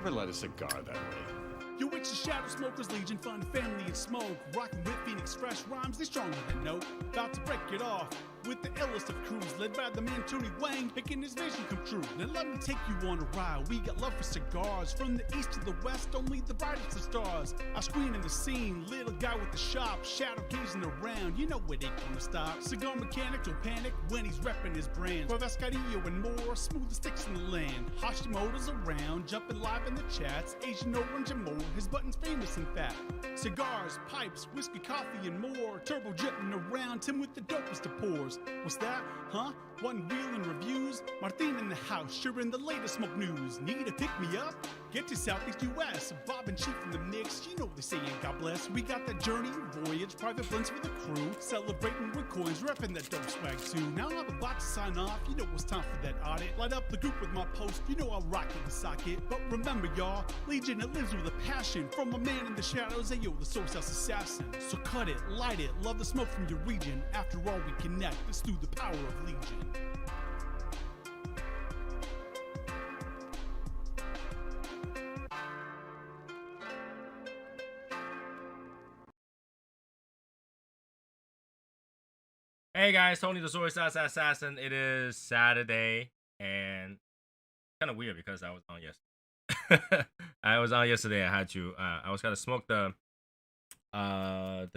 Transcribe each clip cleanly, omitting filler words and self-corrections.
never light a cigar that way. Yo, it's the Shadow Smokers Legion, fun, family, and smoke. Rockin' with Phoenix fresh rhymes, they stronger than no. About to break it off with the illest of crews, led by the man Tony Wang, making his vision come true. Now let me take you on a ride. We got love for cigars, from the east to the west, only the brightest of stars. I screen in the scene, little guy with the shop, shadow gazing around. You know it ain't gonna stop. Cigar mechanic don't panic when he's repping his brand. For Vascarillo and more, smooth as sticks in the land. Hashimoto's around, jumping live in the chats. Asian orange and more, his button's famous in fact. Cigars, pipes, whiskey, coffee, and more. Turbo jetting around, Tim with the dopest of pours. What's that? Huh? One wheel and reviews? Martin in the house, sharing the latest smoke news. Need to pick me up? Get to Southeast US. Bob and Chief in the mix. You know they saying God bless. We got that journey, voyage, private blends for the crew. Celebrating with coins, repping that dope swag too. Now I'm about to sign off. You know it's time for that audit. Light up the group with my post. You know I'll rock with the socket. But remember, y'all, Legion, it lives with a passion. From a man in the shadows, ayo, the source house assassin. So cut it, light it, love the smoke from your region. After all, we connect. It's through the power of Legion. Hey guys, Tony the Source Assassin. It is Saturday, and kind of weird because I was on yesterday. I was on yesterday. I had to. I was gonna smoke the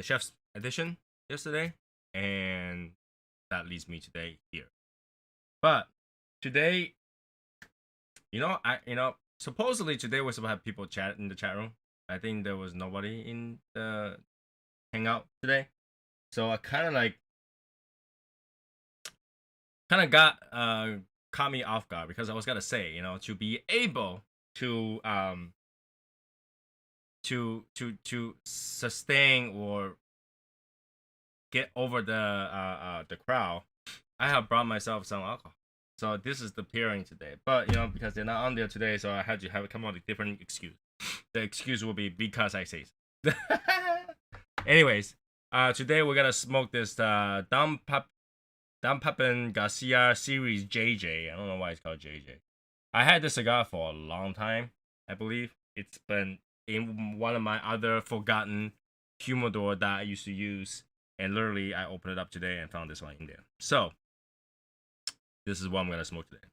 chef's edition yesterday, and that leads me today here. But today, supposedly today we're supposed to have people chat in the chat room. I think there was nobody in the hangout today, so I kind of got caught me off guard because I was gonna say, to be able to sustain or get over the crowd, I have brought myself some alcohol. So this is the pairing today. But because they're not on there today, so I had to come up with a different excuse. The excuse will be because I say so. Anyways, today we're gonna smoke this Dom Pepin Garcia Series JJ. I don't know why it's called JJ. I had this cigar for a long time, I believe. It's been in one of my other forgotten humidor that I used to use. And literally, I opened it up today and found this one in there. So, this is what I'm going to smoke today.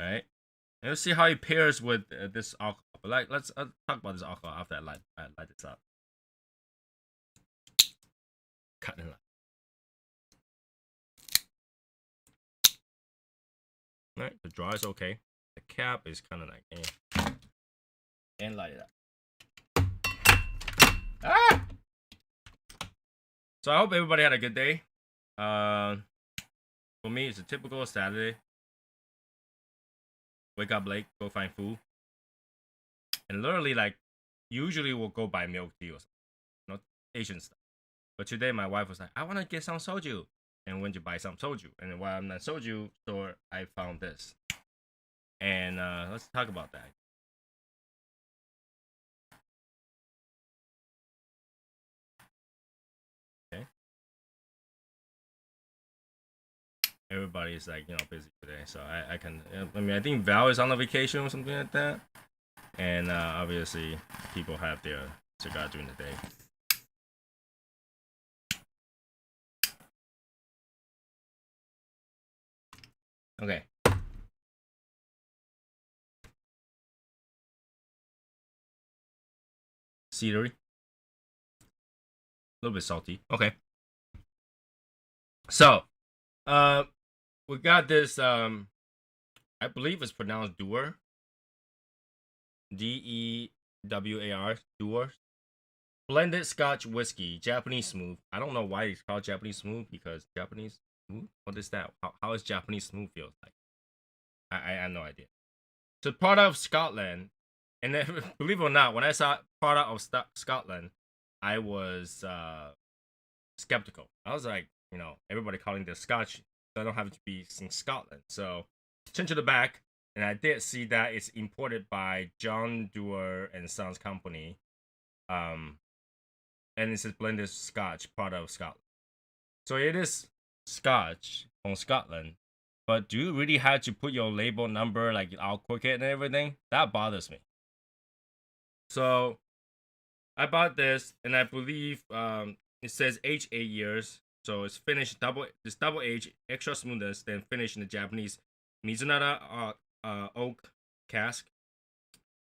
Alright. And let's see how it pairs with this alcohol. But let's talk about this alcohol after I light this up. Cut it up. Alright, the draw is okay. The cap is kind of like, and light it up. Ah! So I hope everybody had a good day. For me, it's a typical Saturday. Wake up late, go find food. And literally, usually we'll go buy milk tea or something. Asian stuff. But today my wife was like, I want to get some soju. And went to buy some soju. And then while I'm at soju store, I found this. And let's talk about that. Okay. Everybody's busy today, so I can. I think Val is on a vacation or something like that. And obviously, people have their cigar during the day. Okay. Cedary. A little bit salty. Okay. So, we got this, I believe it's pronounced Dewar. D-E-W-A-R. Dewar. Blended Scotch whiskey. Japanese smooth. I don't know why it's called Japanese smooth, because Japanese smooth? What is that? How is Japanese smooth feel like? I have no idea. So product of Scotland, and then, believe it or not, when I saw product of Scotland, I was skeptical. I was like, everybody calling this Scotch, so I don't have to be in Scotland. So turn to the back, and I did see that it's imported by John Dewar and Sons Company, and it says blended Scotch, product of Scotland. So it is Scotch from Scotland, But do you really have to put your label number like I'll quick it and everything? That bothers me. So I bought this, and I believe it says aged 8 years. So it's finished double age, extra smoothness, then finished in the Japanese Mizunara oak cask.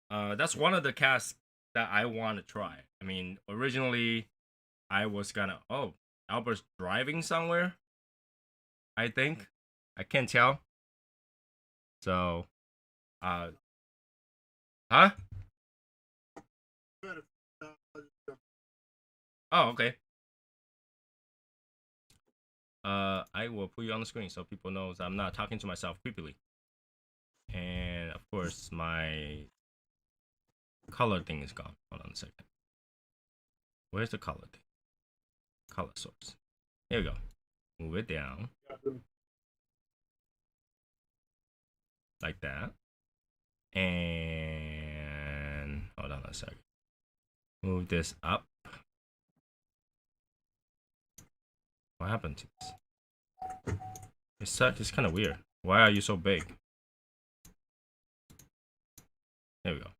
That's one of the casks that I want to try. I mean, originally I was gonna Albert's driving somewhere. I think I can't tell. So, huh? Oh, okay. I will put you on the screen so people knows I'm not talking to myself creepily. And of course, my color thing is gone. Hold on a second. Where's the color thing? Color source. Here we go. Move it down. Like that. And hold on a second. Move this up. What happened to this? It's kind of weird. Why are you so big? There we go.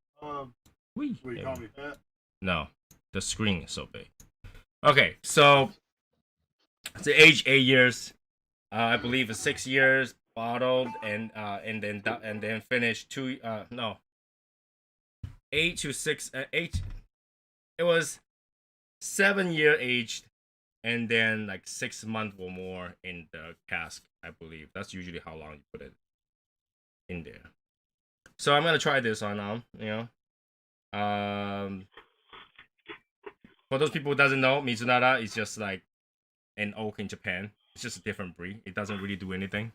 Wee. Will you call me fat? No, the screen is so big. Okay, so it's age 8 years. I believe it's 6 years bottled and then finished 8 to 6 8. It was 7-year aged and then like 6 months or more in the cask. I believe that's usually how long you put it in there. So I'm gonna try this on now. For those people who doesn't know, Mizunara is just like an oak in Japan. It's just a different breed. It doesn't really do anything.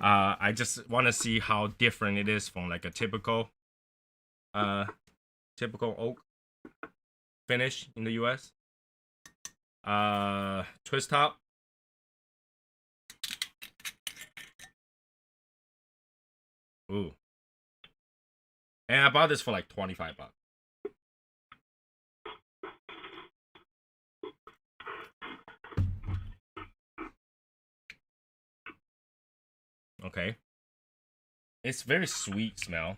I just want to see how different it is from like a typical oak finish in the US. Twist top. Ooh. And I bought this for like $25. Okay. It's very sweet smell.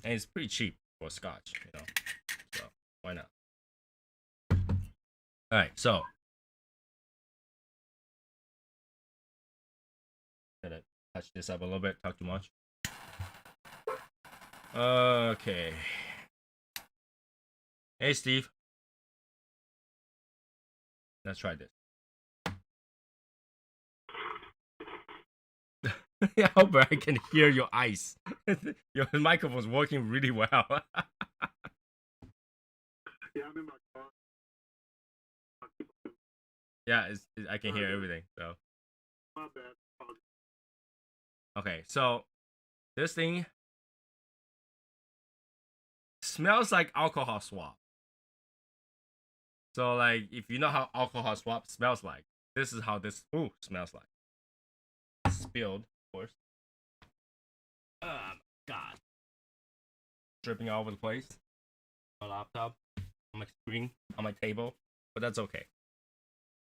And it's pretty cheap for scotch, So why not? Alright, so gotta touch this up a little bit, talk too much. Okay. Hey Steve. Let's try this. Yeah, Albert, I can hear your ice. Your microphone's working really well. Yeah, I'm in my car. Yeah, I can hear everything. So. My bad. Okay, so this thing smells like alcohol swap. So like, if you know how alcohol swap smells like, this is how this smells like. Spilled, of course. Oh my god. Dripping all over the place. My laptop, on my screen, on my table, but that's okay.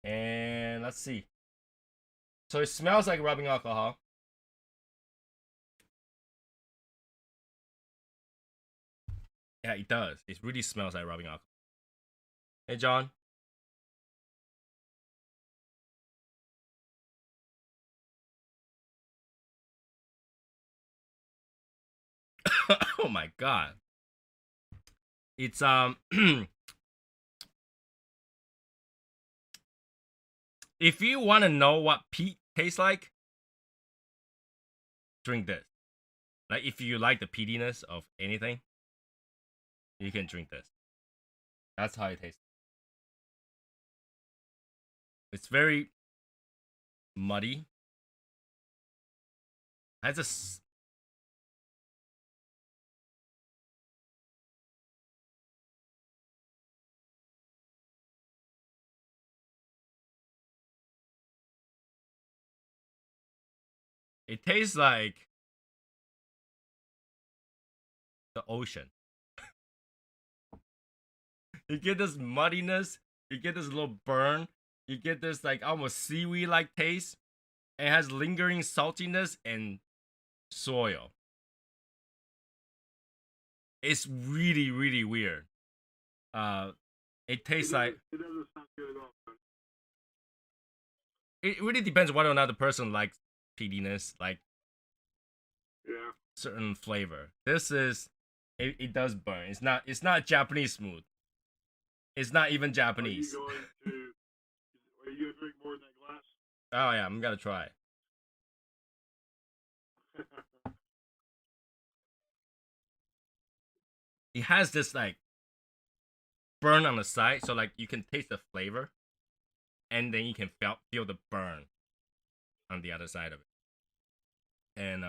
And let's see. So it smells like rubbing alcohol. Yeah, it does. It really smells like rubbing alcohol. Hey, John. Oh my god. It's if you want to know what peat tastes like, drink this. Like if you like the peatiness of anything, you can drink this. That's how it tastes. It's very muddy. Has a it tastes like the ocean. You get this muddiness You get this little burn. You get this like almost seaweed-like taste. It has lingering saltiness and soil. It's really, really weird. It tastes like. It doesn't sound good at all. Man. It really depends whether or not the person likes peatiness, like Yeah. certain flavor. This is. It does burn. It's not Japanese smooth. It's not even Japanese. Are you going to drink more than that glass? Oh yeah, I'm gonna try it. It has this like burn on the side, so like you can taste the flavor, and then you can feel the burn on the other side of it. And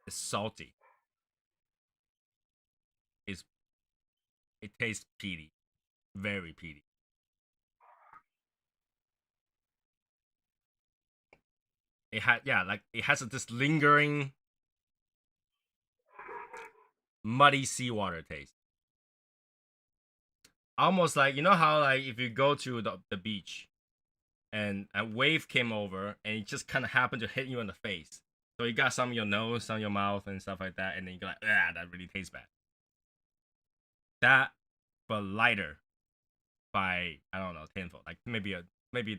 it's salty. It tastes peaty, very peaty. It has this lingering muddy seawater taste. Almost like, you know how like if you go to the beach and a wave came over and it just kind of happened to hit you in the face. So you got some in your nose, some in your mouth and stuff like that, and then you're like, ah, that really tastes bad. That, but lighter by, I don't know, tenfold. Like maybe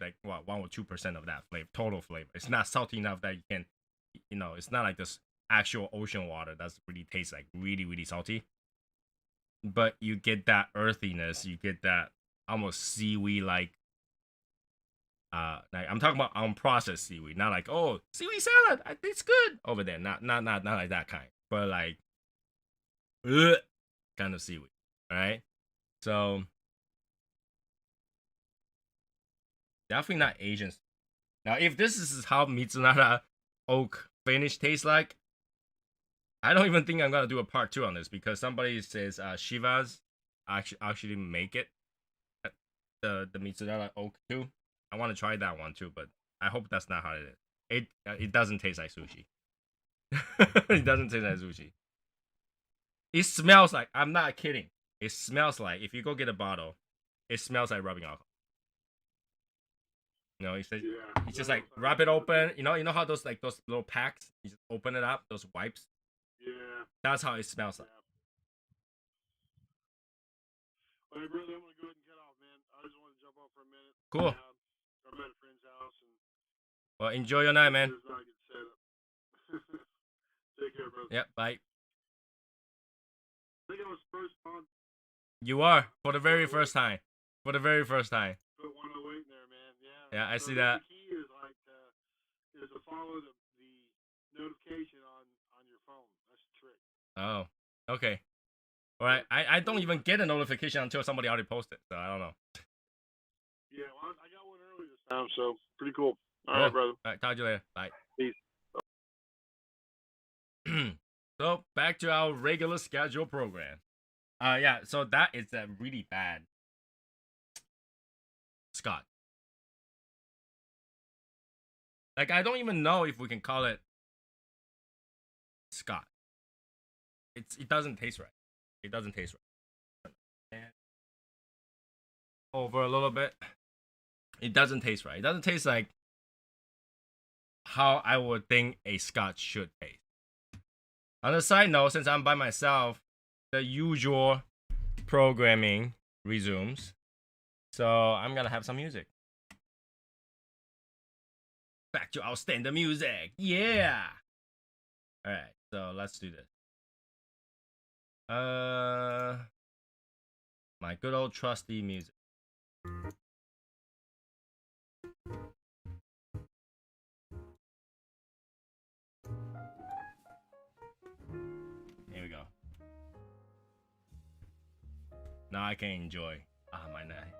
like what, 1 or 2% of that flavor, total flavor. It's not salty enough that you can, it's not like this actual ocean water that's really tastes like really, really salty. But you get that earthiness, you get that almost seaweed like I'm talking about unprocessed seaweed, not like, oh, seaweed salad, it's good over there. Not like that kind, but like kind of seaweed. All right, so definitely not Asian. Now, if this is how Mizunara oak finish tastes like, I don't even think I'm gonna do a part 2 on this because somebody says Shivas actually make it, the Mizunara oak too. I want to try that one too, but I hope that's not how it is. It doesn't taste like sushi. It doesn't taste like sushi. It smells like, I'm not kidding. It smells like, if you go get a bottle, it smells like rubbing alcohol. It's just like rub it open. You know how those little packs, you just open it up, those wipes. Yeah. That's how it smells like. All right, brother, I'm gonna go ahead and cut off, man. I just want to jump off for a minute. Cool. I'm at a friend's house and. Well, enjoy your night, man. It's not a good setup. Take care, brother. Yep, bye. I think I was first on. You are for the very first time. For the very first time. Put 108 in there, man. Yeah. Yeah, I see that. The key is like is to follow the notification on your phone. That's the trick. Oh, okay. All right. I don't even get a notification until somebody already posted, so I don't know. Yeah, well, I got one early this time, so pretty cool. All right, brother. All right, talk to you later. Bye. Peace. So back to our regular schedule program. Yeah. So that is a really bad scotch. Like, I don't even know if we can call it scotch. It doesn't taste right. It doesn't taste right. And over a little bit. It doesn't taste right. It doesn't taste like how I would think a scotch should taste. On a side note, since I'm by myself, the usual programming resumes. So I'm gonna have some music. Back to our standard music. Yeah. Alright, so let's do this. My good old trusty music. Here we go. Now I can enjoy my night.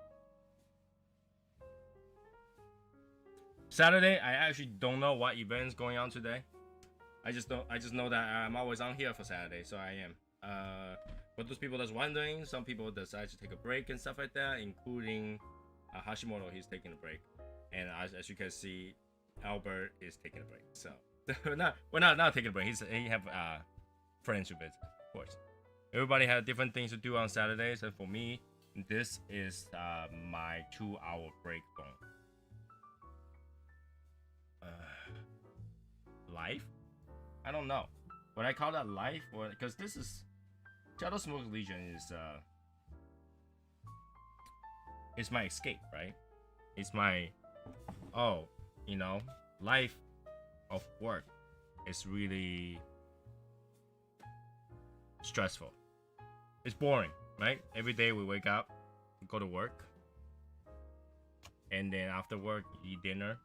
Saturday, I actually don't know what event's going on today. I just know that I'm always on here for Saturday, so I am. For those people that's wondering, some people decide to take a break and stuff like that, including Hashimoto. He's taking a break, and as you can see, Albert is taking a break. So we're not taking a break. He have friends to visit, of course. Everybody has different things to do on Saturdays, and for me, This is my 2-hour break phone. Life? I don't know. Would I call that life? Or because this is Shadow Smoke Legion is my escape, right? It's my life of work is really stressful. It's boring, right? Every day we wake up, go to work, and then after work you eat dinner.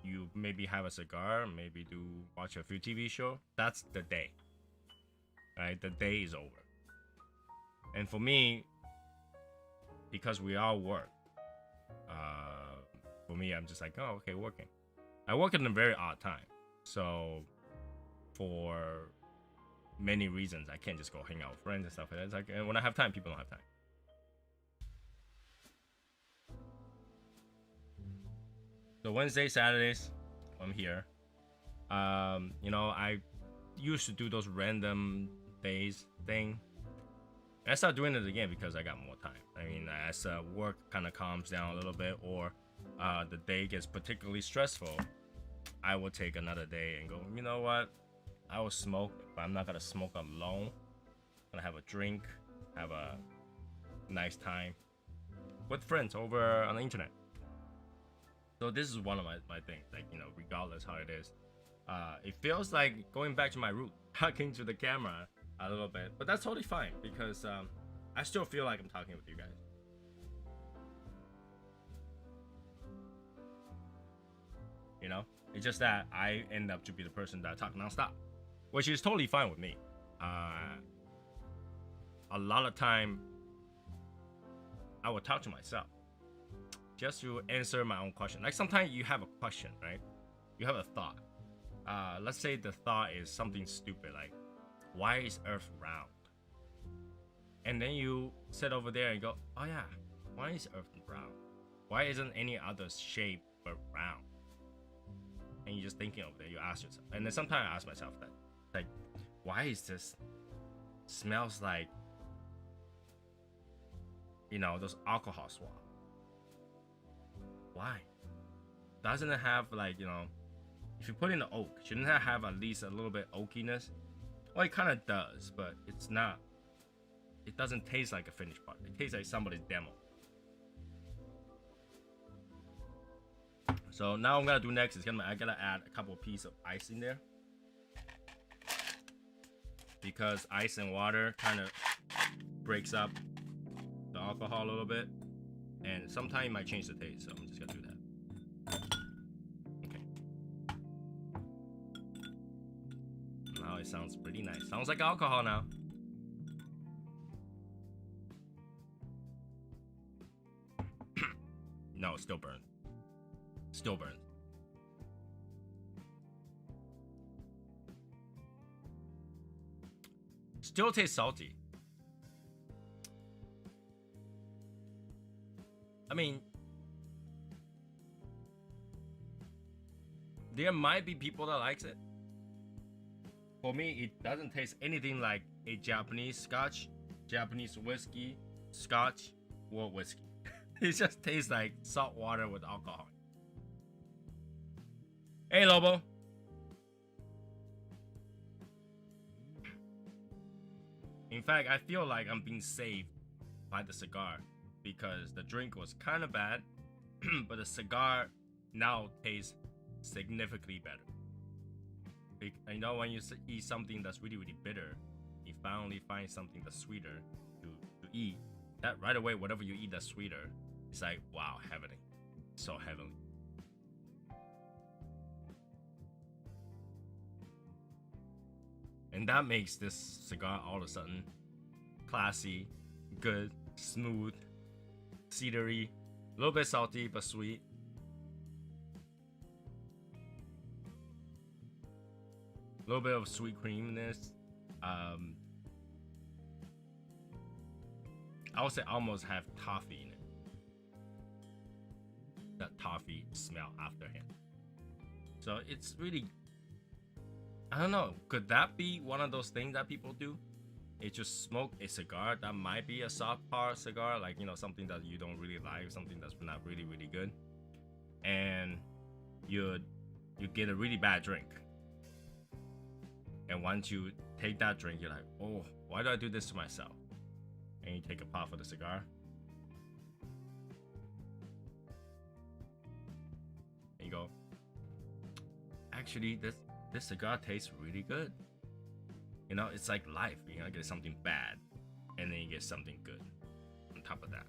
You maybe have a cigar, maybe watch a few TV show. That's the day, right? The day is over. And for me, because we all work, for me, I'm just like, oh, okay, working. I work at a very odd time, so for many reasons, I can't just go hang out with friends and stuff like that. It's like, and when I have time, people don't have time. So Wednesday, Saturdays, I'm here. I used to do those random days thing. I started doing it again because I got more time. I mean, as work kind of calms down a little bit, or the day gets particularly stressful, I will take another day and go, you know what? I will smoke, but I'm not gonna smoke alone. I'm gonna have a drink, have a nice time with friends over on the internet. So this is one of my things, like, regardless how it is. It feels like going back to my root, talking to the camera a little bit, but that's totally fine because I still feel like I'm talking with you guys. It's just that I end up to be the person that talk nonstop, which is totally fine with me. A lot of time, I will talk to myself just to answer my own question. Like sometimes you have a question, right? You have a thought. Let's say the thought is something stupid, like, why is Earth round? And then you sit over there and go, oh yeah, why is Earth round? Why isn't any other shape but round? And you're just thinking over there, you ask yourself. And then sometimes I ask myself that, like, why is this smells like, those alcohol swab? Why? Doesn't it have, like, if you put in the oak, shouldn't it have at least a little bit oakiness? Well, it kind of does, but it's not. It doesn't taste like a finished product. It tastes like somebody's demo. So now I'm gonna do next is I gotta add a couple pieces of ice in there, because ice and water kind of breaks up the alcohol a little bit, and sometimes it might change the taste. So I'm just gonna do that. Okay. Now it sounds pretty nice. Sounds like alcohol now. No, it still burns. Still burns. Still tastes salty. I mean, there might be people that likes it. For me, it doesn't taste anything like a Japanese scotch, Japanese whiskey, scotch, or whiskey. It just tastes like salt water with alcohol. Hey, Lobo. In fact, I feel like I'm being saved by the cigar, because the drink was kind of bad, but the cigar now tastes significantly better. When you eat something that's really, really bitter, you finally find something that's sweeter to eat. That right away, whatever you eat that's sweeter, it's like, wow, heavenly. So heavenly. And that makes this cigar all of a sudden classy, good, smooth, cedary, a little bit salty but sweet. A little bit of sweet creaminess. I would say almost have toffee in it. That toffee smell afterhand. So it's really, I don't know, could that be one of those things that people do? if you smoke a cigar that might be a soft par cigar, like something that you don't really like, something that's not really really good, and you get a really bad drink, and once you take that drink, you're like, oh, why do I do this to myself? And you take a puff of the cigar, and you go, actually this cigar tastes really good. It's like life. You get something bad, and then you get something good on top of that.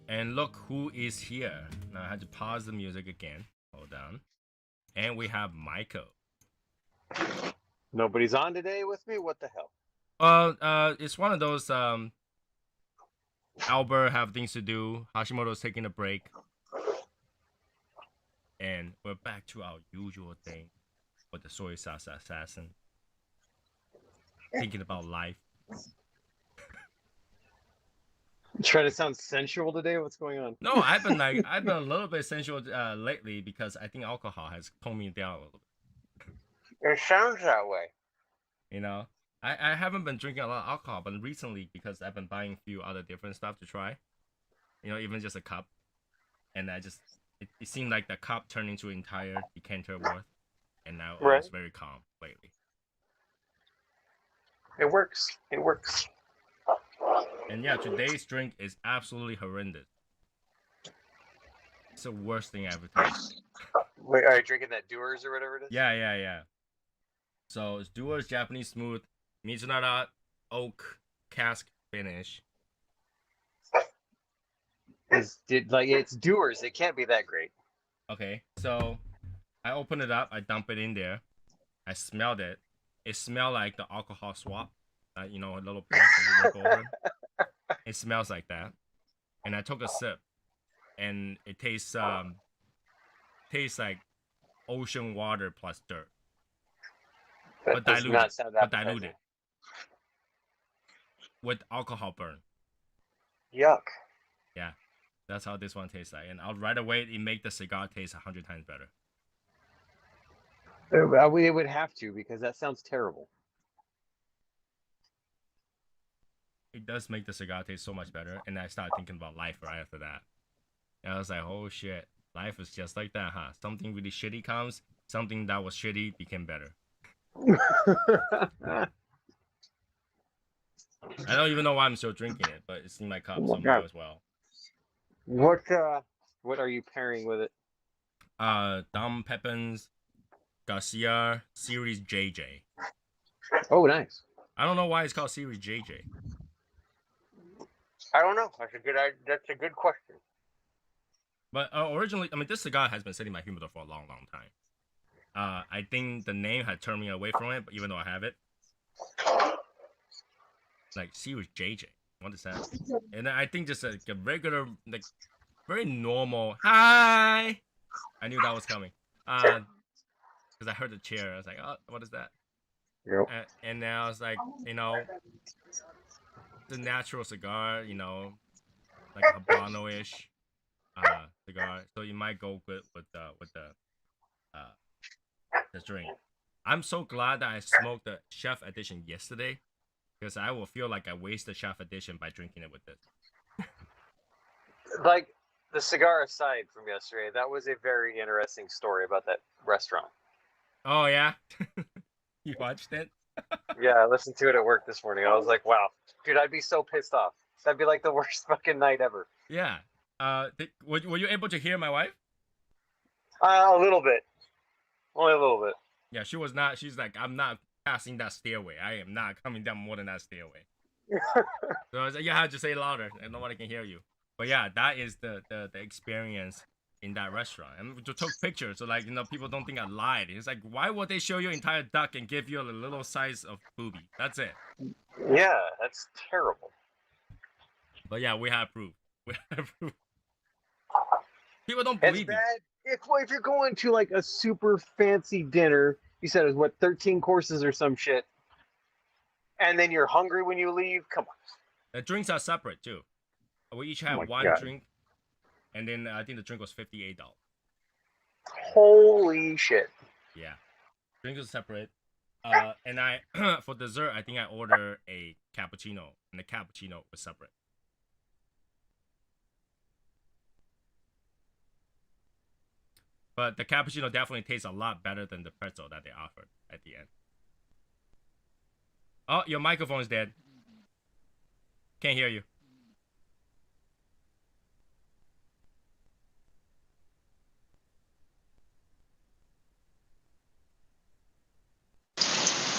And look who is here. Now I had to pause the music again. Hold on. And we have Michael. Nobody's on today with me? What the hell? It's one of those Albert have things to do. Hashimoto's taking a break. And we're back to our usual thing with the soy sauce assassin. Thinking about life. Trying to sound sensual today? What's going on? No, I've been a little bit sensual lately because I think alcohol has toned me down a little bit. It sounds that way. I haven't been drinking a lot of alcohol, but recently because I've been buying a few other different stuff to try. Even just a cup, and it seemed like the cup turned into an entire decanter worth, and now it's very calm lately. It works. It works. And yeah, today's drink is absolutely horrendous. It's the worst thing I ever tasted. Wait, are you drinking that Doers or whatever it is? Yeah. So it's Doers Japanese Smooth Mizunara Oak Cask Finish. It's Doers. It can't be that great. Okay, so I open it up. I dump it in there. I smelled it. It smelled like the alcohol swap. A little bit. It smells like that. And I took a sip, and it tastes like ocean water plus dirt, but diluted with alcohol burn. Yuck. Yeah, that's how this one tastes like. And right away, it make the cigar taste 100 times better. It would have to, because that sounds terrible. It does make the cigar taste so much better, and I started thinking about life right after that. And I was like, oh shit, life is just like that, huh? Something really shitty comes, something that was shitty became better. I don't even know why I'm still drinking it, but it's in my cup, so might as well. What are you pairing with it? Dom Pepin's Garcia Series JJ. Oh, nice. I don't know why it's called Series JJ. I don't know. That's a good question. But originally, this cigar has been sitting in my humidor for a long, long time. I think the name had turned me away from it, but even though I have it, like Series JJ. What is that? And then I think just a regular, like very normal. Hi. I knew that was coming. Because I heard the chair. I was like, oh, what is that? Yep. And then I was like, the natural cigar, like a Habano-ish cigar. So you might go good with the drink. I'm so glad that I smoked the Chef Edition yesterday, because I will feel like I wasted Chef Edition by drinking it with this. Like, the cigar aside from yesterday, that was a very interesting story about that restaurant. Oh, yeah? You watched it? Yeah, I listened to it at work this morning. I was like, wow. Dude, I'd be so pissed off. That'd be like the worst fucking night ever. Yeah. Were you able to hear my wife? A little bit. Only a little bit. Yeah, she was not. She's like, I'm not passing that stairway. I am not coming down more than that stairway. So I was like, you have to say it louder, and nobody can hear you. But yeah, that is the experience in that restaurant. And we took pictures, so like, people don't think I lied. It's like, why would they show you entire duck and give you a little size of boobie? That's it. Yeah, that's terrible. But yeah, we have proof. We have proof. People don't believe me. If you're going to like a super fancy dinner, you said it was 13 courses or some shit, and then you're hungry when you leave. Come on. The drinks are separate too. We each have one drink, and then I think the drink was $58. Holy shit! Yeah, drinks are separate. And I for dessert, I think I ordered a cappuccino, and the cappuccino was separate. But the cappuccino definitely tastes a lot better than the pretzel that they offered at the end. Oh, your microphone is dead. Can't hear you.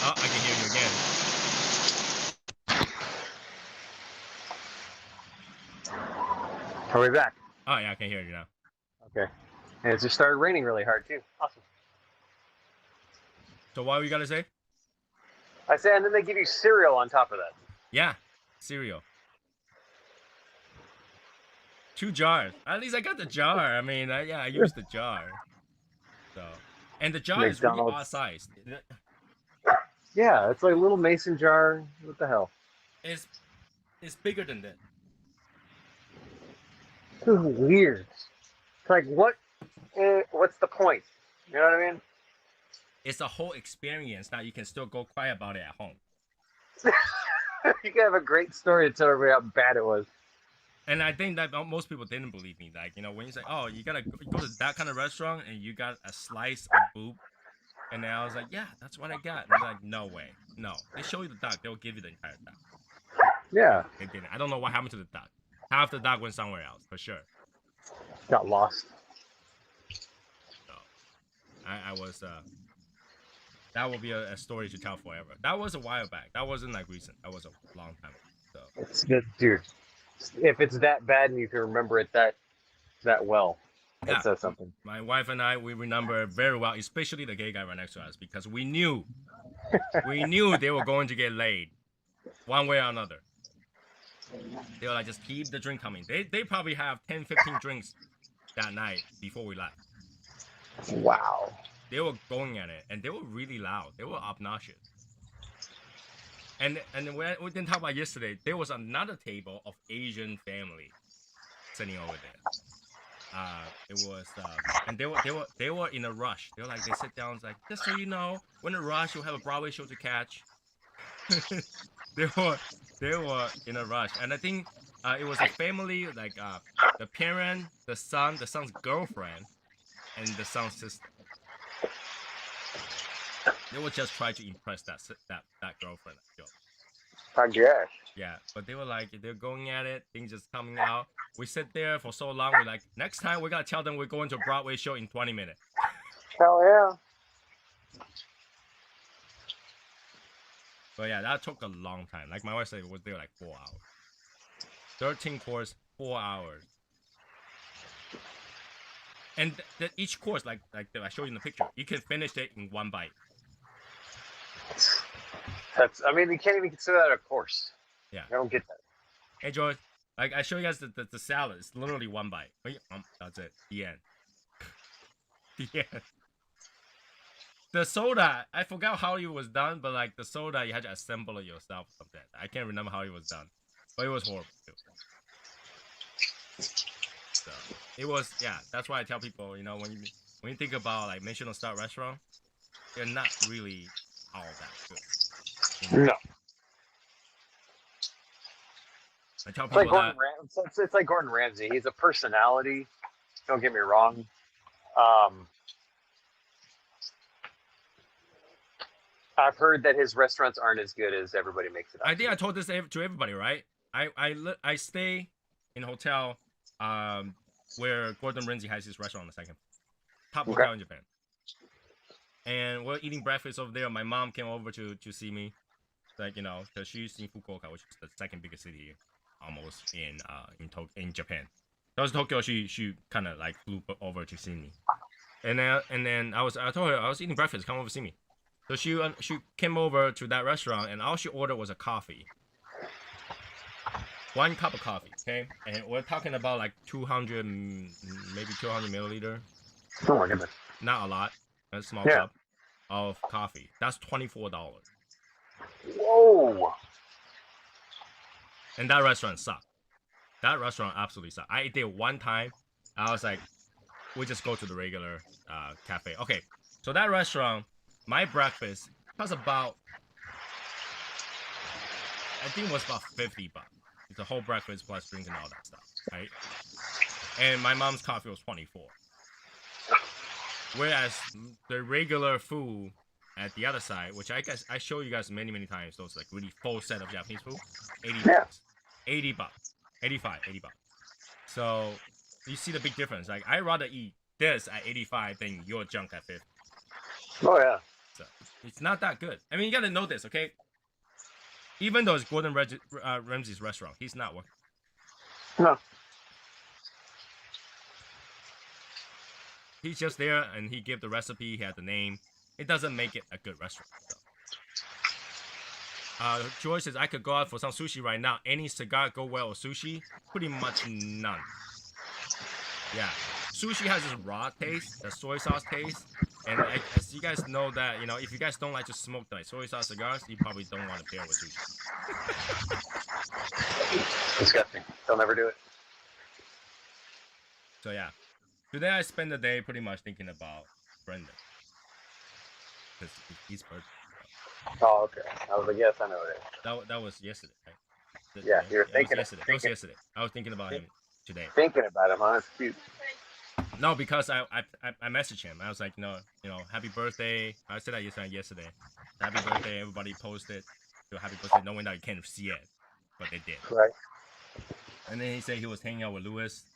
Oh, I can hear you again. Are we back? Oh, yeah, I can hear you now. Okay. And it just started raining really hard, too. Awesome. So what were you going to say? I said, and then they give you cereal on top of that. Yeah, cereal. 2 jars. At least I got the jar. I mean, I used the jar. So, and the jar is really McDonald's. odd sized. Yeah, it's like a little mason jar. What the hell? It's bigger than that. This is weird. It's like, what's the point? You know what I mean? It's a whole experience. Now you can still go cry about it at home. You can have a great story to tell everybody how bad it was. And I think that most people didn't believe me. Like, you know, when you say, oh, you gotta go to that kind of restaurant and you got a slice of boob. And then I was like, yeah, that's what I got. And they're like, no way. No. They show you the duck. They'll give you the entire duck. Yeah. They didn't. I don't know what happened to the duck. Half the duck went somewhere else, for sure. Got lost. So, I was, that will be a story to tell forever. That was a while back. That wasn't like recent. That was a long time ago. So. It's good, dude. If it's that bad and you can remember it that well, that says something. My wife and I, we remember very well, especially the gay guy right next to us, because we knew they were going to get laid one way or another. They were like, just keep the drink coming. They probably have 10, 15 drinks that night before we left. Wow. They were going at it, and they were really loud. They were obnoxious. And when we didn't talk about yesterday, there was another table of Asian family sitting over there. It was, and they were in a rush. They were like, they sit down, it's like, just so you know, we're in a rush. You'll have a Broadway show to catch. they were in a rush, and I think it was a family, like the parent, the son's girlfriend, and the son's sister. They would just try to impress that girlfriend. I guess. Yeah, but they were like, they're going at it, things just coming out. We sit there for so long, we're like, next time we gotta tell them we're going to a Broadway show in 20 minutes. Hell yeah. But yeah, that took a long time. Like my wife said, it was there like 4 hours. 13 course, 4 hours. And each course, like I showed you in the picture, you can finish it in one bite. I mean, you can't even consider that a course. Yeah. I don't get that. Hey, George, like I show you guys the salad. It's literally one bite. That's it. The end. The end. The soda, I forgot how it was done, but like the soda, you had to assemble it yourself or something. I can't remember how it was done, but it was horrible too. So it was, yeah. That's why I tell people, you know, when you think about like Michelin-star restaurant, they're not really all that good. You know? No. I tell It's like people that. It's like Gordon Ramsay. He's a personality. Don't get me wrong. I've heard that his restaurants aren't as good as everybody makes it out. I think I told this to everybody, right? I stay in a hotel where Gordon Ramsay has his restaurant on the second top hotel in Japan. And we're eating breakfast over there. My mom came over to see me, like, you know, because she's in Fukuoka, which is the second biggest city almost in Japan. That was Tokyo. She kind of like flew over to see me, and then I told her I was eating breakfast. Come over to see me. So she came over to that restaurant, and all she ordered was a coffee. 1 cup of coffee, okay? And we're talking about like 200, maybe 200 milliliter. Oh my goodness. Not a lot. A small cup of coffee. That's $24. Whoa. And that restaurant sucked. That restaurant absolutely sucked. I ate there one time. I was like, we just go to the regular cafe. Okay, so that restaurant, my breakfast cost about, I think it was about $50. It's a whole breakfast plus drink and all that stuff, right? And my mom's coffee was 24. Whereas the regular food at the other side, which I guess I show you guys many times, those like really full set of Japanese food, $80. Yeah. $80. 85, $80. So you see the big difference. Like I'd rather eat this at 85 than your junk at 50. Oh yeah. So it's not that good. I mean, you gotta know this, okay? Even though it's Gordon Ramsay's restaurant, he's not working. No. He's just there and he gave the recipe, he had the name. It doesn't make it a good restaurant. So. George says, I could go out for some sushi right now. Any cigar go well with sushi? Pretty much none. Yeah. Sushi has this raw taste, the soy sauce taste. And as you guys know that, you know, if you guys don't like to smoke like soy sauce cigars, you probably don't want to pair with sushi. Disgusting. They'll never do it. So yeah. Today I spent the day pretty much thinking about Brendan. Because he's birthday. Oh, okay. I was like, yes, I know it is. That was yesterday, right? Yeah, you're thinking. It was yesterday. I was thinking about him today. Thinking about him, huh? It's cute. No, because I messaged him. I was like, you know, happy birthday. I said that yesterday. Happy birthday. Everybody posted. Happy birthday, knowing that you can't see it, but they did. Right. And then he said he was hanging out with Lewis,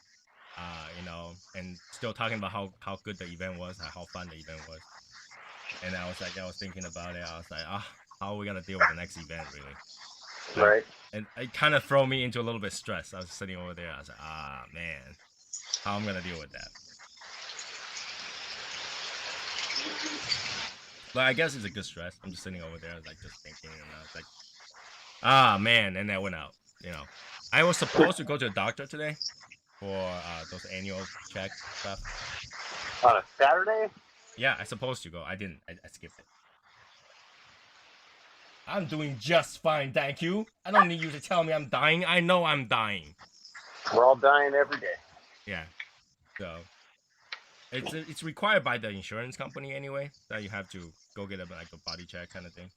you know, and still talking about how good the event was, how fun the event was. And I was thinking about it. I was like, how are we gonna deal with the next event, really? Right. And it kind of threw me into a little bit of stress. I was sitting over there. I was like, man, how am I gonna deal with that? But I guess it's a good stress. I'm just sitting over there, like just thinking, and I was like, man, and that went out. You know, I was supposed to go to the doctor today for those annual check stuff. On a Saturday? Yeah, I supposed to go. I didn't. I skipped it. I'm doing just fine, thank you. I don't need you to tell me I'm dying. I know I'm dying. We're all dying every day. Yeah. So it's required by the insurance company anyway that you have to go get a body check kind of thing.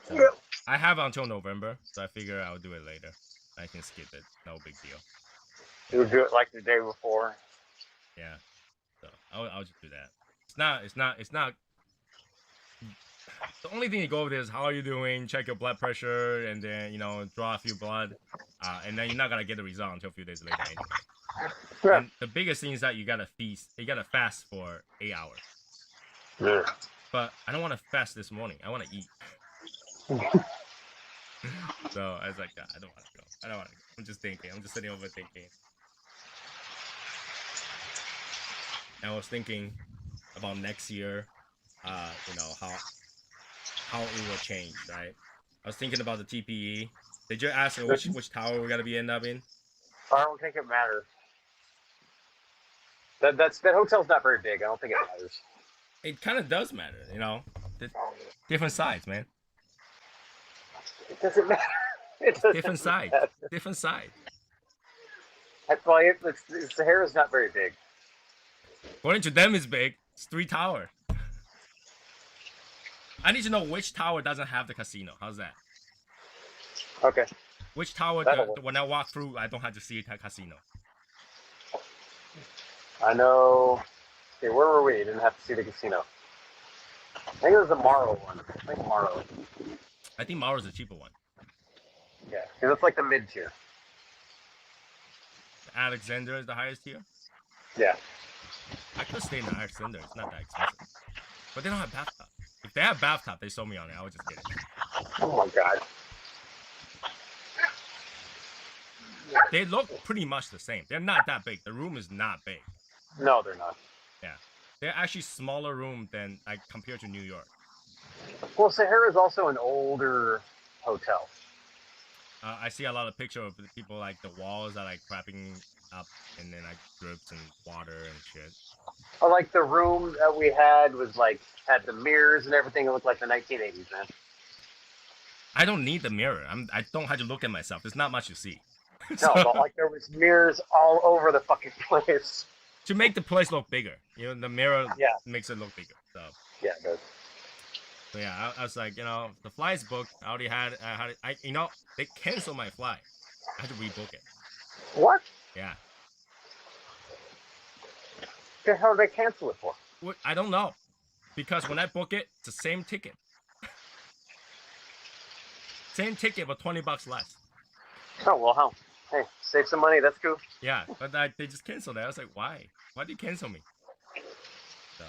So Yeah. I have until November, so I figure I'll do it later. I can skip it. No big deal. You'll do it like the day before. Yeah. So I'll just do that. It's not. The only thing you go over there is how are you doing, check your blood pressure, and then, you know, draw a few blood, and then you're not gonna get the result until a few days later anyway. Yeah. And the biggest thing is that you gotta fast for 8 hours. Yeah. But I don't want to fast this morning. I want to eat. So I was like, I don't want to go. I'm just thinking. I'm just sitting over thinking. And I was thinking about next year, you know, how it will change, right? I was thinking about the TPE. Did you ask me which tower we're gonna be end up in? I don't think it matters. That hotel's not very big. I don't think it matters. It kind of does matter, you know. Different sides, man. It doesn't matter. It doesn't Different sides. matter. Different sides. That's why Sahara's not very big. According to them, it's big. It's 3 towers. I need to know which tower doesn't have the casino. How's that? Okay. Which tower, That'll work. when I walk through, I don't have to see a casino. I know. Okay, where were we? Didn't have to see the casino. I think it was the Morrow one. I think Mauer's the cheaper one. Yeah, because it's like the mid tier. Alexander is the highest tier. Yeah. I could stay in the Alexander. It's not that expensive. But they don't have bathtub. If they have bathtub, they sold me on it. I would just get it. Oh my god. They look pretty much the same. They're not that big. The room is not big. No, they're not. Yeah. They're actually smaller room than compared to New York. Well, Sahara is also an older hotel. I see a lot of pictures of the people, like the walls are like crapping up and then like drips and water and shit. Oh, like the room that we had was like had the mirrors and everything. It looked like the 1980s, man. I don't need the mirror. I don't have to look at myself. There's not much to see. No, but like there was mirrors all over the fucking place. To make the place look bigger, you know, the mirror makes it look bigger. So yeah, it does. So yeah, I was like, the flight's booked. I already had, they canceled my flight. I had to rebook it. What? Yeah. The hell did they cancel it for? I don't know, because when I book it, it's the same ticket. Same ticket, but $20 less. Oh well, how? Hey, save some money. That's cool. Yeah, but they just canceled it. I was like, why? Why did you cancel me? So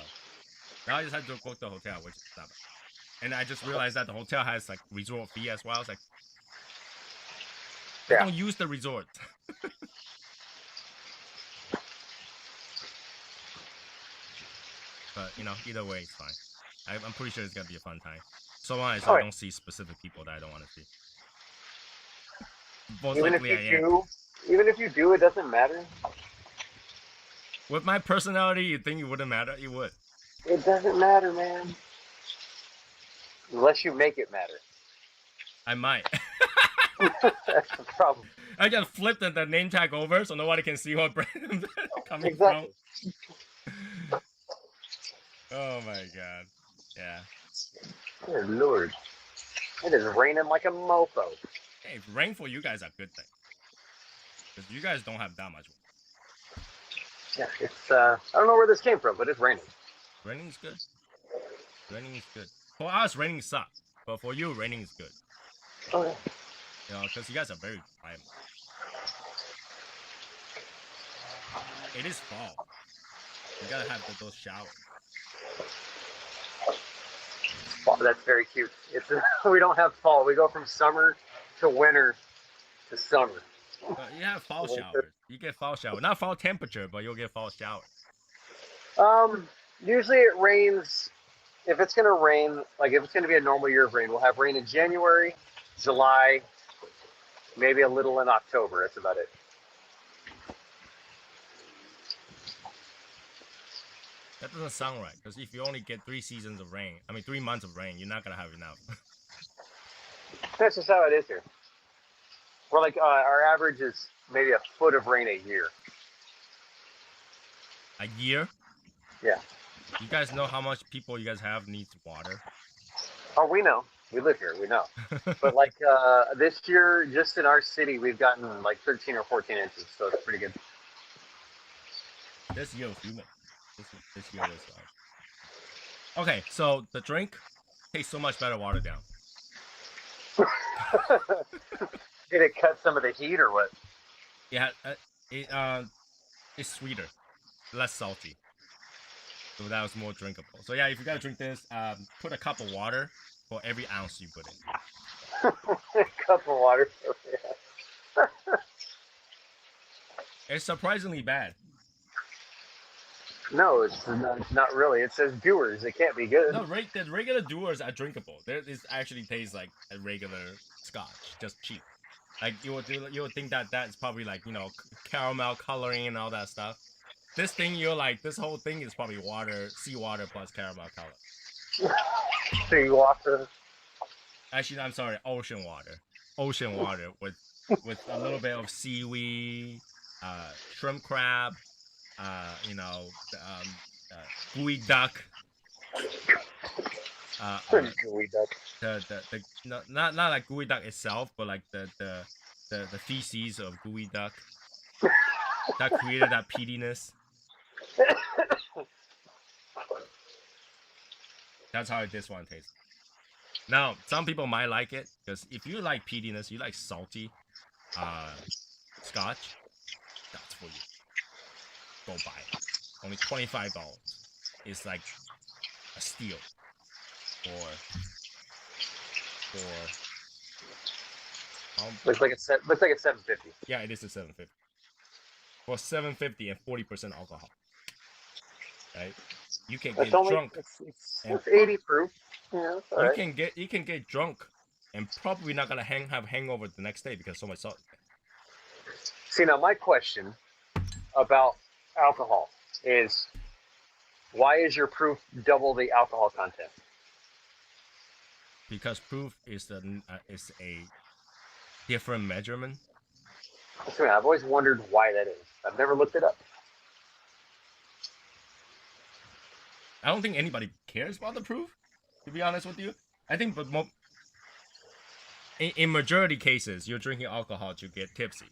now I just had to book the hotel, which is not bad. And I just realized that the hotel has like resort fee as well. I was like, I don't use the resort. But either way, it's fine. I'm pretty sure it's gonna be a fun time. So long as I don't see specific people that I don't want to see. Most likely I am. Even if you do, it doesn't matter. With my personality, you think it wouldn't matter? It would. It doesn't matter, man. Unless you make it matter. I might. That's the problem. I just flipped the name tag over so nobody can see what brand I'm coming Exactly. from. Oh my god. Yeah. Good lord. It is raining like a mofo. Hey, rain for you guys are a good thing. Because you guys don't have that much water. Yeah, it's I don't know where this came from, but it's raining. Raining's good. Raining is good. For us, raining sucks. But for you, raining is good. Oh yeah. Because you guys are very dry. It is fall. You gotta have those showers. Fall, that's very cute. We don't have fall. We go from summer to winter to summer. But you have fall showers. You get fall shower. Not fall temperature, but you'll get fall shower. Usually it rains. If it's gonna rain, like if it's gonna be a normal year of rain, we'll have rain in January, July, maybe a little in October. That's about it. That doesn't sound right, because if you only get 3 months of rain, you're not gonna have enough. That's just how it is here. We're like our average is maybe a foot of rain a year. A year? Yeah. You guys know how much people you guys have needs water? Oh, we know. We live here. We know. But like this year, just in our city, we've gotten like 13 or 14 inches, so it's pretty good. This year was humid. This year was. Okay, so the drink tastes so much better watered down. Did it cut some of the heat or what? Yeah, it's sweeter, less salty. So that was more drinkable. So yeah, if you gotta drink this, put a cup of water for every ounce you put in. A cup of water. It's surprisingly bad. No, it's not really. It says Doers. It can't be good. No, the regular Doers are drinkable. This actually tastes like a regular scotch, just cheap. Like you would think that that's probably like caramel coloring and all that stuff. This thing this whole thing is probably seawater plus caramel color. Seawater. Actually, I'm sorry, ocean water. Ocean water with a little bit of seaweed, shrimp crab, gooey duck. Gooey duck. Not like gooey duck itself, but like the feces of gooey duck that created that peatiness. That's how this one tastes. Now, some people might like it because if you like peatiness, you like salty scotch, that's for you. Go buy it. Only $25. It's like a steal. Looks like it's $7.50. Yeah, it is a $7.50. For $7.50 and 40% alcohol. Right? You can get drunk. It's 80 proof. Yeah, that's you can get drunk and probably not gonna have hangover the next day because so much salt. See, now my question about alcohol is, why is your proof double the alcohol content? Because proof is a different measurement. I've always wondered why that is. I've never looked it up. I don't think anybody cares about the proof. To be honest with you, I think, but in majority cases, you're drinking alcohol to get tipsy.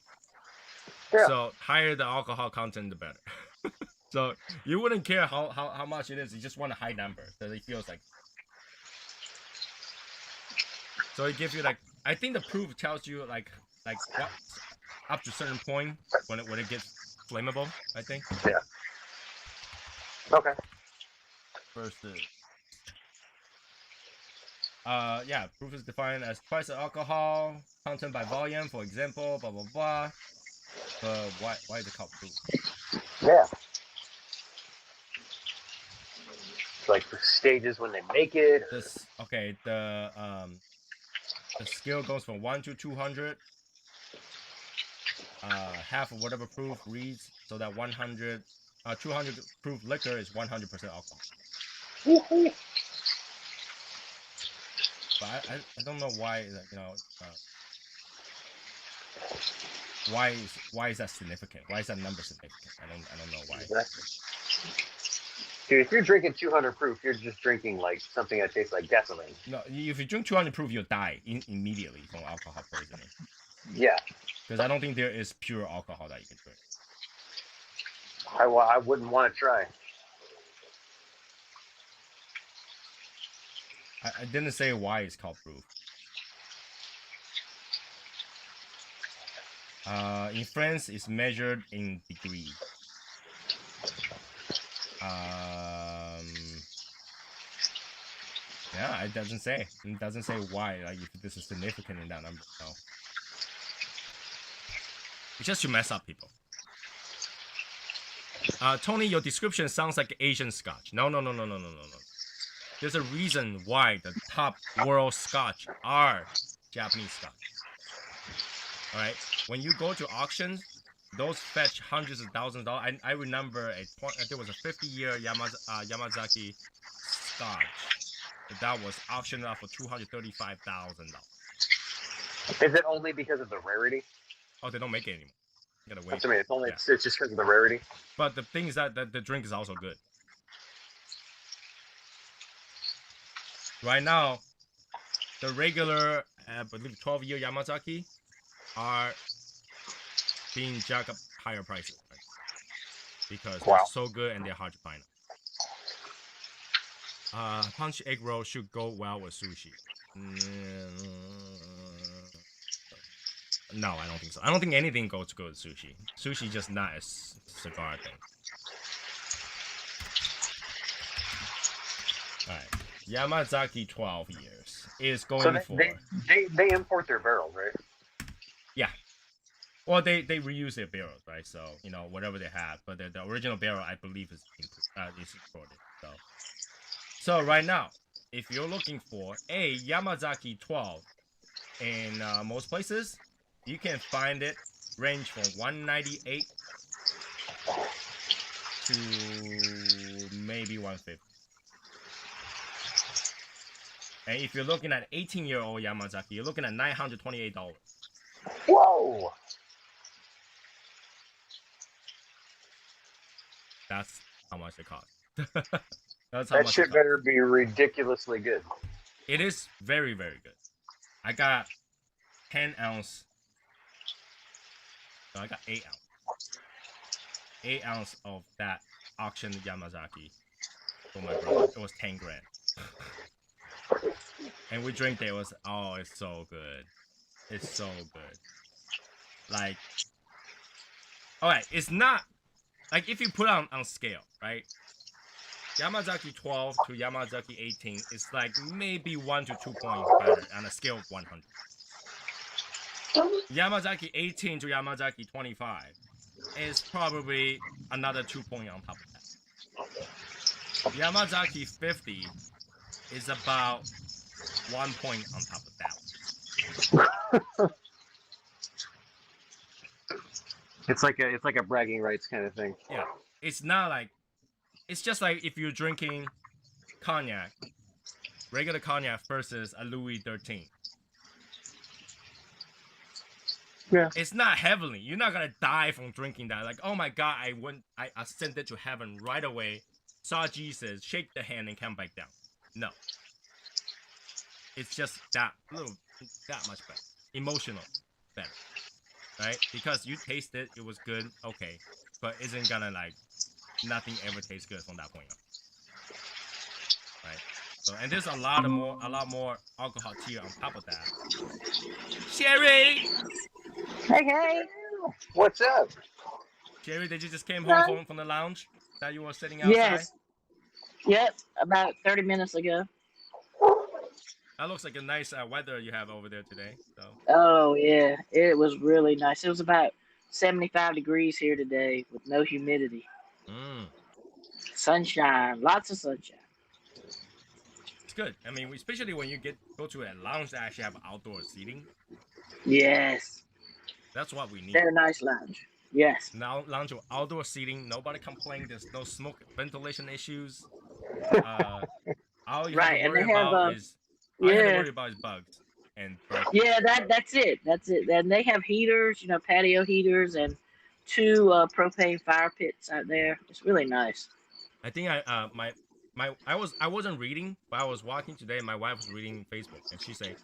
Yeah. So higher the alcohol content, the better. So you wouldn't care how much it is. You just want a high number that it feels like. So it gives you like, I think the proof tells you like what up to a certain point when it gets flammable. I think. Yeah. Okay. Versus. Yeah, proof is defined as twice the alcohol content by volume, for example, blah blah blah. But why is it called proof? Yeah. It's like the stages when they make it. This okay, the scale goes from 1 to 200. Half of whatever proof reads, so that 200 proof liquor is 100% alcohol. Woo-hoo. But I don't know why, why is that significant? Why is that number significant? I don't know why. Exactly. Dude, if you're drinking 200 proof, you're just drinking like something that tastes like gasoline. No, if you drink 200 proof, you'll die immediately from alcohol poisoning. Yeah. Because I don't think there is pure alcohol that you can drink. I wouldn't want to try. I didn't say why it's called proof. In France, it's measured in degree. Yeah, it doesn't say. It doesn't say why. Like if this is significant in that number. No. It's just to mess up people. Tony, your description sounds like Asian scotch. No. There's a reason why the top world scotch are Japanese scotch. All right, when you go to auctions, those fetch hundreds of thousands of dollars. I remember there was a 50-year Yamazaki scotch that was auctioned off for $235,000. Is it only because of the rarity? Oh, they don't make it anymore. You gotta wait. That's what I mean. It's only it's just because of the rarity. But the thing is that the drink is also good. Right now, the regular, I believe 12-year Yamazaki are being jacked up higher prices, right? Because they're so good and they're hard to find. Punch egg roll should go well with sushi. No, I don't think so. I don't think anything goes good with sushi. Sushi just not a cigar thing. Alright. Yamazaki 12 years is going for... They import their barrels, right? Yeah. Well, they reuse their barrels, right? So, whatever they have. But the original barrel, I believe, is imported. So right now, if you're looking for a Yamazaki 12 in most places, you can find it range from $198 to maybe $150. And if you're looking at 18-year-old Yamazaki, you're looking at $928. Whoa! That's how much it costs. That shit better be ridiculously good. It is very, very good. I got 10 ounce. So I got 8 ounce. 8 ounce of that auctioned Yamazaki for my brother. It was 10 grand. And we drank it. It was, it's so good. It's so good. Like, alright, it's not, like if you put it on scale, right? Yamazaki 12 to Yamazaki 18 is like maybe 1 to 2 points better on a scale of 100. Yamazaki 18 to Yamazaki 25 is probably another 2 points on top of that. Yamazaki 50 is about 1 point on top of that. It's like a bragging rights kind of thing. Yeah, it's not like, it's just like if you're drinking cognac, regular cognac versus a Louis 13. Yeah. It's not heavenly. You're not gonna die from drinking that. Like, oh my god, I ascended to heaven right away, saw Jesus, shake the hand and come back down. No. it's just that much better, emotional better, right? Because you tasted it was good, okay, but isn't gonna like nothing ever tastes good from that point on, right? So and there's a lot more alcohol tier on top of that. Sherry, Hey. What's up? Sherry, did you just came home Hello. from the lounge that you were sitting outside? Yes. Yep. About 30 minutes ago. That looks like a nice weather you have over there today. So Oh yeah, it was really nice. It was about 75 degrees here today with no humidity. mm, Sunshine, lots of sunshine. it's good. I mean, especially when you go to a lounge that actually have outdoor seating. Yes. That's what we need. Very nice lounge. Yes. Now lounge with outdoor seating. Nobody complain. There's no smoke ventilation issues. All you have Right, to and worry they have about is yeah, bugs and birds. yeah. That's it. That's it. And they have heaters, patio heaters, and two propane fire pits out there. It's really nice. I think I wasn't reading, but I was walking today. My wife was reading Facebook, and she said,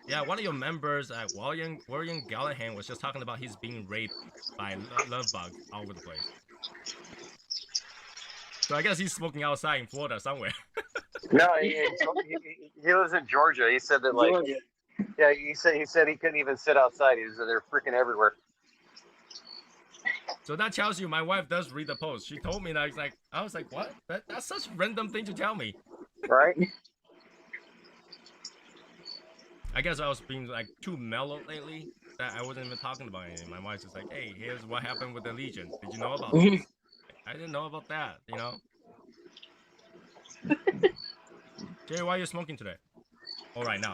"Yeah, one of your members, William Gallahan, was just talking about he's being raped by love bugs all over the place." So I guess he's smoking outside in Florida somewhere. No, he lives in Georgia. He said that like Georgia. yeah, he said he couldn't even sit outside. They're freaking everywhere. So that tells you my wife does read the post. She told me that I was like, what? That's such a random thing to tell me. Right? I guess I was being like too mellow lately that I wasn't even talking about anything. My wife's just like, hey, here's what happened with the Legion. Did you know about this? I didn't know about that, Jerry, why are you smoking today? Or right now?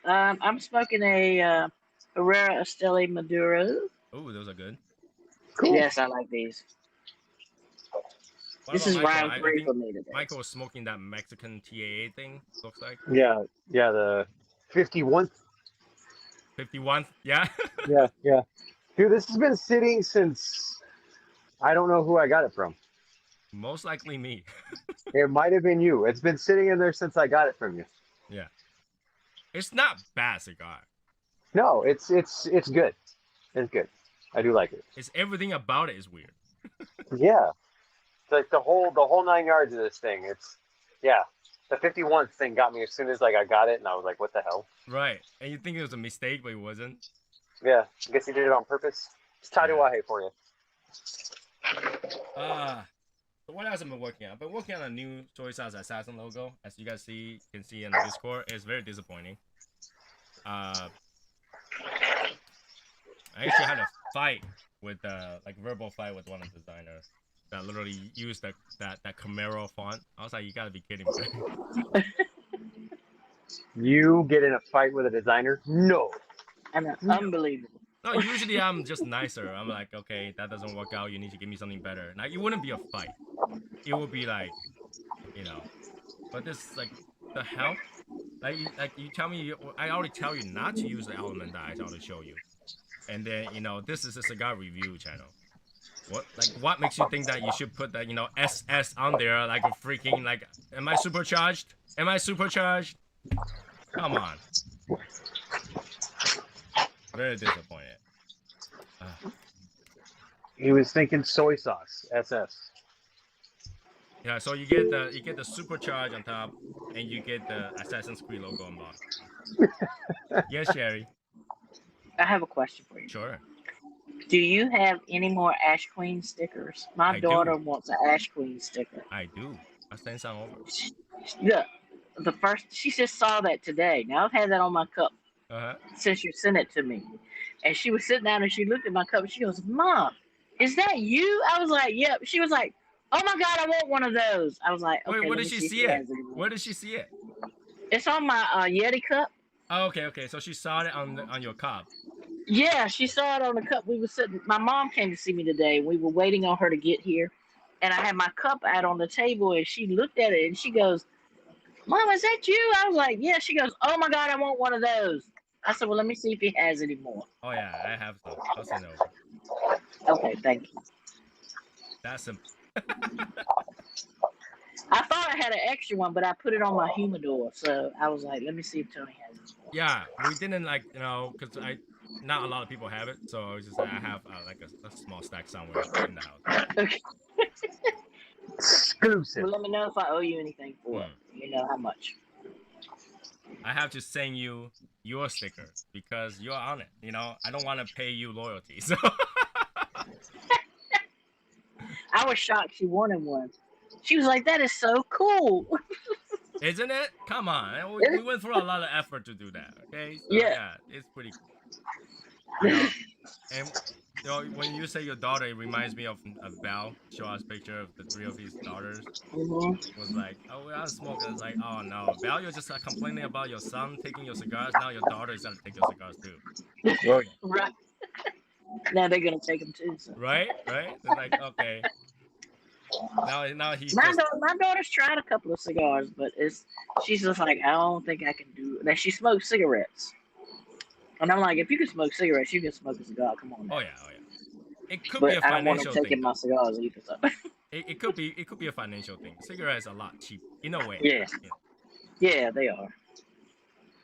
I'm smoking a Herrera Esteli Maduro. Oh, those are good. Cool. Yes, I like these. What This about is Michael? round I 3 think for me today. Michael was smoking that Mexican TAA thing, looks like. Yeah, the 51st. 51th, yeah? Yeah. Dude, this has been sitting since I don't know who I got it from. Most likely me. It might have been you. It's been sitting in there since I got it from you. Yeah. It's not bad cigar. No, it's good. It's good. I do like it. It's everything about it is weird. Yeah. It's like the whole 9 yards of this thing. The 51st thing got me as soon as like I got it, and I was like, what the hell? Right. And you think it was a mistake, but it wasn't. Yeah, I guess he did it on purpose. It's Taiduahe for you. So what else have I been working on? I've been working on a new Soy Sauce Assassin logo. As you guys can see in the Discord. It's very disappointing. I actually had a fight with verbal fight with one of the designers that literally used that Camaro font. I was like, you gotta be kidding me. You get in a fight with a designer? No. And unbelievable. No, usually I'm just nicer. I'm like, okay, that doesn't work out. You need to give me something better. Now, it wouldn't be a fight. It would be like, But this, like, the hell? Like you tell me, I already tell you not to use the element that I already show you. And then, this is a cigar review channel. What makes you think that you should put that, SS on there like a freaking, like, am I supercharged? Am I supercharged? Come on. Very disappointed. He was thinking soy sauce, SS. Yeah, so you get the supercharge on top, and you get the Assassin's Creed logo on bottom. Yes, Sherry. I have a question for you. Sure. Do you have any more Ash Queen stickers? My daughter wants an Ash Queen sticker. I do. I'll send some over. Look, she just saw that today. Now I've had that on my cup since you sent it to me. And she was sitting down and she looked at my cup and she goes, Mom, is that you? I was like, yep. She was like, oh my God, I want one of those. I was like, okay. Wait, where did she see it? Where did she see it? It's on my Yeti cup. Oh, okay. So she saw it on your cup. Yeah, she saw it on the cup. We were sitting. My mom came to see me today. We were waiting on her to get here, and I had my cup out on the table, and she looked at it and she goes, Mom, is that you? I was like, yeah. She goes, oh my God, I want one of those. I said, well, let me see if he has any more. Oh yeah, I have some. I'll send over. Okay, thank you. That's simple. I thought I had an extra one, but I put it on my humidor. So I was like, let me see if Tony has it. Yeah, we didn't like, because not a lot of people have it, so I was just like, I have like a small stack somewhere in the house. Okay. Exclusive. Well, let me know if I owe you anything for it. You know how much. I have to send you your sticker because you're on it. I don't want to pay you loyalty. So I was shocked she wanted one. She was like, that is so cool. isn't it? Come on, we went through a lot of effort to do that. Okay, so, Yeah. it's pretty cool. And when you say your daughter, it reminds me of Val. Show us picture of the 3 of his daughters. Was like, oh, we're out smoking. It's like, oh no, Val, you're just complaining about your son taking your cigars. Now your daughter is gonna take your cigars too. Right. Now they're gonna take them too. So. Right. It's like, okay. Now he's my daughter's tried a couple of cigars, but she's just like, I don't think I can do it. Now she smokes cigarettes. And I'm like, if you can smoke cigarettes, you can smoke a cigar. Come on. Now. Oh yeah. It could be a I don't want financial to take thing. in my cigars either. So. It could be a financial thing. Cigarettes are a lot cheap in a way. Yeah. Yeah, they are.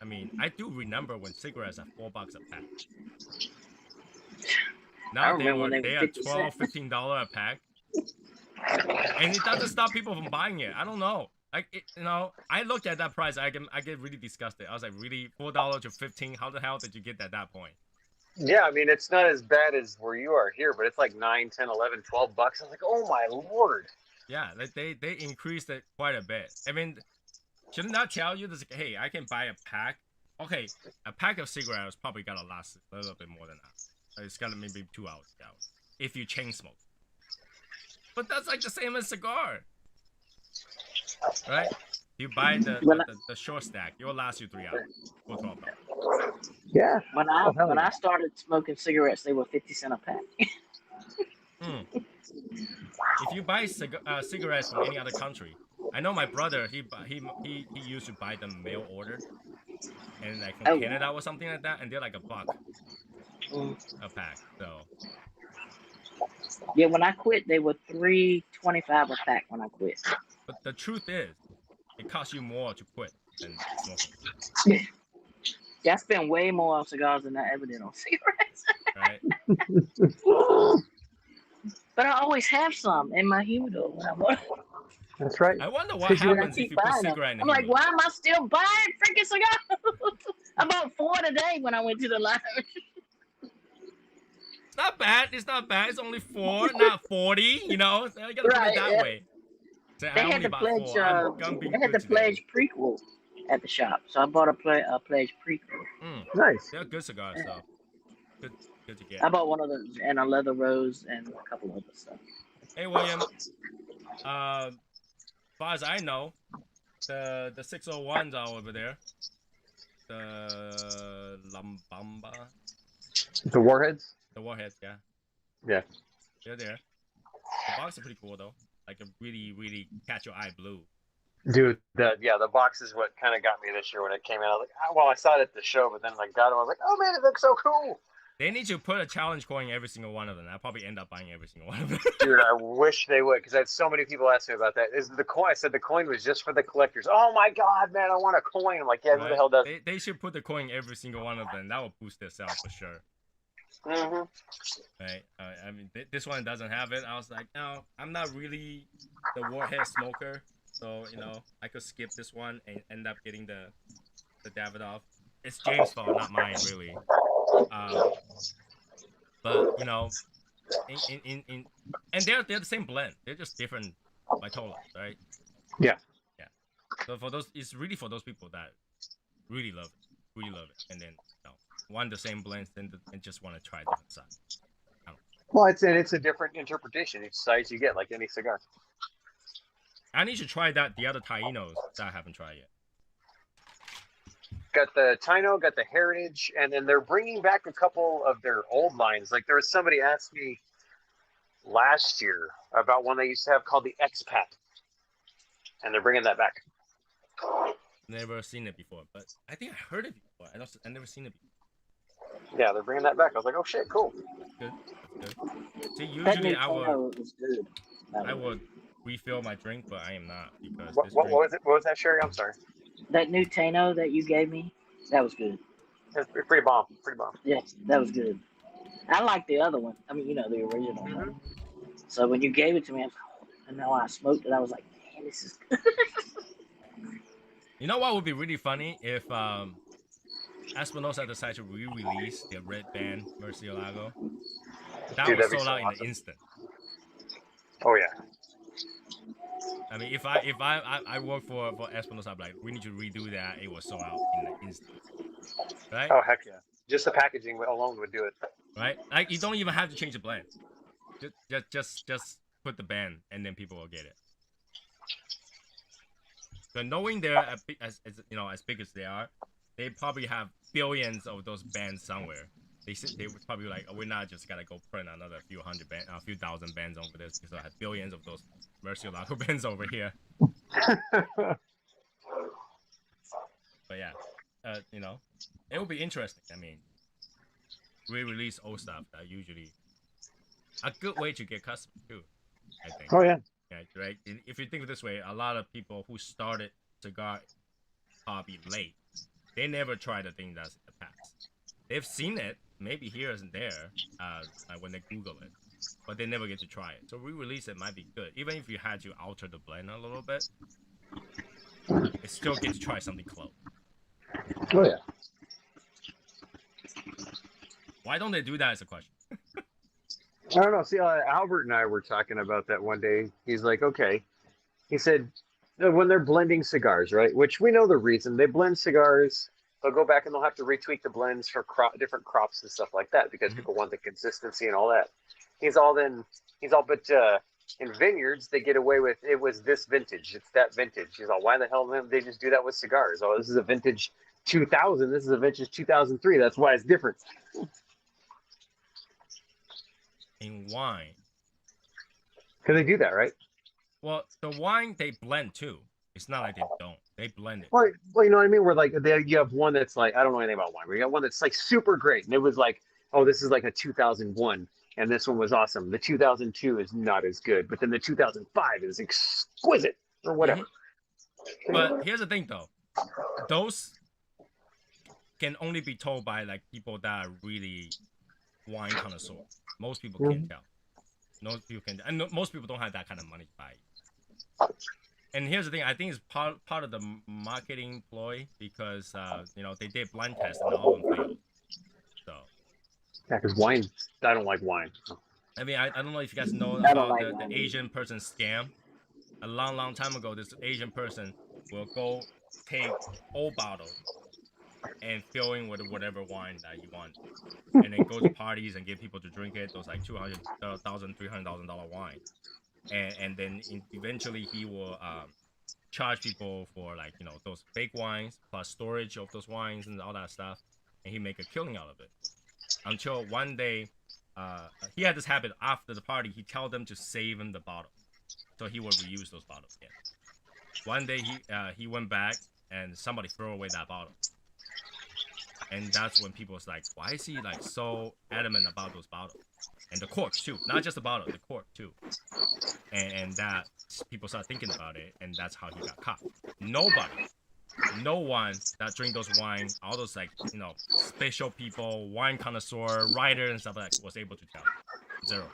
I mean, I do remember when cigarettes are $4 a pack. Now they are $12, $15 a pack, and it doesn't stop people from buying it. I don't know. I look at that price, I get really disgusted. I was like, really, $4 to $15? How the hell did you get at that point? Yeah, I mean, it's not as bad as where you are here, but it's like 9, 10, 11, 12 bucks. I was like, oh my lord. Yeah, they increased it quite a bit. I mean, shouldn't that tell you this? Hey, I can buy a pack. Okay, a pack of cigarettes probably gotta last a little bit more than that. It's gotta maybe 2 hours, if you chain smoke. But that's like the same as cigar, right? You buy the short stack, it will last you 3 hours for $12. Yeah. When I started smoking cigarettes, they were 50 cents a pack. If you buy cigarettes from any other country, I know my brother, he used to buy them mail ordered, and like from Canada or something like that, and they're like $1 a pack. So yeah, when I quit, they were $3.25 a pack. When I quit, but the truth is, it costs you more to quit than smoking. Yeah, I spent way more on cigars than I ever did on cigarettes. Right. But I always have some in my humidor when I want. That's right. I wonder what happens if you put cigarette in the I'm like, why am I still buying freaking cigars? I bought 4 today when I went to the lounge. It's not bad. It's only 4, not 40. You gotta put it that way. So they had the pledge. They had the pledge prequel at the shop, so I bought a pledge prequel. Nice. They're good cigars, though. Good to get. I bought one of those and a leather rose and a couple of other stuff. Hey William, as far as I know, the 601s are over there. The Lambamba. The Warheads? The Warheads, yeah. Yeah. They're there. The box is pretty cool though. Like a really, really catch your eye blue. Dude, the box is what kind of got me this year when it came out. I was like, I saw it at the show, but then I got it. I was like, oh man, it looks so cool. They need to put a challenge coin in every single one of them. I'll probably end up buying every single one of them. Dude, I wish they would, because I had so many people ask me about that. Is the coin? I said the coin was just for the collectors. Oh my god, man, I want a coin. I'm like, yeah, who the hell does? They should put the coin in every single one of them. That will boost their sales for sure. Mm-hmm. Right. I mean, this one doesn't have it. I was like, no, I'm not really the Warhead smoker, so I could skip this one and end up getting the Davidoff. It's James' fault, not mine, really. But and they're the same blend. They're just different vitolas, right? Yeah. Yeah. So it's really for those people that really love it, and then want the same blends and just want to try different sides. Well, it's a different interpretation each size you get, like any cigar. I need to try the other Tainos that I haven't tried yet. Got the Taino, got the Heritage, and then they're bringing back a couple of their old lines. Like there was somebody asked me last year about one they used to have called the X-Pack, and they're bringing that back. Never seen it before, but I think I heard it before. I never seen it before. Yeah, they're bringing that back. I was like, oh shit, cool. That's good. See, usually I would refill my drink, but I am not because What, this what drink. was it? What was that, Sherry? I'm sorry. That new Tano that you gave me, that was good. It's pretty bomb. Pretty bomb. Yeah, that was good. I like the other one. I mean, you know, the original Mm-hmm. one. So when you gave it to me, I was like, oh, and now I smoked it. I was like, man, this is good. You know what would be really funny if Espinosa decided to re-release their Red Band Murcielago. That Dude, was that'd be sold so out in an awesome. instant. Oh yeah. I mean, if I work for Espinosa, I'm like, we need to redo that. It was sold out in an instant, right? Oh heck yeah. Just the packaging alone would do it. Right? Like you don't even have to change the blend. Just put the band, and then people will get it. But knowing they're as you know as big as they are, they probably have billions of those bands somewhere. They would probably like, oh, we're not just gonna go print another few thousand bands over this because I have billions of those Murcielago bands over here. But yeah, you know, it will be interesting. I mean, re-release old stuff that usually a good way to get customers too. I think. Oh yeah. Yeah, right. If you think of it this way, a lot of people who started cigar hobby late, they never tried a thing that's in the past. They've seen it, maybe here and there, when they Google it, but they never get to try it. So re-release it might be good, even if you had to alter the blend a little bit. They still get to try something close. Oh yeah. Why don't they do that? Is a question. I don't know. See, Albert and I were talking about that one day. He's like, okay. He said, when they're blending cigars, right? Which we know the reason they blend cigars. They'll go back and they'll have to retweak the blends for different crops and stuff like that because people want the consistency and all that. He's all, but in vineyards they get away with it was this vintage, it's that vintage. He's all, why the hell did they just do that with cigars? Oh, this is a vintage 2000. This is a vintage 2003. That's why it's different. In wine, Because they do that, right? well, the wine they blend too. It's not like they don't. They blend it. Well, you know what I mean? Where like you have one that's like, I don't know anything about wine. Where you got one that's like super great, and it was like, oh, this is like a 2001, and this one was awesome. The 2002 is not as good, but then the 2005 is exquisite or whatever. But here's the thing, though. Those can only be told by like people that are really wine connoisseurs. Most people can't tell. Most people can, and most people don't have that kind of money to buy it. And here's the thing, I think it's part of the marketing ploy because you know, they did blind tests and all of them failed. So Yeah, because wine, I don't like wine. I mean, I don't know if you guys know about the Asian person scam. A long time ago, this Asian person will go take old bottles and fill in with whatever wine that you want, and then go to parties and get people to drink it. Those like $200,000, $300,000 wine, and then eventually he will charge people for like, you know, those fake wines plus storage of those wines and all that stuff, and he make a killing out of it. Until one day, he had this habit after the party. He tell them to save him the bottle, so he will reuse those bottles again. One day he went back and somebody threw away that bottle. And that's when people was like, why is he like so adamant about those bottles? And the corks too. Not just the bottle, the cork too. And that people start thinking about it, and that's how he got caught. Nobody, no one that drink those wine, all those like, you know, special people, wine connoisseur, writer and stuff like that was able to tell. Zero.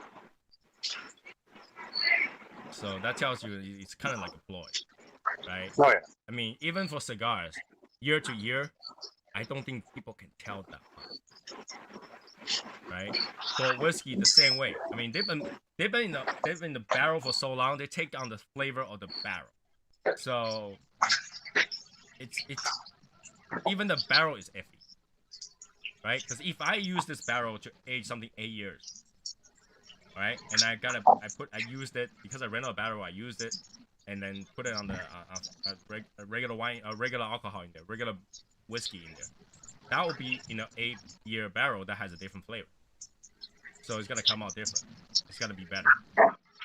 So that tells you it's kind of like a ploy, right? Oh yeah. I mean, even for cigars, year to year, I don't think people can tell that much, right? For whiskey, the same way. I mean, they've been in the barrel for so long. They take on the flavor of the barrel. So it's even the barrel is iffy, right? Because if I use this barrel to age something 8 years, right, and I used it because I rented a barrel. I used it and then put it on the regular wine, regular alcohol in there, regular whiskey in there. That would be in an 8-year barrel that has a different flavor. So it's gonna come out different. It's gonna be better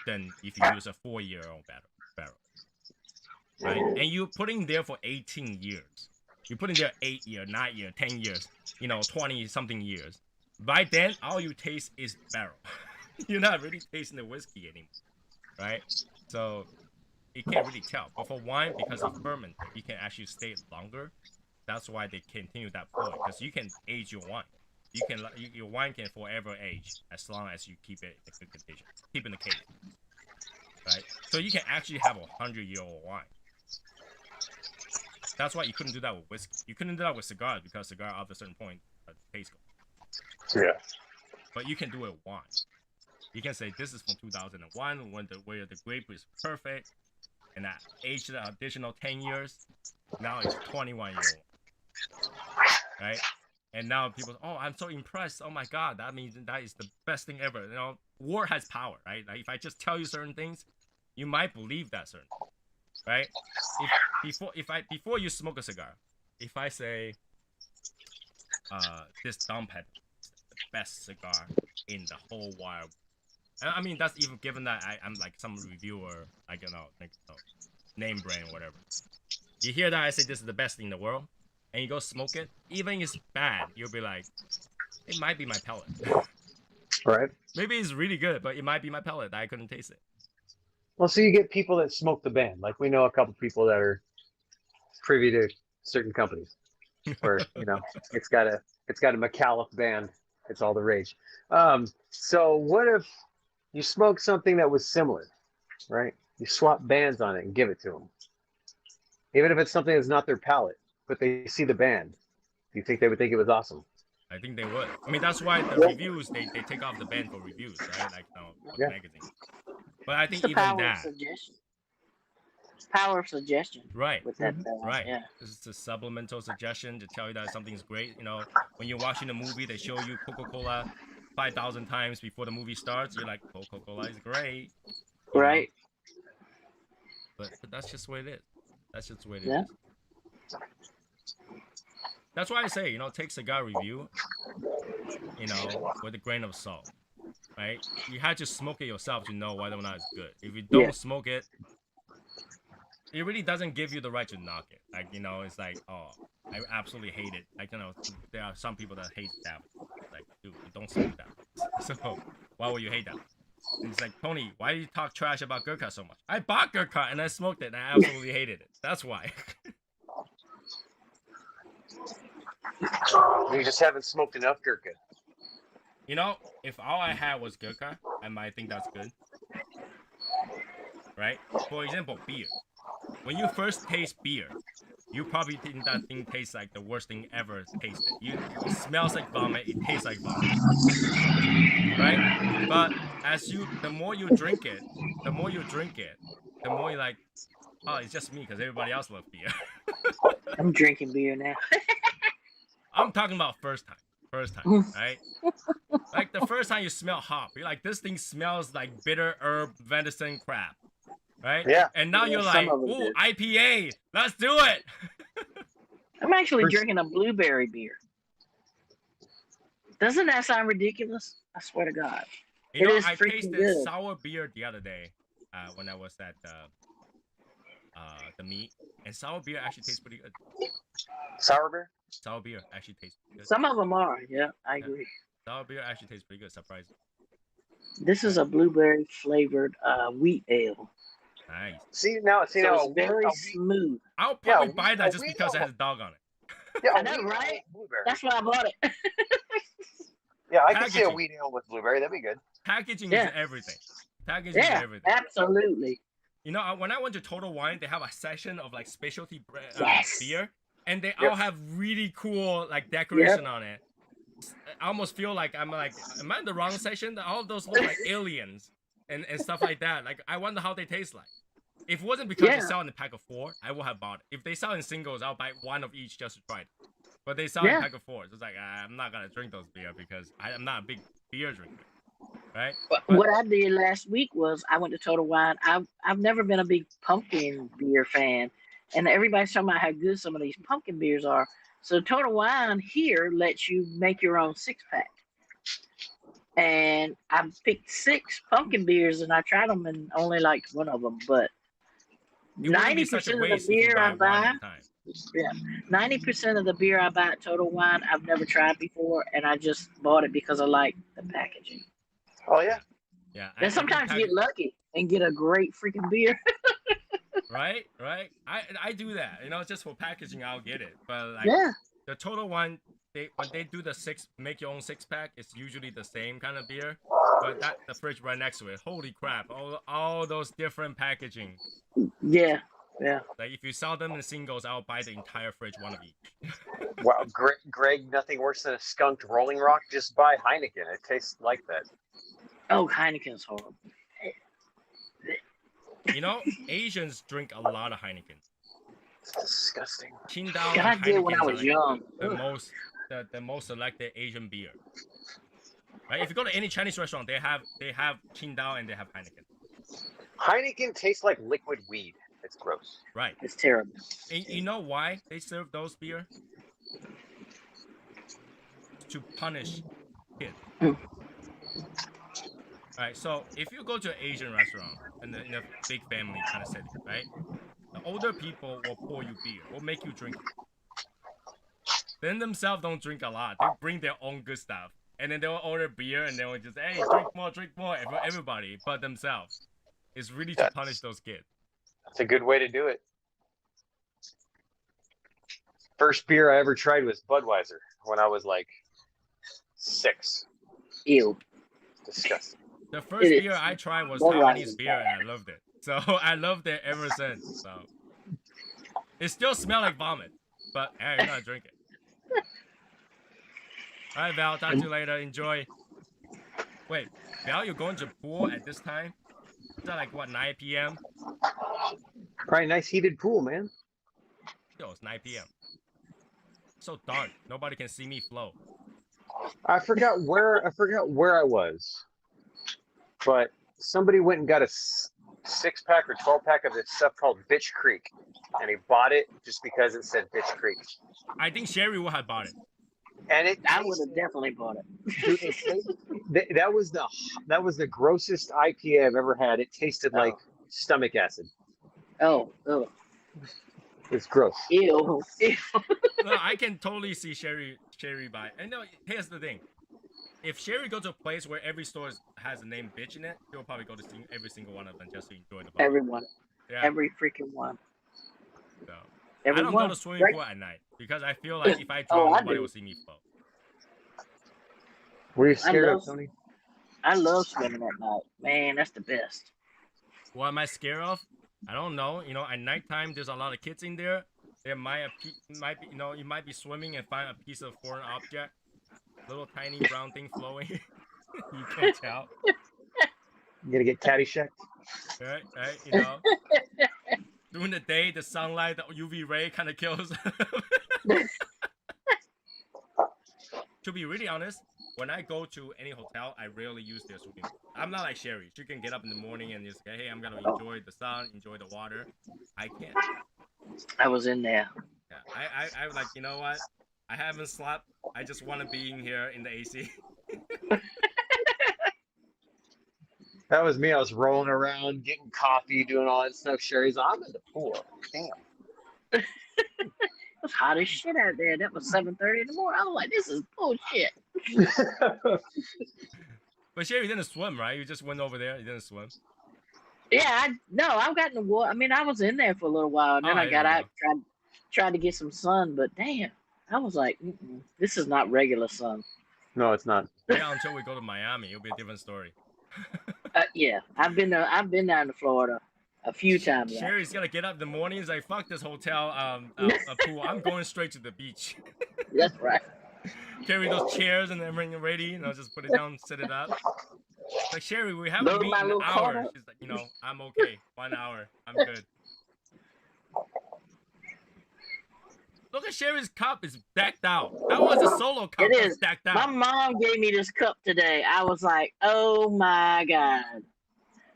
than if you use a 4-year-old barrel. Right? And you're putting there for 18 years. You're putting there 8 years, 9 years, 10 years, you know, 20 something years. By then, all you taste is barrel. You're not really tasting the whiskey anymore. right? So it can't really tell. But for wine, because it's fermented, you can actually stay longer. That's why they continue that point, because you can age your wine. Your wine can forever age as long as you keep it in good condition, keep it in the case, right? So you can actually have 100-year-old wine. That's why you couldn't do that with whiskey. You couldn't do that with cigars because cigar after a certain point taste goes. Yeah. But you can do it with wine. You can say this is from 2001 where the grape is perfect, and I aged it an additional 10 years. Now it's 21-year-old, right? And now people, oh, I'm so impressed. Oh my God, that means that is the best thing ever. You know, word has power, right? Like if I just tell you certain things, you might believe that certain, right? Before you smoke a cigar, if I say, this Dom Pet is the best cigar in the whole wild. I mean, that's even given that I'm like some reviewer, like name brand or whatever. You hear that I say this is the best thing in the world, and you go smoke it, even if it's bad, you'll be like, it might be my palate. Right. Maybe it's really good, but it might be my palate. I couldn't taste it. Well, so you get people that smoke the band. Like we know a couple people that are privy to certain companies, where it's got a McAuliffe band. It's all the rage. So what if you smoke something that was similar, right? You swap bands on it and give it to them, even if it's something that's not their palate, but they see the band. Do you think they would think it was awesome? I think they would. I mean, that's why the reviews, they take off the band for reviews, right? Like, Yeah. magazine. But I It's think the even power that, of suggestion. Power of suggestion. right? With that, Right. Yeah. This is a supplemental suggestion to tell you that something's great. You know, when you're watching a movie, they show you Coca-Cola 5,000 times before the movie starts. You're like, Coca-Cola is great. You know? Right. But that's just the way it is. That's just the way it Yeah. is. That's why I say, take cigar review, with a grain of salt, right? You have to smoke it yourself to know whether or not it's good. If you don't smoke it, it really doesn't give you the right to knock it. Like, it's like, oh, I absolutely hate it. Like, there are some people that hate that. Like, dude, you don't smoke that. So, why would you hate that? And it's like, Tony, why do you talk trash about Gurkha so much? I bought Gurkha and I smoked it and I absolutely hated it. That's why. You just haven't smoked enough Gurkha. If all I had was Gurkha, I might think that's good. Right? For example, beer. When you first taste beer, you probably think that thing tastes like the worst thing ever tasted. It smells like vomit, it tastes like vomit. Right? But the more you drink it, the more you're like, oh, it's just me because everybody else loves beer. I'm drinking beer now. I'm talking about first time, right? Like the first time you smell hop, you're like, this thing smells like bitter herb venison crab, right? Yeah. And now you're like, ooh, IPA, let's do it. I'm actually drinking a blueberry beer. Doesn't that sound ridiculous? I swear to God. I tasted sour beer the other day when I was at the meet, and sour beer actually tastes pretty good. Sour beer? Sour beer actually tastes pretty good. Some of them are, yeah, I agree. Sour beer actually tastes pretty good, surprising. This is a blueberry flavored wheat ale. Nice. See now, it's very smooth. I'll probably buy that just because it has a dog on it. Yeah, I know, right? That's why I bought it. Yeah, I can see a wheat ale with blueberry. That'd be good. Packaging is everything. Packaging is everything. Absolutely. When I went to Total Wine, they have a section of like specialty beer, and they all have really cool like decoration on it. I almost feel like am I in the wrong section? All of those look like aliens and stuff like that. Like I wonder how they taste like. If it wasn't because they sell in a pack of 4, I would have bought it. If they sell in singles, I'll buy one of each just to try it. But they sell in a pack of 4. So it's like I'm not gonna drink those beer because I'm not a big beer drinker. Right? But what I did last week was I went to Total Wine. I've never been a big pumpkin beer fan, and everybody's talking about how good some of these pumpkin beers are. So Total Wine here lets you make your own 6-pack, and I picked 6 pumpkin beers and I tried them and only liked one of them. But 90% of the beer I buy, 90% of the beer I buy at Total Wine I've never tried before, and I just bought it because I like the packaging. Oh yeah. Yeah. Then sometimes you get lucky and get a great freaking beer. Right. I do that. You know, just for packaging, I'll get it. But like Yeah. the total one, when they do the make your own 6-pack, it's usually the same kind of beer. But the fridge right next to it. Holy crap! All those different packaging. Yeah. Yeah. Like if you sell them in singles, I'll buy the entire fridge, one of each. Wow, Greg, nothing worse than a skunked Rolling Rock. Just buy Heineken. It tastes like that. Oh, Heineken's horrible. You know, Asians drink a lot of Heineken. It's disgusting. Qingdao God, I and did Heineken when I was are young. the most selected Asian beer. Right? If you go to any Chinese restaurant, they have Qingdao and they have Heineken. Heineken tastes like liquid weed. It's gross. Right. It's terrible. And you know why they serve those beer? To punish kids. Alright, so if you go to an Asian restaurant in a big family kind of setting, right? The older people will pour you beer, will make you drink it. Then themselves don't drink a lot. They bring their own good stuff. And then they'll order beer and they'll just, hey, drink more, everybody, but themselves. It's really to punish those kids. That's a good way to do it. First beer I ever tried was Budweiser when I was like 6. Ew. Disgusting. The first beer I tried was Taiwanese beer and I loved it. So I loved it ever since. So it still smells like vomit, but hey, you gotta drink it. All right, Val. Talk to you later. Enjoy. Wait, Val, you're going to pool at this time? Is that like what, 9 p.m.? Probably nice heated pool, man. Yo, it's 9 p.m. So dark. Nobody can see me flow. I forgot where I was, but somebody went and got a 6-pack or 12-pack of this stuff called Bitch Creek, and he bought it just because it said Bitch Creek. I think Sherry would have bought it. And I would have definitely bought it. Dude, that was the grossest IPA I've ever had. It tasted like stomach acid. Oh. It's gross. Ew. No, I can totally see Sherry buy it. And no, here's the thing. If Sherry goes to a place where every store has the name bitch in it, she'll probably go to every single one of them just to enjoy the bar. Everyone. Yeah. Every freaking one. So, Everyone. I don't go to swimming pool at night because I feel like if I drown, nobody will see me float. Were you scared of, Tony? I love swimming at night. Man, that's the best. What am I scared of? I don't know. You know, at nighttime, there's a lot of kids in there. There might be, you might be swimming and find a piece of foreign object, little tiny brown thing flowing. You can't tell. You gonna get Caddyshack? Right, you know. During the day, the sunlight, the UV ray kind of kills. To be really honest, when I go to any hotel, I rarely use their swimming pool. I'm not like Sherry. She can get up in the morning and just say, hey, I'm going to enjoy the sun, enjoy the water. I can't. I was in there. Yeah, I like, you know what? I haven't slept. I just want to be in here in the AC. That was me. I was rolling around, getting coffee, doing all that stuff. Sherry's, I'm in the pool. Damn. It was hot as shit out there. That was 7:30 in the morning. I was like, this is bullshit. But Sherry didn't swim, right? You just went over there. You didn't swim. Yeah, I've gotten the water. I mean, I was in there for a little while, and then I got out, tried to get some sun, but damn, I was like, this is not regular sun. No, it's not. Yeah, until we go to Miami, it'll be a different story. Yeah, I've been down to Florida a few times. Sherry's gonna get up in the morning. He's like, fuck this hotel pool. I'm going straight to the beach. That's right. Carry those chairs and everything ready, you know, just put it down, set it up. Like, Sherry, we haven't meet in an hour. She's like, you know, I'm okay. 1 hour. I'm good. Look at Sherry's cup. It's decked out. That was a solo cup. It is. Decked out. My mom gave me this cup today. I was like, oh my God.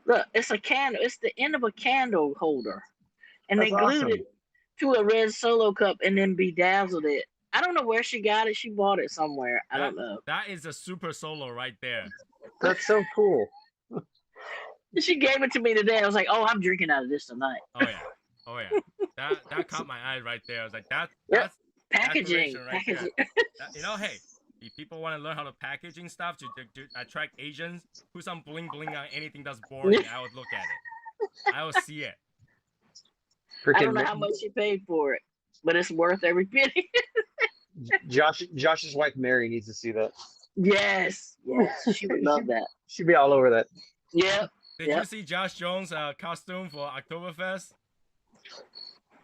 Look, it's a candle. It's the end of a candle holder. And That's they glued awesome. it to a red solo cup and then bedazzled it. I don't know where she got it. She bought it somewhere. I don't know. That is a super solo right there. That's so cool. She gave it to me today. I was like, oh, I'm drinking out of this tonight. Oh yeah. That caught my eye right there. I was like, that's Packaging. right Packaging. you know, hey, if people want to learn how to packaging stuff to attract Asians, put some bling bling on anything that's boring. I would look at it. I will see it. I don't know Freaking how much you paid for it, but it's worth every penny. Josh's wife Mary needs to see that. Yes, she would love that. She'd be all over that. Yep. Did you see Josh Jones' costume for Oktoberfest?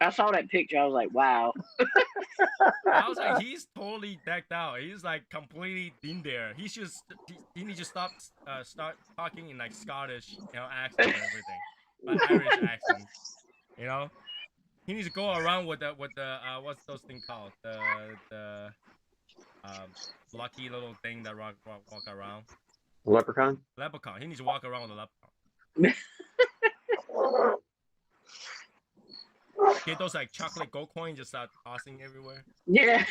I saw that picture. I was like, wow. I was like, he's totally decked out. He's like completely in there. He needs to start talking in like Scottish, accent and everything, but Irish accent. He needs to go around with the what's those things called? The lucky little thing that walk around. Leprechaun. Leprechaun. He needs to walk around with a leprechaun. Get those like chocolate gold coins, just start tossing everywhere. Yeah.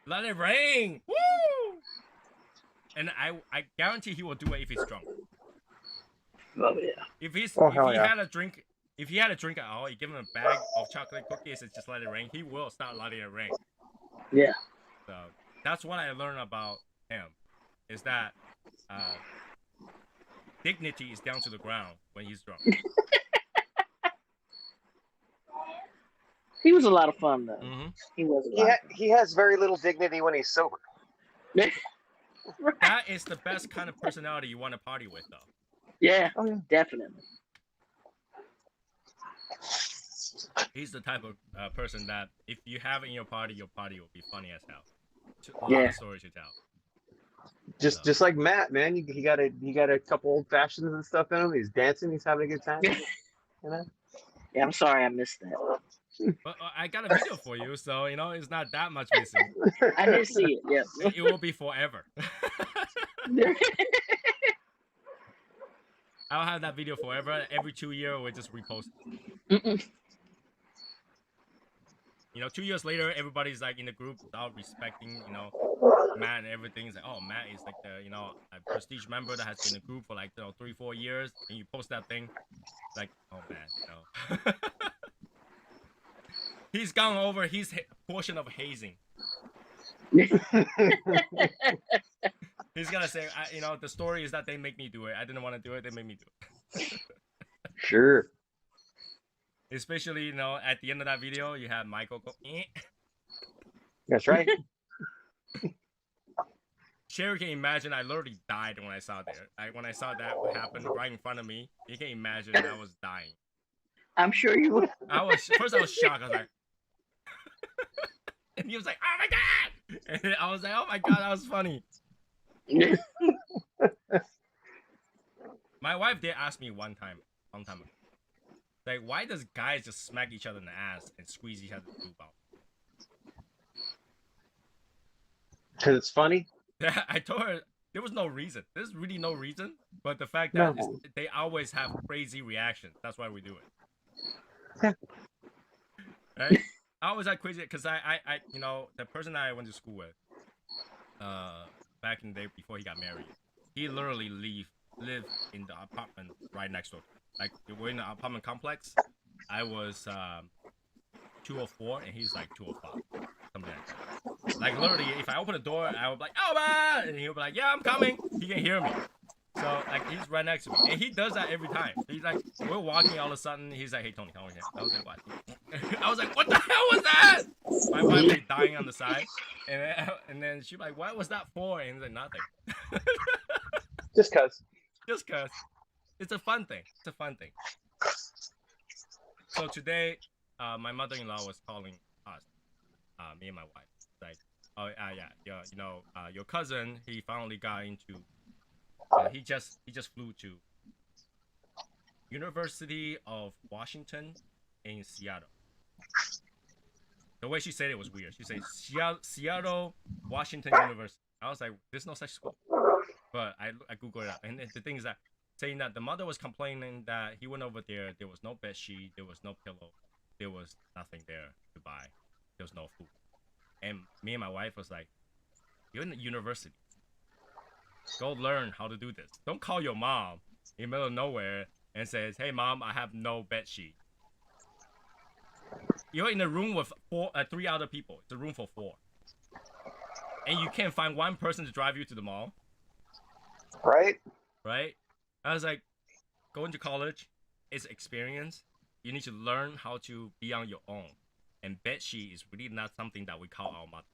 Let it rain. Woo! And I guarantee he will do it if he's drunk. Oh yeah. If he yeah. had a drink, at all, you give him a bag of chocolate cookies and just let it rain, he will start letting it rain. Yeah. So that's what I learned about him, is that dignity is down to the ground when he's drunk. He was a lot of fun though. Mm-hmm. He was. He has very little dignity when he's sober. Right. That is the best kind of personality you want to party with, though. Yeah, definitely. He's the type of person that if you have it in your party will be funny as hell. A Yeah. lot of stories to tell. Just like Matt, man. He got a couple old fashions and stuff in him. He's dancing. He's having a good time. Yeah, I'm sorry I missed that. But I got a video for you, so it's not that much missing. I did see it. Yeah. It will be forever. I'll have that video forever. Every 2 years, we'll just repost it. 2 years later, everybody's like in the group without respecting, Matt and everything. It's like, oh, Matt is like the, a prestige member that has been in the group for like 3-4 years, and you post that thing, like, oh man, no. He's gone over his portion of hazing. He's gonna say, the story is that they make me do it. I didn't want to do it. They made me do it. Sure. Especially, at the end of that video, you have Michael go, eh. That's right. Sherry can imagine I literally died when I saw that. When I saw that happen right in front of me, you can imagine I was dying. I'm sure you would. I was shocked. I was like, and he was like, "Oh my god!" And I was like, "Oh my god, that was funny." My wife did ask me one time ago, like, why does guys just smack each other in the ass and squeeze each other's boob out? Because it's funny. Yeah, I told her there was no reason. There's really no reason, but the fact that they always have crazy reactions. That's why we do it. Right? I always had crazy because I the person that I went to school with, back in the day before he got married, he literally lived in the apartment right next door. Like, we're in the apartment complex. I was 204 and he's like 205, something like that. Like, literally, if I open the door, I would be like, "Oh man!" and he'll be like, "Yeah, I'm coming." He can hear me. So, like, he's right next to me. And he does that every time. He's like, we're walking, all of a sudden, he's like, "Hey, Tony, come over here." I was like, "What?" I was like, "What the hell was that?" My wife was dying on the side. And then she's like, "What was that for?" And he's like, "Nothing." Just cause. Just cause. It's a fun thing. So today, my mother-in-law was calling us, me and my wife. Like, "Oh, yeah, your cousin, he finally got into... he just flew to University of Washington in Seattle." The way she said it was weird. She said Seattle Washington University. I was like, there's no such school. But I Googled it up, and the thing is that saying that the mother was complaining that he went over there was no bed sheet, there was no pillow, there was nothing there to buy, there was no food. And me and my wife was like, "You're in the university. Go learn how to do this. Don't call your mom in the middle of nowhere and says, 'Hey mom, I have no bed sheet.' You're in a room with 3 other people. It's a room for 4. and you can't find one person to drive you to the mall, Right? right? I was like, going to college is experience. You need to learn how to be on your own. And bedsheet is really not something that we call our mothers.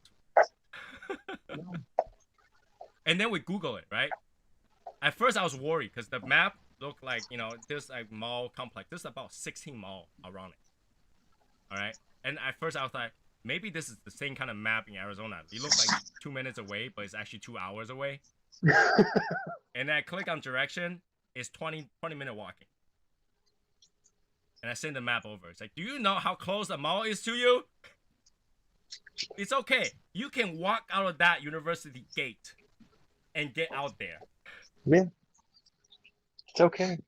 And then we Google it, right? At first I was worried because the map looked like, there's like mall complex. There's about 16 mall around it. All right. And at first I was like, maybe this is the same kind of map in Arizona. It looks like 2 minutes away, but it's actually 2 hours away. And I click on direction. It's 20-minute walking. And I send the map over. It's like, do you know how close the mall is to you? It's okay. You can walk out of that university gate and get out there. Yeah. It's okay.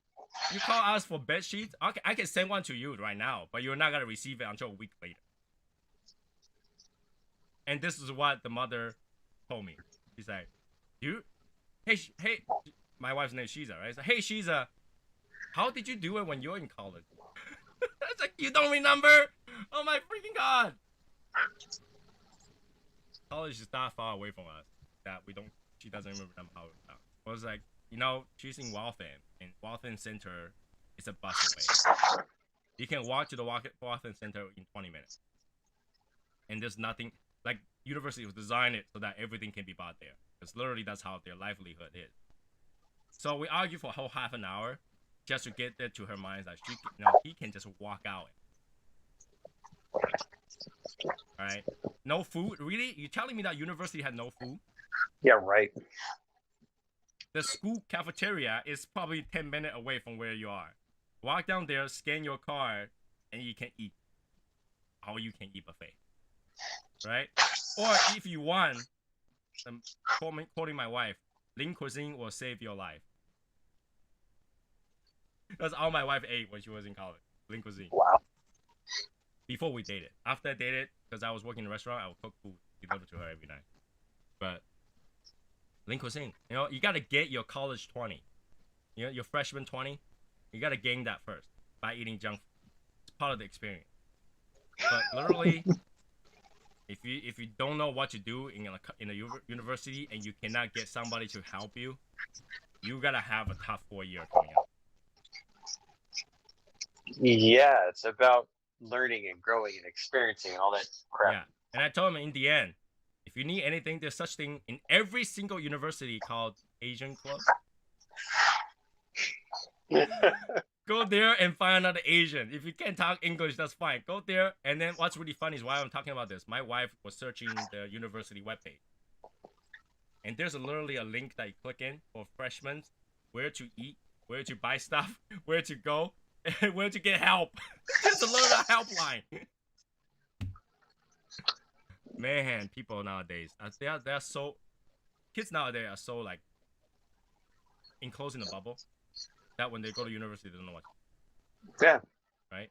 You call us for bed sheets? Okay, I can send one to you right now, but you're not going to receive it until a week later. And this is what the mother told me. She's like, hey, my wife's name is Shiza, right? So, hey, Shiza, how did you do it when you're in college? It's like, you don't remember? Oh my freaking God. College is not far away from us. She doesn't remember how it was. I was like, she's in Waltham, and Waltham Center is a bus away. You can walk to the Waltham Center in 20 minutes. And there's nothing, like, university was designed it so that everything can be bought there. Because literally that's how their livelihood is. So we argued for a whole half an hour just to get that to her mind that he can just walk out. Alright? No food? Really? You telling me that university had no food? Yeah, right. The school cafeteria is probably 10 minutes away from where you are. Walk down there, scan your card, and you can eat. All you can eat buffet. Right? Or if you want, quoting my wife, Lean cuisine will save your life. That's all my wife ate when she was in college. Lean cuisine. Wow. Before we dated. After I dated, because I was working in a restaurant, I would cook food, deliver to her every night. But Lean cuisine, you gotta get your college 20. Your freshman 20. You gotta gain that first by eating junk food. It's part of the experience. But literally, if you don't know what to do in a university and you cannot get somebody to help you, you gotta have a tough 4 year coming up. Yeah, it's about learning and growing and experiencing and all that crap. Yeah, and I told him in the end, if you need anything, there's such thing in every single university called Asian Club. Go there and find another Asian. If you can't talk English, that's fine. Go there, and then what's really funny is why I'm talking about this. My wife was searching the university webpage, and there's literally a link that you click in for freshmen, where to eat, where to buy stuff, where to go, and where to get help. There's a little helpline. Man, people nowadays, they're so, kids nowadays are so like enclosed in a bubble that when they go to university, they don't know what. Yeah. Right.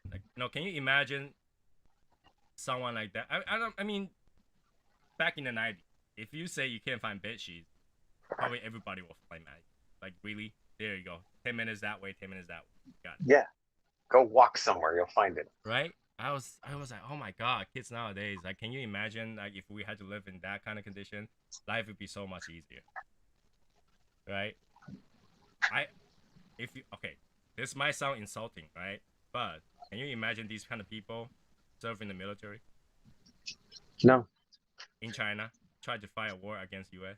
Like, can you imagine someone like that? I mean, back in the 90s, if you say you can't find bed sheets, probably everybody will find that. Like, really? There you go. 10 minutes that way, 10 minutes that way. Got it. Yeah. Go walk somewhere, you'll find it. Right? I was like, oh my God, kids nowadays, like, can you imagine, like, if we had to live in that kind of condition, life would be so much easier. Right? Okay, this might sound insulting, right? But can you imagine these kind of people serve in the military? No. In China, try to fight a war against U.S.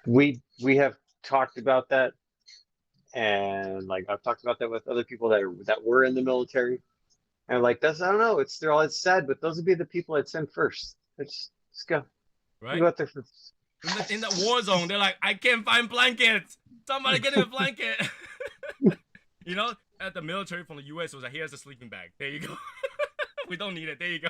We have talked about that, and like I've talked about that with other people that were in the military, and like I don't know, it's sad, but those would be the people I'd send first. Let's go. Right. Go out there first. In the war zone, they're like, I can't find blankets. Somebody get me a blanket. At the military from the U.S. it was like, here's a sleeping bag. There you go. We don't need it. There you go.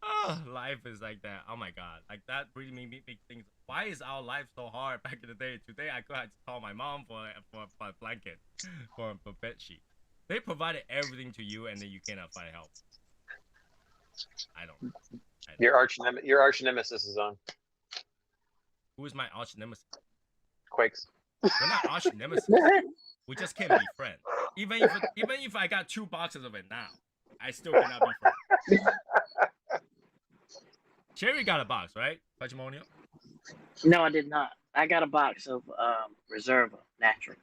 Oh, life is like that. Oh my God. Like that really made me think, why is our life so hard back in the day? Today I could have to call my mom for a blanket, for a bed sheet. They provided everything to you and then you cannot find help. I don't. Your arch nemesis is on. Who is my arch nemesis? Quakes. We're not arch nemesis. We just can't be friends. Even if I got 2 boxes of it now, I still cannot be friends. Sherry got a box, right? Patrimonial? No, I did not. I got a box of Reserva natural.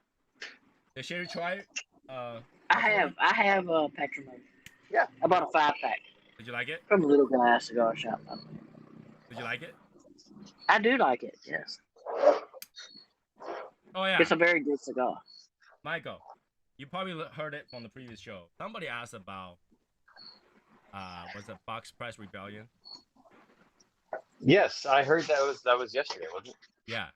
Did Sherry try it? I Patrimonial? have a patrimony. Yeah. I bought a 5-pack Did you like it? from Little Glass Cigar Shop. Did you like it? I do like it. Yes, Oh yeah, it's a very good cigar. Michael, you probably heard it from the previous show. Somebody asked about was it Box Press Rebellion? Yes, I heard that was yesterday, wasn't it? Yeah.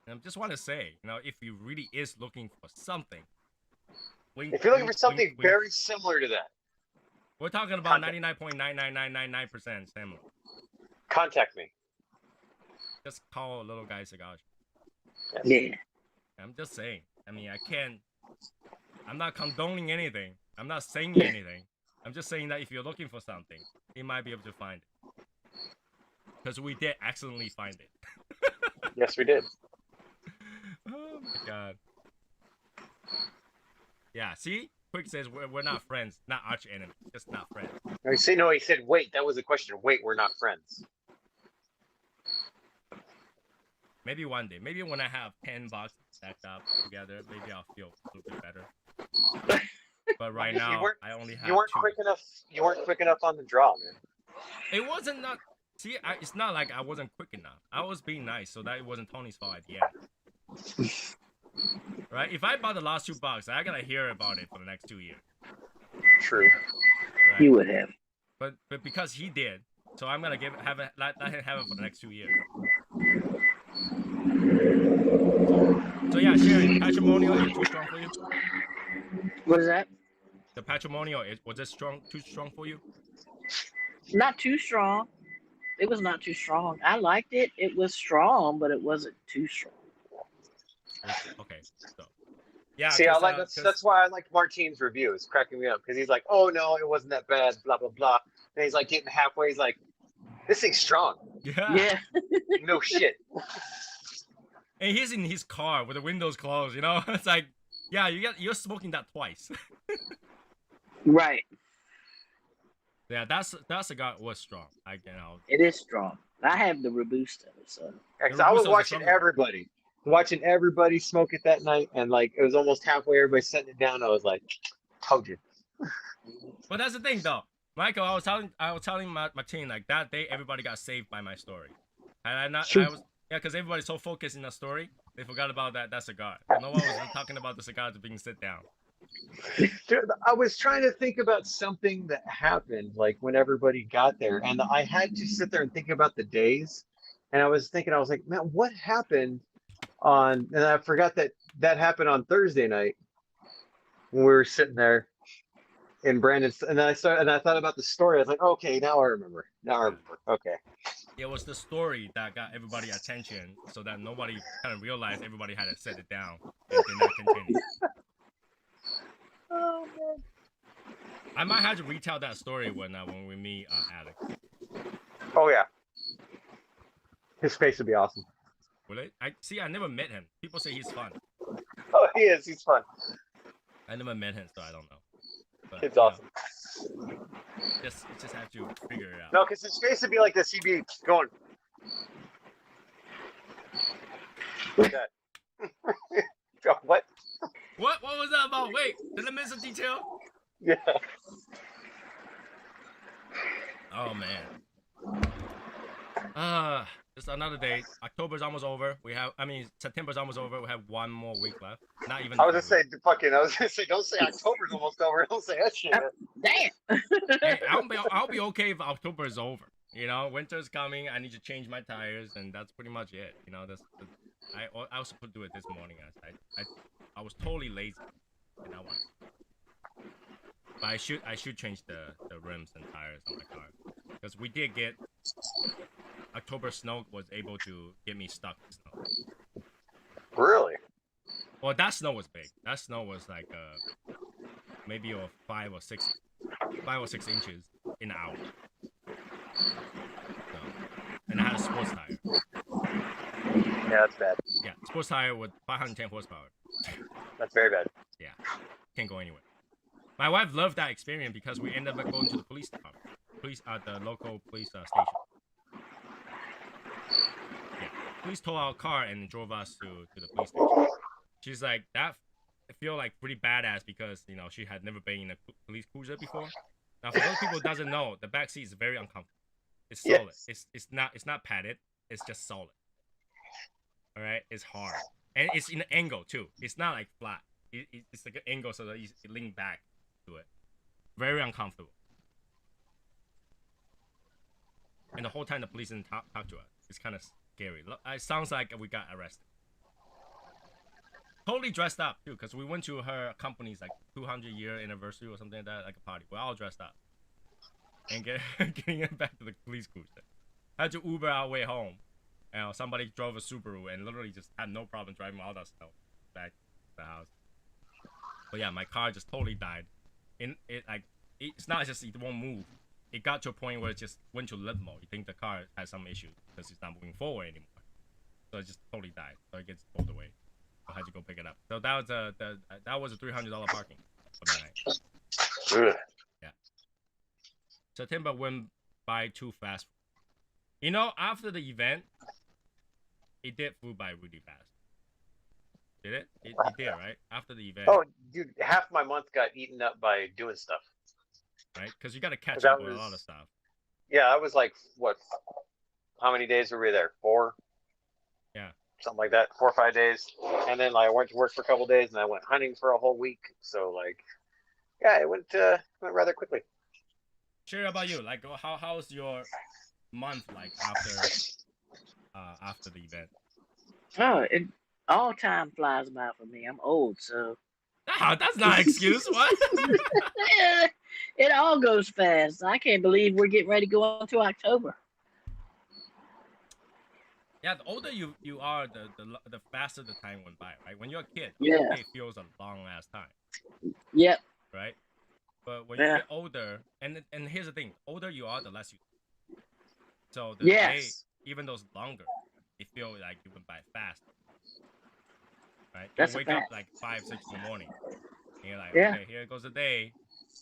And I just want to say, if you really is looking for something, If you're looking for something very similar to that, we're talking about 99.99999% similar. contact me. Just call a little guy cigar. Yeah. I'm just saying. I mean, I'm not condoning anything. I'm not saying anything. I'm just saying that if you're looking for something, you might be able to find it. Because we did accidentally find it. Yes, we did. Oh my god. Yeah, see? Quick says we're not friends, not arch enemies, just not friends. No, he said, wait, that was a question. Wait, we're not friends. Maybe one day. Maybe when I have 10 boxes stacked up together, maybe I'll feel a little bit better. But right now, I only have You weren't 2. quick enough. You weren't quick enough on the draw, man. It wasn't not. See, it's not like I wasn't quick enough. I was being nice, so that it wasn't Tony's fault at the end. Right? If I bought the last 2 boxes, I gotta hear about it for the next 2 years. True. Right? You would have. But because he did, so I'm gonna let him have it for the next 2 years. So yeah, Sherry, patrimonial is too strong for you? What is that? The patrimonial was it too strong for you? Not too strong. It was not too strong. I liked it. It was strong, but it wasn't too strong. Okay, so yeah. See, I like that's why I like Martine's review. It's cracking me up because he's like, "Oh no, it wasn't that bad." Blah blah blah. And he's like getting halfway. He's like, "This thing's strong." Yeah. No shit. And he's in his car with the windows closed. It's like, yeah, you're smoking that twice. Right. Yeah, that cigar was strong. It is strong. I have the Robusto, so. Because I was watching everybody smoke it that night, and like it was almost halfway. Everybody setting it down. I was like, "Told you." But that's the thing, though, Michael. I was telling my team like that day, everybody got saved by my story, and because everybody's so focused in the story, they forgot about that cigar. No one was talking about the cigar to being sit down. I was trying to think about something that happened, like when everybody got there, and I had to sit there and think about the days. And I was like, man, what happened on? And I forgot that happened on Thursday night when we were sitting there in Brandon's. And then I thought about the story. I was like, okay, now I remember. Okay. It was the story that got everybody attention, so that nobody kind of realized everybody had to set it down and did not continue. Oh man. I might have to retell that story when we meet Alex. Oh yeah. His face would be awesome. Will it? I never met him. People say he's fun. Oh, he is. He's fun. I never met him, so I don't know. But, It's awesome. Just have to figure it out. No, because his face would be like this. He'd be going like that. What? What was that about? Wait, did I miss a detail? Yeah. Oh man. Just another day. October's almost over. September's almost over. We have 1 more week left. Not even. I was gonna say, don't say October's almost over. Don't say that shit. Damn. Hey, I'll be okay if October is over. Winter's coming. I need to change my tires, and that's pretty much it. I also could do it this morning. I was totally lazy, and I want. But I should change the rims and tires on my car, because we did get October snow was able to get me stuck in snow. Really? Well, that snow was big. That snow was like maybe 5 or 6 inches in an hour. So, and I had a sports tire. Yeah, that's bad. Yeah, sports tire with 510 horsepower. That's very bad. Yeah, can't go anywhere. My wife loved that experience because we ended up going to the police department, the local police station. Yeah, police towed our car and drove us to the police station. She's like, that I feel like pretty badass because she had never been in a police cruiser before. Now, for those people who doesn't know, the back seat is very uncomfortable. It's solid. Yes. It's not padded. It's just solid. All right, it's hard, and it's in an angle too. It's not like flat. It's like an angle so that you lean back to it. Very uncomfortable. And the whole time the police didn't talk to us. It's kind of scary. It sounds like we got arrested. Totally dressed up too, because we went to her company's like 200-year anniversary or something like that, like a party. We're all dressed up. And getting back to the police cruiser. I had to Uber our way home. Somebody drove a Subaru and literally just had no problem driving all that stuff back to the house. But yeah, my car just totally died. It's not just it won't move. It got to a point where it just went to limp mode. You think the car has some issue because it's not moving forward anymore. So it just totally died. So it gets pulled away. I had to go pick it up. So that was a $300 parking for the night. Yeah. September went by too fast. After the event, it did flew by really fast. Did it? It did, right? After the event. Oh, dude, half my month got eaten up by doing stuff. Right? Because you got to catch up with a lot of stuff. Yeah, I was like, what? How many days were we there? 4? Yeah. Something like that. 4 or 5 days. And then I went to work for a couple of days, and I went hunting for a whole week. So, yeah, it went rather quickly. Share about you. Like, how's your month like after the event? Oh, all time flies by for me. I'm old, so. That's not an excuse. What? It all goes fast. I can't believe we're getting ready to go into October. Yeah, the older you are, the faster the time went by, right? When you're a kid, it feels a long ass time. Yep. Right? But when you get older, and here's the thing, older you are, the less you. So the day, even though it's longer, it feels like you went by fast. Right? You wake up like 5, 6 in the morning. And you're like, okay, here goes the day.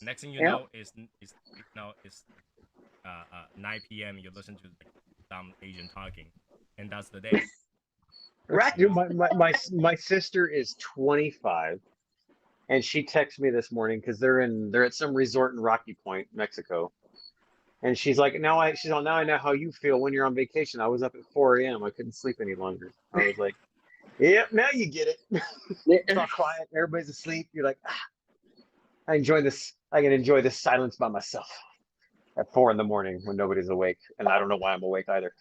Next thing you know is 9 p.m. You listen to some Asian talking, and that's the day. Right. Dude, my sister is 25, and she texted me this morning because they're at some resort in Rocky Point, Mexico. And she's like, now I know how you feel when you're on vacation. I was up at 4 a.m. I couldn't sleep any longer. I was like, yep, now you get it. It's all quiet. Everybody's asleep. You're like, I enjoy this. I can enjoy this silence by myself at 4 in the morning when nobody's awake. And I don't know why I'm awake either.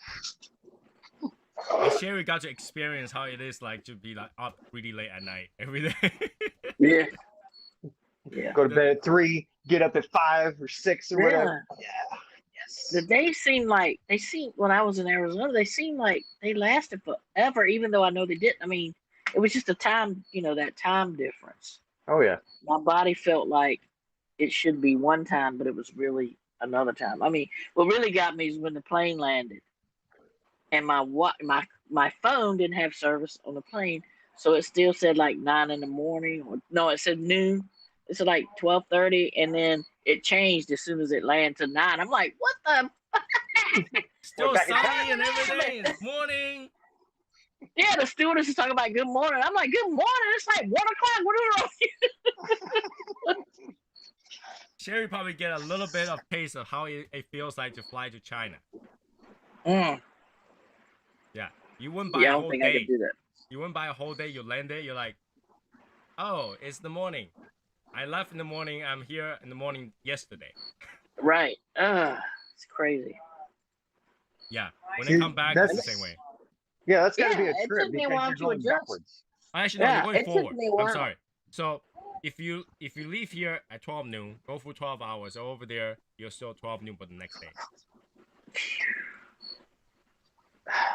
And Sherry got to experience how it is like to be like up really late at night every day. Yeah. Go to bed at 3, get up at 5 or 6 or whatever. Yeah. Yes. The days when I was in Arizona, they seemed like they lasted forever, even though I know they didn't. I mean, it was just the time, that time difference. Oh, yeah. My body felt like it should be one time, but it was really another time. I mean, what really got me is when the plane landed and my phone didn't have service on the plane. So it still said like 9 in the morning. No, it said noon. It said like 12:30, and then it changed as soon as it landed to 9. I'm like, what the? Still sunny and everything. It's morning. Yeah, the stewardess is talking about good morning. I'm like, good morning. It's like 1 o'clock. What is wrong? Sherry probably get a little bit of taste of how it feels like to fly to China. Mm. Yeah, you wouldn't buy a whole day. I could do that. You wouldn't buy a whole day. You land there. You're like, oh, it's the morning. I left in the morning. I'm here in the morning yesterday. Right. It's crazy. Yeah. When they come back, it's the same way. Yeah, that's got to be a trip because you're going backwards. Actually, no, you're going forward. I'm sorry. So if you leave here at 12 noon, go for 12 hours, over there, you're still 12 noon, but the next day.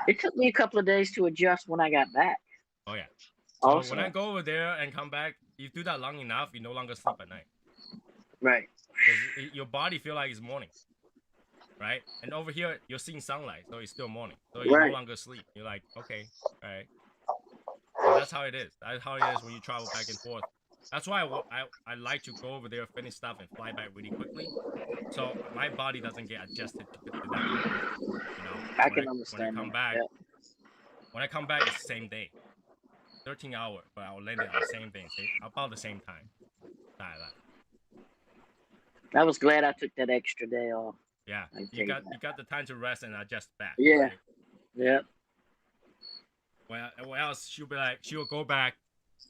It took me a couple of days to adjust when I got back. Oh, yeah. So when I go over there and come back, you do that long enough, you no longer sleep at night. Right. Your body feel like it's morning. Right? And over here, you're seeing sunlight, so it's still morning. So you no longer sleep. You're like, okay, all right. So that's how it is. That's how it is when you travel back and forth That's why I like to go over there, finish stuff, and fly back really quickly. So my body doesn't get adjusted to that quickly. You know, I when can I understand come that. back, Yeah. when I come back, it's the same day, 13 hours, but I'll land it on the same day, about the same time. Like that. I was glad I took that extra day off. Yeah, I you take got the time to rest and adjust back. Yeah. Right? Yeah. Well, else she'll go back,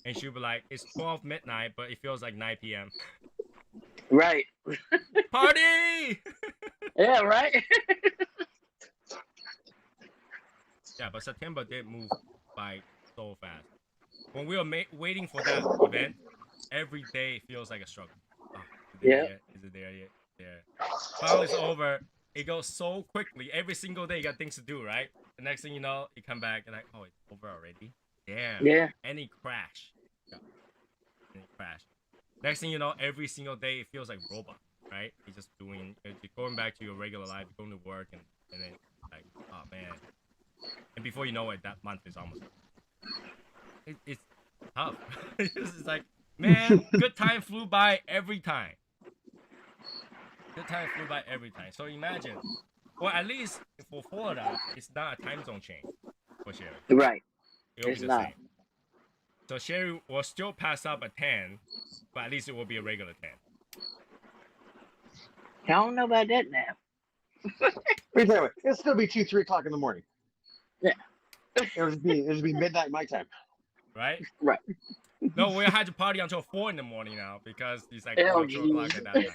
and she'll be like, it's 12 midnight, but it feels like 9 p.m. Right. Party! Yeah. Right. Yeah, but September did move by so fast. When we were waiting for that event, every day feels like a struggle. Oh, is it there yet? Is it there yet? There. Finally, it's over. It goes so quickly. Every single day, you got things to do, right? The next thing you know, you come back and like, oh, it's over already. Damn. Yeah. Any crash. Yeah. Any crash. Next thing you know, every single day, it feels like robot, right? You're just doing, you're going back to your regular life, going to work, and then like, oh man. And before you know it, that month is almost. It's tough. It's like, man, good time flew by every time. Good time flew by every time. So imagine, well, at least for Florida, it's not a time zone change for Sherry. Right. It'll It's be the not. same. So Sherry will still pass up at 10, but at least it will be a regular 10. I don't know about that now. Wait, it'll still be 2, 3 o'clock in the morning. Yeah. It'll just be midnight my time. Right? Right. No, we had to party until 4 in the morning now because it's like Oh, 2 o'clock at that time.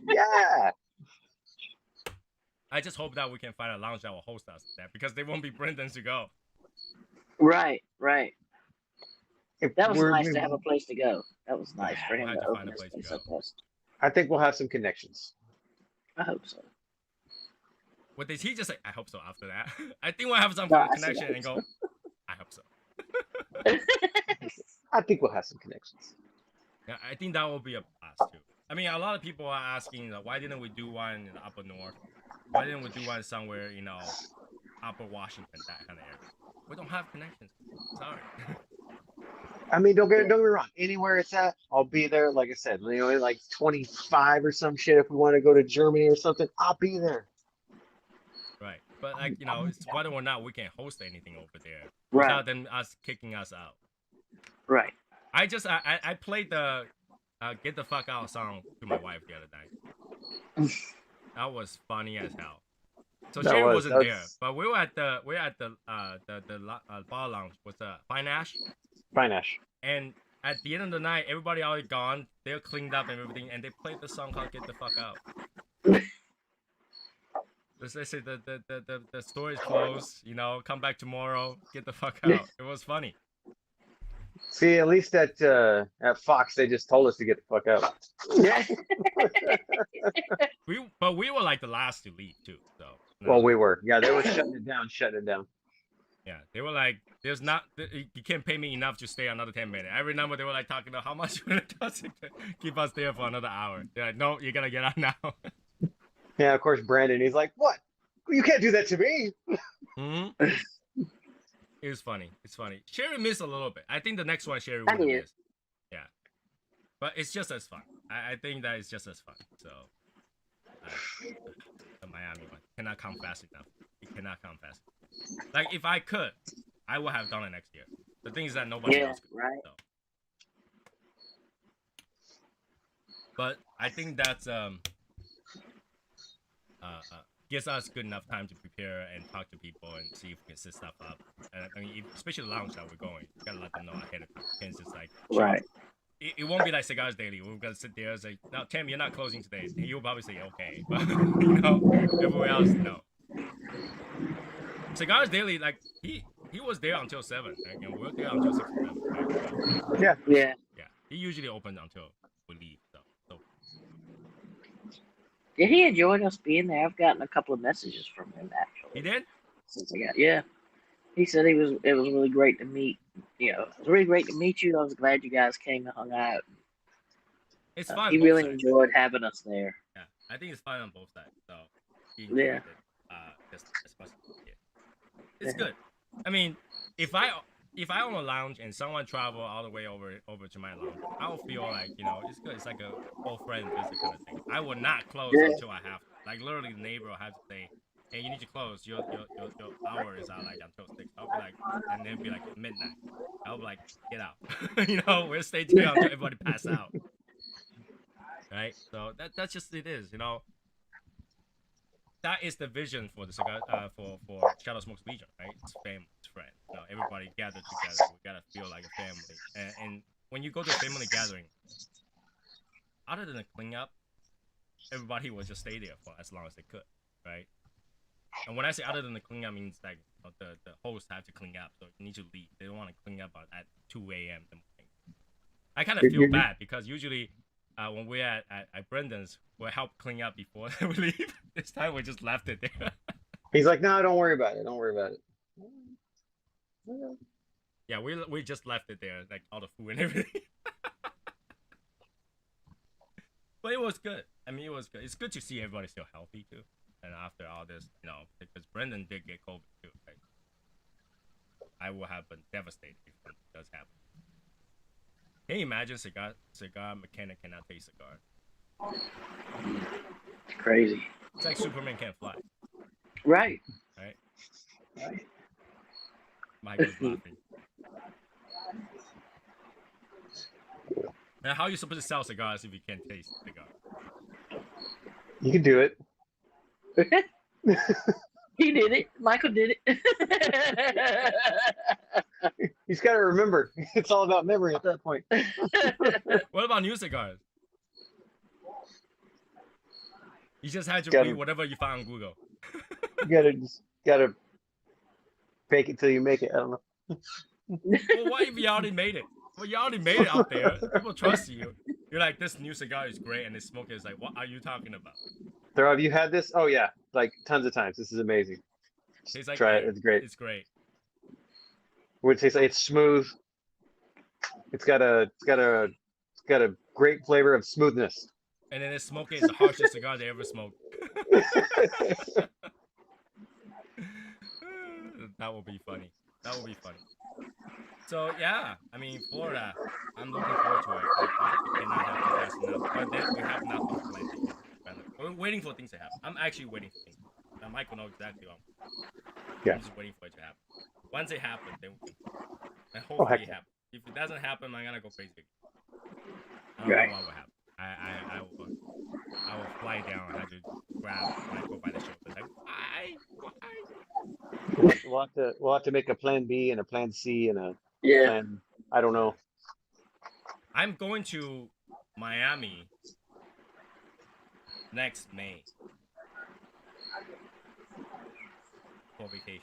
Yeah. I just hope that we can find a lounge that will host us there because they won't be Brendan's to go. Right. Right. If That was we're nice gonna to have be- a place to go. That was nice for We'll him have to to find open a his place to place go. up. I think we'll have some connections. I hope so. What did he just say? I hope so after that. I think we'll have some No, I said connection I and hope go, I hope so. I think we'll have some connections. Yeah, I think that will be a blast too. I mean, a lot of people are asking, why didn't we do one in the upper north? Why didn't we do one somewhere, upper Washington, that kind of area? We don't have connections. Sorry. I mean, don't get me wrong. Anywhere it's at, I'll be there. Like I said, like 25 or some shit. If we want to go to Germany or something, I'll be there. Right. But it's whether or not we can host anything over there Right. without them kicking us out. Right. I played the "Get the Fuck Out" song to my wife the other night. That was funny as hell. So Sherry wasn't there, but we were at the bar lounge with Fine Ash. Fine, Ash. And at the end of the night, everybody already gone. They're cleaned up and everything, and they played the song called "Get the Fuck Out." They say the store is closed. Come back tomorrow. Get the fuck out. It was funny. See, at least at Fox, they just told us to get the fuck out. Yeah. But we were like the last to leave too. So. Well, we were. Yeah, they were shutting it down. Yeah, they were like, "There's not. You can't pay me enough to stay another 10 minutes." I remember they were like talking about how much it does to keep us there for another hour. They're like, "No, you gotta get out now." Yeah, of course, Brandon. He's like, "What? You can't do that to me." Mm-hmm. It was funny. It's funny. Sherry missed a little bit. I think the next one Sherry would have missed. Yeah, but it's just as fun. I think that it's just as fun. So, the Miami one cannot come fast enough. It cannot come fast. Like if I could, I would have done it next year. The thing is that nobody else could. Right. So. But I think that's gives us good enough time to prepare and talk to people and see if we can set stuff up. And I mean, especially the lounge that we're going, you gotta let them know ahead of time. It's just like, Right. It won't be like Cigars Daily. We're gonna sit there and say, "No, Tim, you're not closing today." And you'll probably say, "Okay," but everywhere else, no. Cigars Daily, like he was there until 7, and we're there until 6 or 7. Right? Yeah. Yeah. Yeah. He usually opens until we leave. So. Did he enjoy us being there? I've gotten a couple of messages from him actually. He did? Since I got, yeah. He said it was really great to meet. It was really great to meet you. I was glad you guys came and hung out. It's fun. He both really sides. enjoyed having us there. Yeah, I think it's fun on both sides. So he enjoyed Yeah. it. Just as much as he did. It's good. I mean, if I if I own a lounge and someone travel all the way over to my lounge, I'll feel like, you know, it's good. It's like a old friend visit kind of thing. I will not close Yeah. until I have to. Like literally, the neighbor will have to say, "Hey, you need to close. Your hour is out like until 6." I'll be like, and then be like midnight. I'll be like, get out. You know, we'll stay together until everybody pass out. Right. So that's just it is. You know, that is the vision for the cigar for Shadow Smokes Legion, right? It's family, it's friends. You know, everybody gathered together. We gotta feel like a family. And when you go to a family gathering, other than the cleanup, everybody will just stay there for as long as they could, right? And when I say other than the cleanup, means like the host have to clean up, so you need to leave. They don't want to clean up at 2 a.m. in the morning. I kind of feel bad because usually when we're at Brendan's, we'll help clean up before we leave. This time we just left it there. He's like, no, don't worry about it. Don't worry about it. Yeah, we just left it there, like all the food and everything. But it was good. I mean, it was good. It's good to see everybody still healthy too. And after all this, you know, because Brendan did get COVID too, right? I will have been devastated if it does happen. Can you imagine cigar mechanic cannot taste cigar? It's crazy. It's like Superman can't fly. Right. Right? Right. Michael's laughing. Now, how are you supposed to sell cigars if you can't taste cigar? You can do it. He did it. Michael did it. He's got to remember. It's all about memory at that point. What about new cigars? You just had to read whatever you found on Google. You gotta fake it till you make it. I don't know. Well, what if you already made it? Well, you already made it out there. People trust you. You're like, this new cigar is great, and the smoker is like, what are you talking about? So have you had this? Oh yeah, like tons of times. This is amazing. Tastes like Try it. It's great. It's great. What it tastes like? It's smooth. It's got a great flavor of smoothness. And then the smoker is the harshest cigar they ever smoked. That will be funny. That will be funny. So yeah, I mean Florida, I'm looking forward to it. It cannot happen fast enough, but then we have nothing planned. We're waiting for things to happen. I'm actually waiting for things. Now Mike will know exactly what I'm just waiting for it to happen. Once it happens, then we can. And hopefully it happens. If it doesn't happen, I'm gonna go crazy again. I don't know what will happen. I will fly down and have to grab Michael by the shoulder. Like, why? We'll have to make a plan B and a plan C and a plan. I don't know. I'm going to Miami next May for vacation.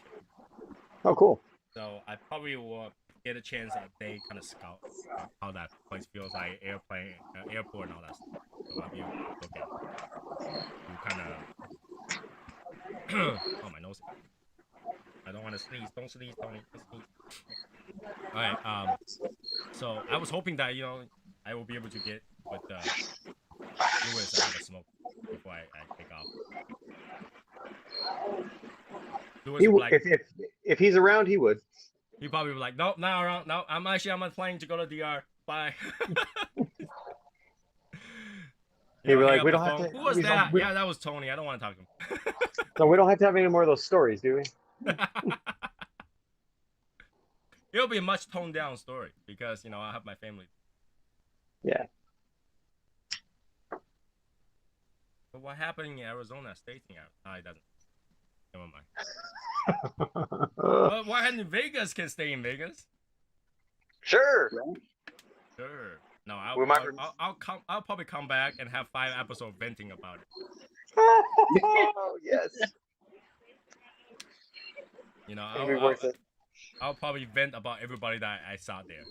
Oh, cool. So I probably will get a chance that they kind of scout how that place feels like, airport and all that stuff. So I'll be able to look at it. You kind of oh, my nose. I don't want to sneeze. Don't sneeze, Tony. Don't sneeze. All right. So I was hoping that, you know, I will be able to get with Lewis and have a smoke before I take off. Lewis if he's around, he would. He probably be like, nope, not around. No, I'm on plane to go to DR. Bye. They were like, we don't have to. Who was that? Yeah, that was Tony. I don't want to talk to him. So we don't have to have any more of those stories, do we? It'll be a much toned down story because, you know, I have my family. Yeah. But what happened in Arizona stays in Arizona? No, it doesn't. Never mind. But what happened in Vegas can stay in Vegas? Sure. Sure. No, I'll probably come back and have 5 episodes venting about it. Oh, yes. You know, I'll I'll probably vent about everybody that I saw there.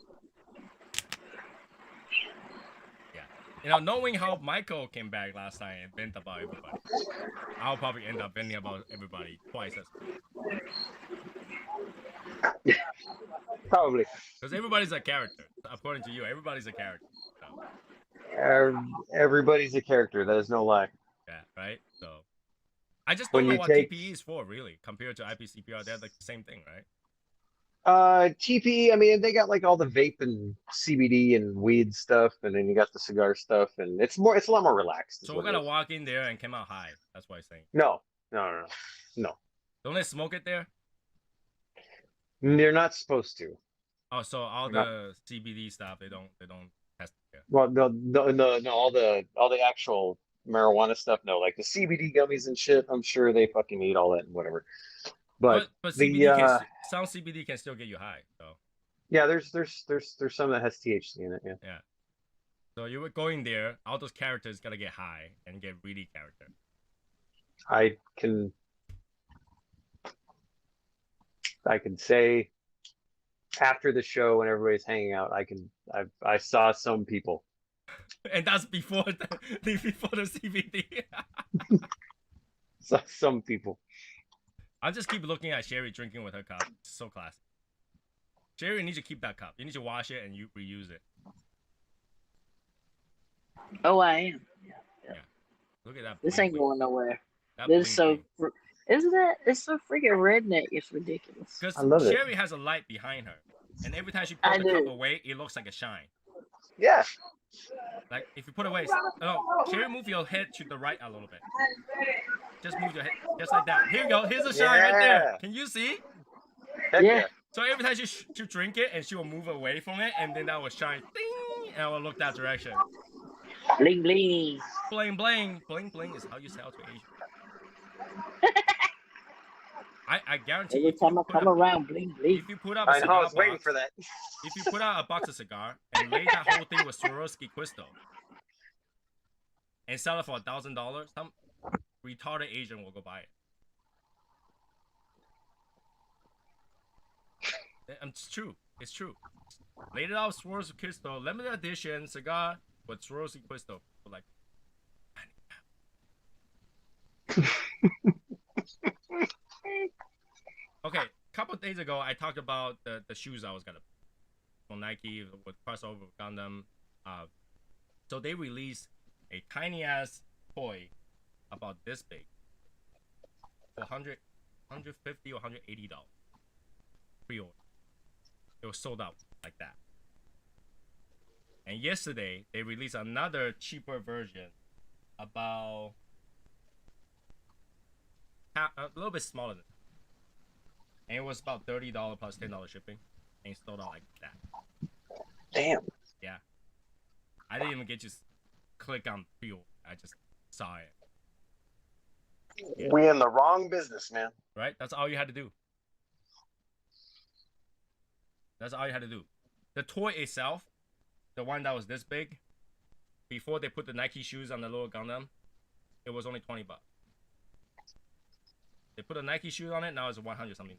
Yeah. You know, knowing how Michael came back last time and vent about everybody, I'll probably end up venting about everybody twice as much. Probably. Because everybody's a character. According to you, everybody's a character. So. Everybody's a character. That is no lie. Yeah, right? So I just don't know what TPE is for, really, compared to IPCPR. They're like the same thing, right? TP. I mean, they got like all the vape and CBD and weed stuff, and then you got the cigar stuff, and it's a lot more relaxed. Is So we're what it gonna is. walk in there and come out high. That's what I'm saying. No, no, no, no, no. Don't they smoke it there? They're not supposed to. Oh, so all They're not. the CBD stuff they don't test it there. Well, no, all the actual marijuana stuff. No, like the CBD gummies and shit. I'm sure they fucking eat all that and whatever. But But the CBD can some CBD can still get you high. So yeah, there's some that has THC in it. Yeah. yeah. So you were going there, all those characters gotta get high and get really character. I can say after the show when everybody's hanging out, I saw some people. And that's before before the CBD. Saw some people. I'll just keep looking at Sherry drinking with her cup. It's so classic. Sherry needs to keep that cup. You need to wash it and you reuse it. Oh, I am. Look at that. This bling ain't bling. going nowhere. That This is bling so. bling. Isn't that? It's so freaking redneck. It's ridiculous. I love Because it. Sherry has a light behind her, and every time she I pulls the cup do. away, it looks like a shine. Yeah. Like if you put away, no, Sherry, move your head to the right a little bit. Just move your head, just like that. Here you go. Here's a shine right there. Yeah. Can you see? Heck Yeah. So every time she drink it, and she will move away from it, and then that will shine, ding, and I will look that direction. Bling bling. Bling bling, bling bling is how you sell to Asian. I guarantee Every if you time I put come up, around, bling bling. if you put up a I know. I cigar was waiting box, for that. if you put out a box of cigar and lay that whole thing with Swarovski crystal and sell it for $1,000, some retarded Asian will go buy it. It's true. It's true. Laid it out Swarovski crystal, limited edition cigar with Swarovski crystal. For like, okay, a couple of days ago, I talked about the shoes I was gonna from Nike with crossover with Gundam. So they released a tiny ass toy about this big for $150 or $180 pre-order. It was sold out like that. And yesterday they released another cheaper version about a little bit smaller than that. And it was about $30 plus $10 shipping, and it sold out like that. Damn. Yeah, I didn't even get to click on pre-order. I just saw it. Yeah. We in the wrong business, man. Right? That's all you had to do. That's all you had to do. The toy itself, the one that was this big, before they put the Nike shoes on the little Gundam, it was only $20. They put a Nike shoe on it, now it's $100 something.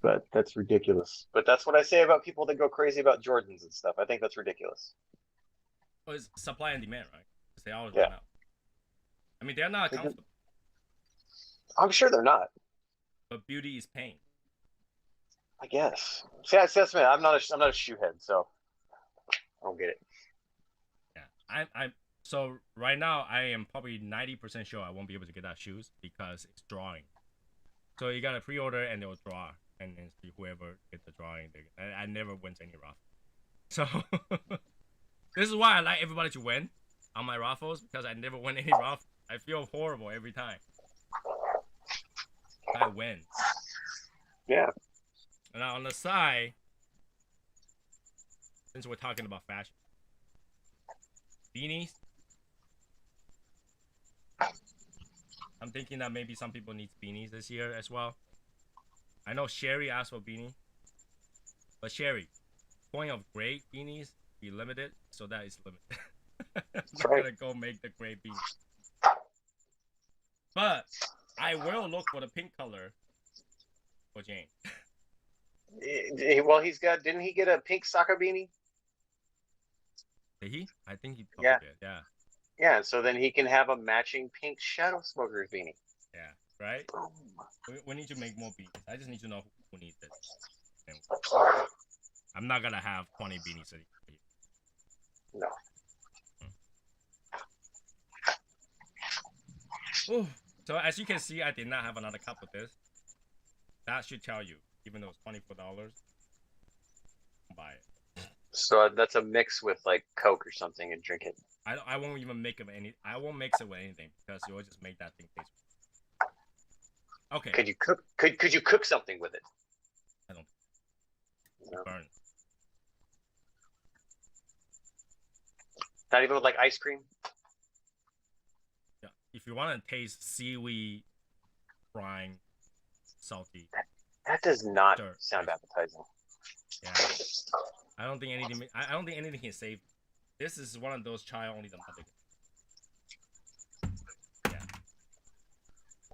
But that's ridiculous. But that's what I say about people that go crazy about Jordans and stuff. I think that's ridiculous. Well, it's supply and demand, right? Because they always Yeah. run out. I mean, they're not comfortable, I'm sure they're not. but beauty is pain. I guess. See, that's me. I'm not a shoe head, so I don't get it. Yeah, I'm so right now I am probably 90% sure I won't be able to get that shoes because it's drawing. So you gotta pre-order and they'll draw, and then see whoever gets the drawing. I never win any raffle. So this is why I like everybody to win on my raffles, because I never win any raffle. I feel horrible every time. I win. Yeah. Now on the side, since we're talking about fashion, beanies. I'm thinking that maybe some people need beanies this year as well. I know Sherry asked for beanie, but Sherry, point of gray beanies be limited, so that is limited. I'm not right. gonna go make the gray beanie, but I will look for the pink color for Jane. Well, didn't he get a pink soccer beanie? Did he? I think he probably did. Yeah. Yeah, so then he can have a matching pink Shadow Smokers beanie. Yeah. Right. We need to make more beanies. I just need to know who needs it. And I'm not gonna have 20 beanies sitting here. No. Ooh. So as you can see, I did not have another cup of this. That should tell you even though it's $24. Buy it. So that's a mix with like Coke or something and drink it. I won't even make it any. I won't mix it with anything because you'll just make that thing taste. Okay. Could you cook? Could you cook something with it? I don't. No. Burn. Not even with like ice cream. Yeah. If you want to taste seaweed, frying, salty. That does not Sure. sound appetizing. Yeah. I don't think anything. I don't think anything can save. This is one of those child only the mother. Yeah.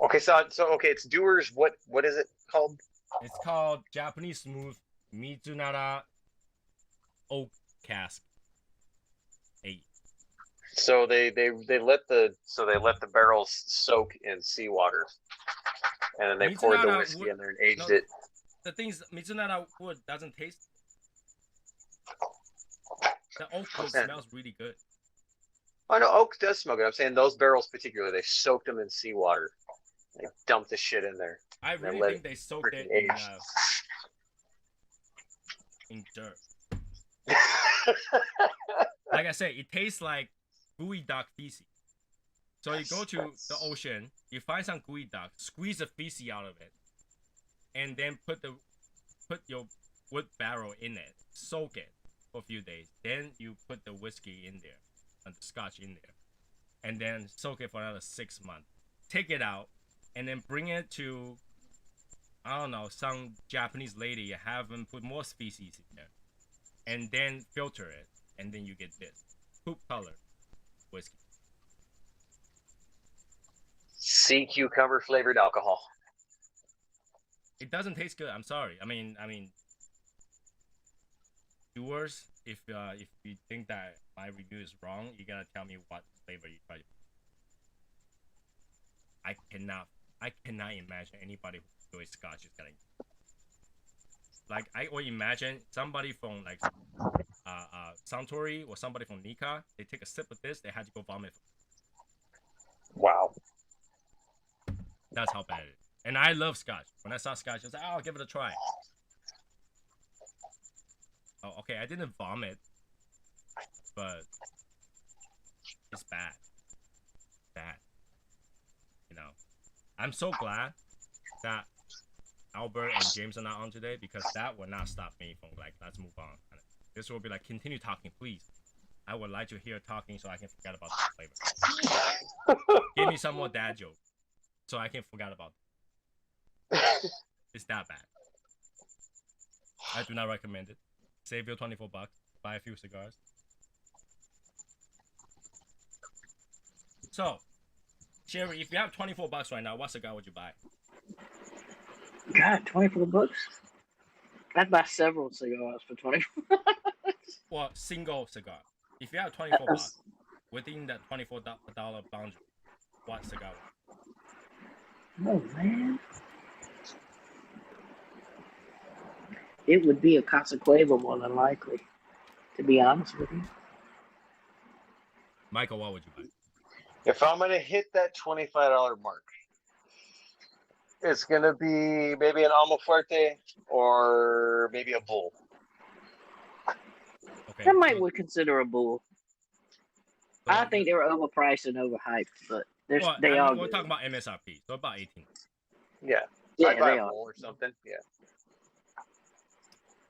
Okay, so okay, it's Dewar's. What is it called? It's called Japanese Smooth Mizunara Oak Cask 8. So they let the barrels soak in seawater, and then they poured the Mizunara whiskey wood- in there and aged no, it. The thing is, Mizunara wood doesn't taste. The oak wood Okay. smells really good. Oh no, oak does smell good. I'm saying those barrels particularly, they soaked them in seawater. They dumped the shit in there. I They really let think it they soaked it freaking age. in dirt. Like I said, it tastes like gooey duck feces. So you go to the ocean, you find some gooey duck, squeeze the feces out of it, and then put your wood barrel in it, soak it for a few days. Then you put the whiskey in there, and the scotch in there, and then soak it for another 6 months. Take it out, and then bring it to, I don't know, some Japanese lady, have them put more species in there, and then filter it, and then you get this poop color whiskey. Sea cucumber flavored alcohol. It doesn't taste good. I'm sorry. I mean, viewers, if you think that my review is wrong, you gotta tell me what flavor you try. I cannot imagine anybody who enjoys scotch is gonna. Like, I would imagine somebody from like Suntory or somebody from Nika, they take a sip of this, they had to go vomit. Wow. That's how bad it is. And I love scotch. When I saw scotch, I was like, oh, I'll give it a try. Oh, okay, I didn't vomit, but it's bad. Bad. You know, I'm so glad that Albert and James are not on today, because that will not stop me from like, let's move on. This will be like, continue talking, please. I would like to hear talking so I can forget about the flavor. Give me some more dad jokes so I can forget about it. It's that bad. I do not recommend it. Save your $24. Buy a few cigars. So, Sherry, if you have $24 right now, what cigar would you buy? God, $24. I'd buy several cigars for 24. Well, single cigar. If you have $24 within that $24 boundary, what cigar? Oh man, it would be a Casa Cueva more than likely, to be honest with you. Michael, what would you buy? If I'm gonna hit that $25 mark, it's gonna be maybe an Almafuerte or maybe a Bull. Okay. I might would consider a Bull. so I think they're overpriced and overhyped, but we're are. talking about MSRP, so about 18. Yeah. Yeah, I'd buy they a are. Bull or something. Yeah.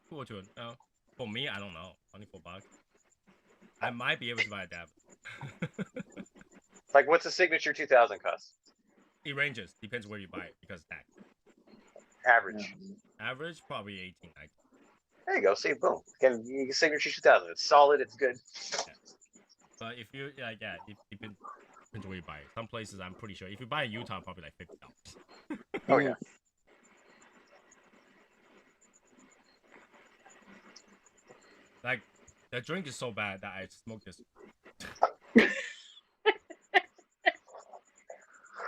Cool to no. For me, I don't know. $24. I might be able to buy a dab. Like, what's a signature 2000 cost? It ranges, depends where you buy it because tax. Average. Average probably 18. There you go. See, boom. Again, you get signature 2000. It's solid. It's good. Yeah. But if you it depends where you buy it. Some places I'm pretty sure if you buy in Utah, probably like $50. Oh yeah. Like, the drink is so bad that I smoke this.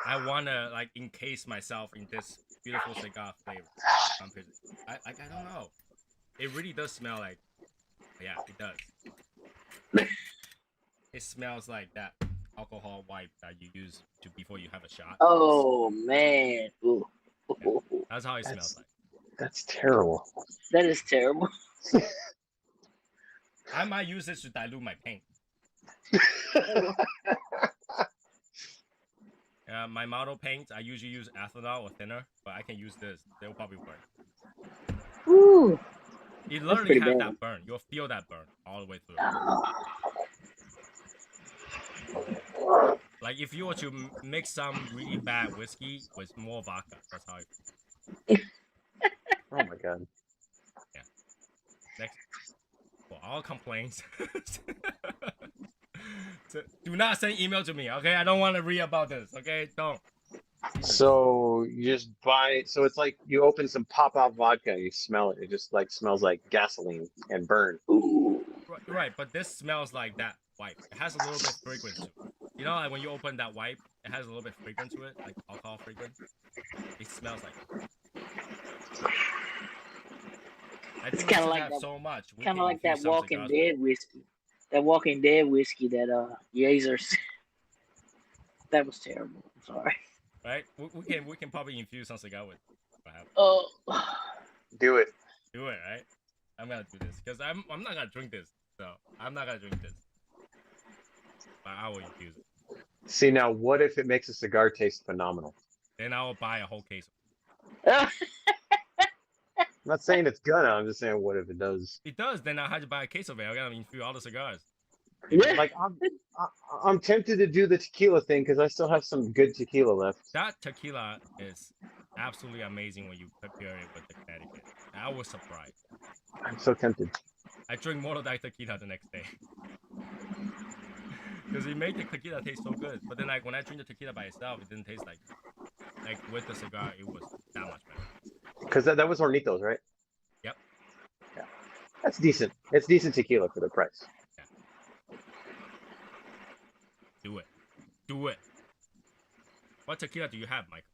I wanna like encase myself in this beautiful cigar flavor. I don't know. It really does smell like, yeah, it does. It smells like that alcohol wipe that you use before you have a shot. Oh man, ooh. Yeah, that's how it smells like. That's terrible. That is terrible. I might use this to dilute my paint. My model paints, I usually use ethanol or thinner, but I can use this. They'll probably burn. Ooh. You literally pretty have bad. that burn. You'll feel that burn all the way through. Like if you were to mix some really bad whiskey with more vodka, that's how I feel. Oh my god. Yeah. Next. For all complaints. So, do not send email to me, okay? I don't want to read about this, okay? Don't. So you just buy. So it's like you open some pop-out vodka, you smell it. It just like smells like gasoline and burn. Ooh. Right, but this smells like that wipe. It has a little bit fragrance to it. You know, like when you open that wipe, it has a little bit fragrance to it, like alcohol fragrance. It smells like it. I think kinda we like have that- so much. Kind of like that Walking Dead whiskey. That Walking Dead whiskey that Yazers. That was terrible. I'm sorry. Right? We can probably infuse some cigar with. Perhaps. Oh. Do it. Do it, right? I'm gonna do this because I'm not gonna drink this. So I'm not gonna drink this. But I will infuse it. See, now what if it makes a cigar taste phenomenal? Then I will buy a whole case. I'm not saying it's gonna. I'm just saying, what if it does? It does. Then I had to buy a case of it. I gotta infuse all the cigars. Yeah. Like I'm tempted to do the tequila thing because I still have some good tequila left. That tequila is absolutely amazing when you prepare it with the Connecticut. I was surprised. I'm so tempted. I drank more of that tequila the next day. Because it made the tequila taste so good. But then like when I drink the tequila by itself, it didn't taste like with the cigar, it was that much better. Because that was Hornitos, right? Yep. Yeah. That's decent. It's decent tequila for the price. Yeah. Do it. Do it. What tequila do you have, Mike?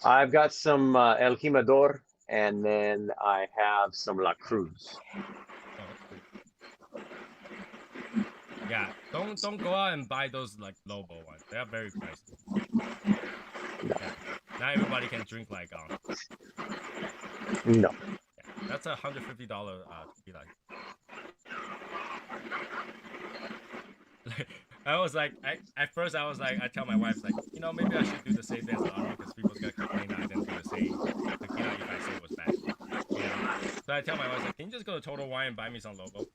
I've got some El Jimador, and then I have some La Cruz. Yeah, don't go out and buy those like Lobo ones. They are very pricey. Yeah. Not everybody can drink like No. Yeah, that's $150 tequila. I was like, at first I was like, I tell my wife like, you know, maybe I should do the same thing as the other because people's gonna complain that I didn't do the same tequila if I say it was bad. You know? So I tell my wife like, can you just go to Total Wine and buy me some Lobo?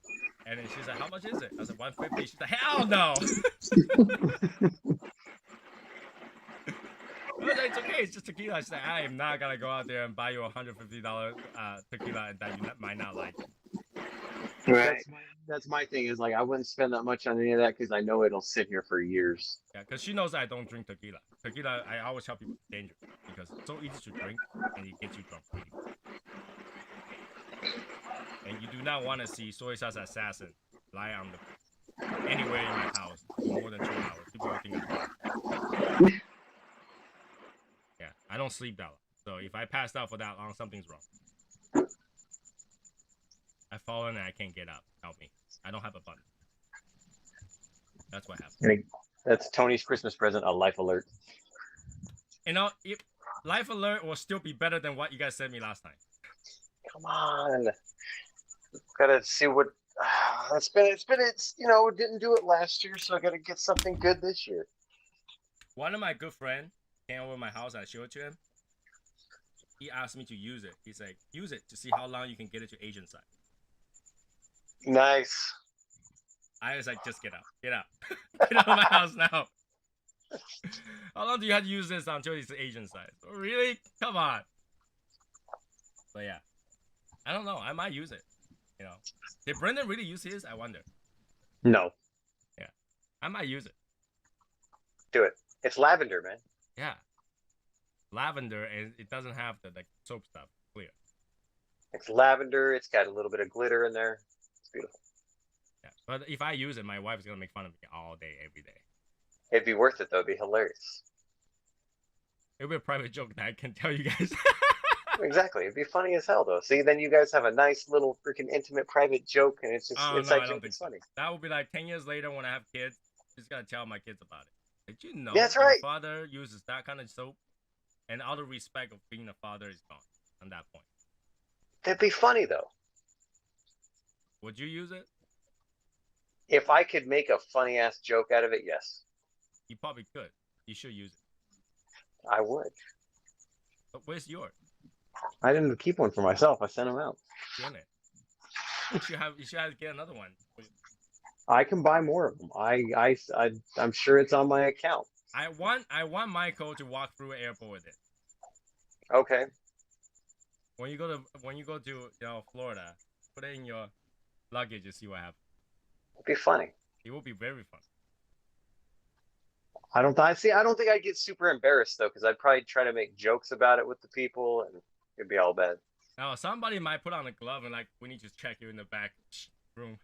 And then she's like, how much is it? I was like, $150. She's like, hell no! I was like, it's okay, it's just tequila. She's like, I am not gonna go out there and buy you a $150 tequila that you might not like. Right. That's my thing is like I wouldn't spend that much on any of that because I know it'll sit here for years. Yeah, because she knows I don't drink tequila. Tequila, I always tell people, it's dangerous because it's so easy to drink and it gets you drunk really quick. And you do not want to see soy sauce assassin lie on the anywhere in my house for more than 2 hours. People will think I'm drunk. Yeah, I don't sleep that long. So if I passed out for that long, something's wrong. I've fallen and I can't get up. Help me. I don't have a button. That's what happened. That's Tony's Christmas present, a life alert. You know, if life alert will still be better than what you guys sent me last time. Come on. Gotta see what it's you know, didn't do it last year, so I gotta get something good this year. One of my good friends came over to my house. I showed it to him. He asked me to use it. He's like, use it to see how long you can get it to Asian side. Nice. I was like, just get out. Get out. Get out of my house now. How long do you have to use this until it's Asian side? Really? Come on. But yeah. I don't know. I might use it. You know. Did Brendan really use his? I wonder. No. Yeah. I might use it. Do it. It's lavender, man. Yeah. Lavender, and it doesn't have the like soap stuff. Clear. It's lavender. It's got a little bit of glitter in there. It's beautiful. Yeah. But if I use it, my wife is gonna make fun of me all day, every day. It'd be worth it though. It'd be hilarious. It'll be a private joke that I can tell you guys. Exactly. It'd be funny as hell though. See, then you guys have a nice little freaking intimate private joke, and it's just inside joke. It's funny. That would be like 10 years later when I have kids. Just gotta tell my kids about it. Did you know That's your right. father uses that kind of soap? And all the respect of being a father is gone on that point. That'd be funny though. Would you use it? If I could make a funny ass joke out of it, yes, You probably could. You should use it. I would. But where's yours? I didn't keep one for myself. I sent them out. Damn it. You should have to get another one. I can buy more of them. I'm sure it's on my account. I want Michael to walk through an airport with it. Okay. When you go to Florida, put it in your luggage and see what happens. It'd be funny. It will be very fun. I don't think I'd get super embarrassed though, because I'd probably try to make jokes about it with the people, and it'd be all bad. Now somebody might put on a glove and like, we need to check you in the back room.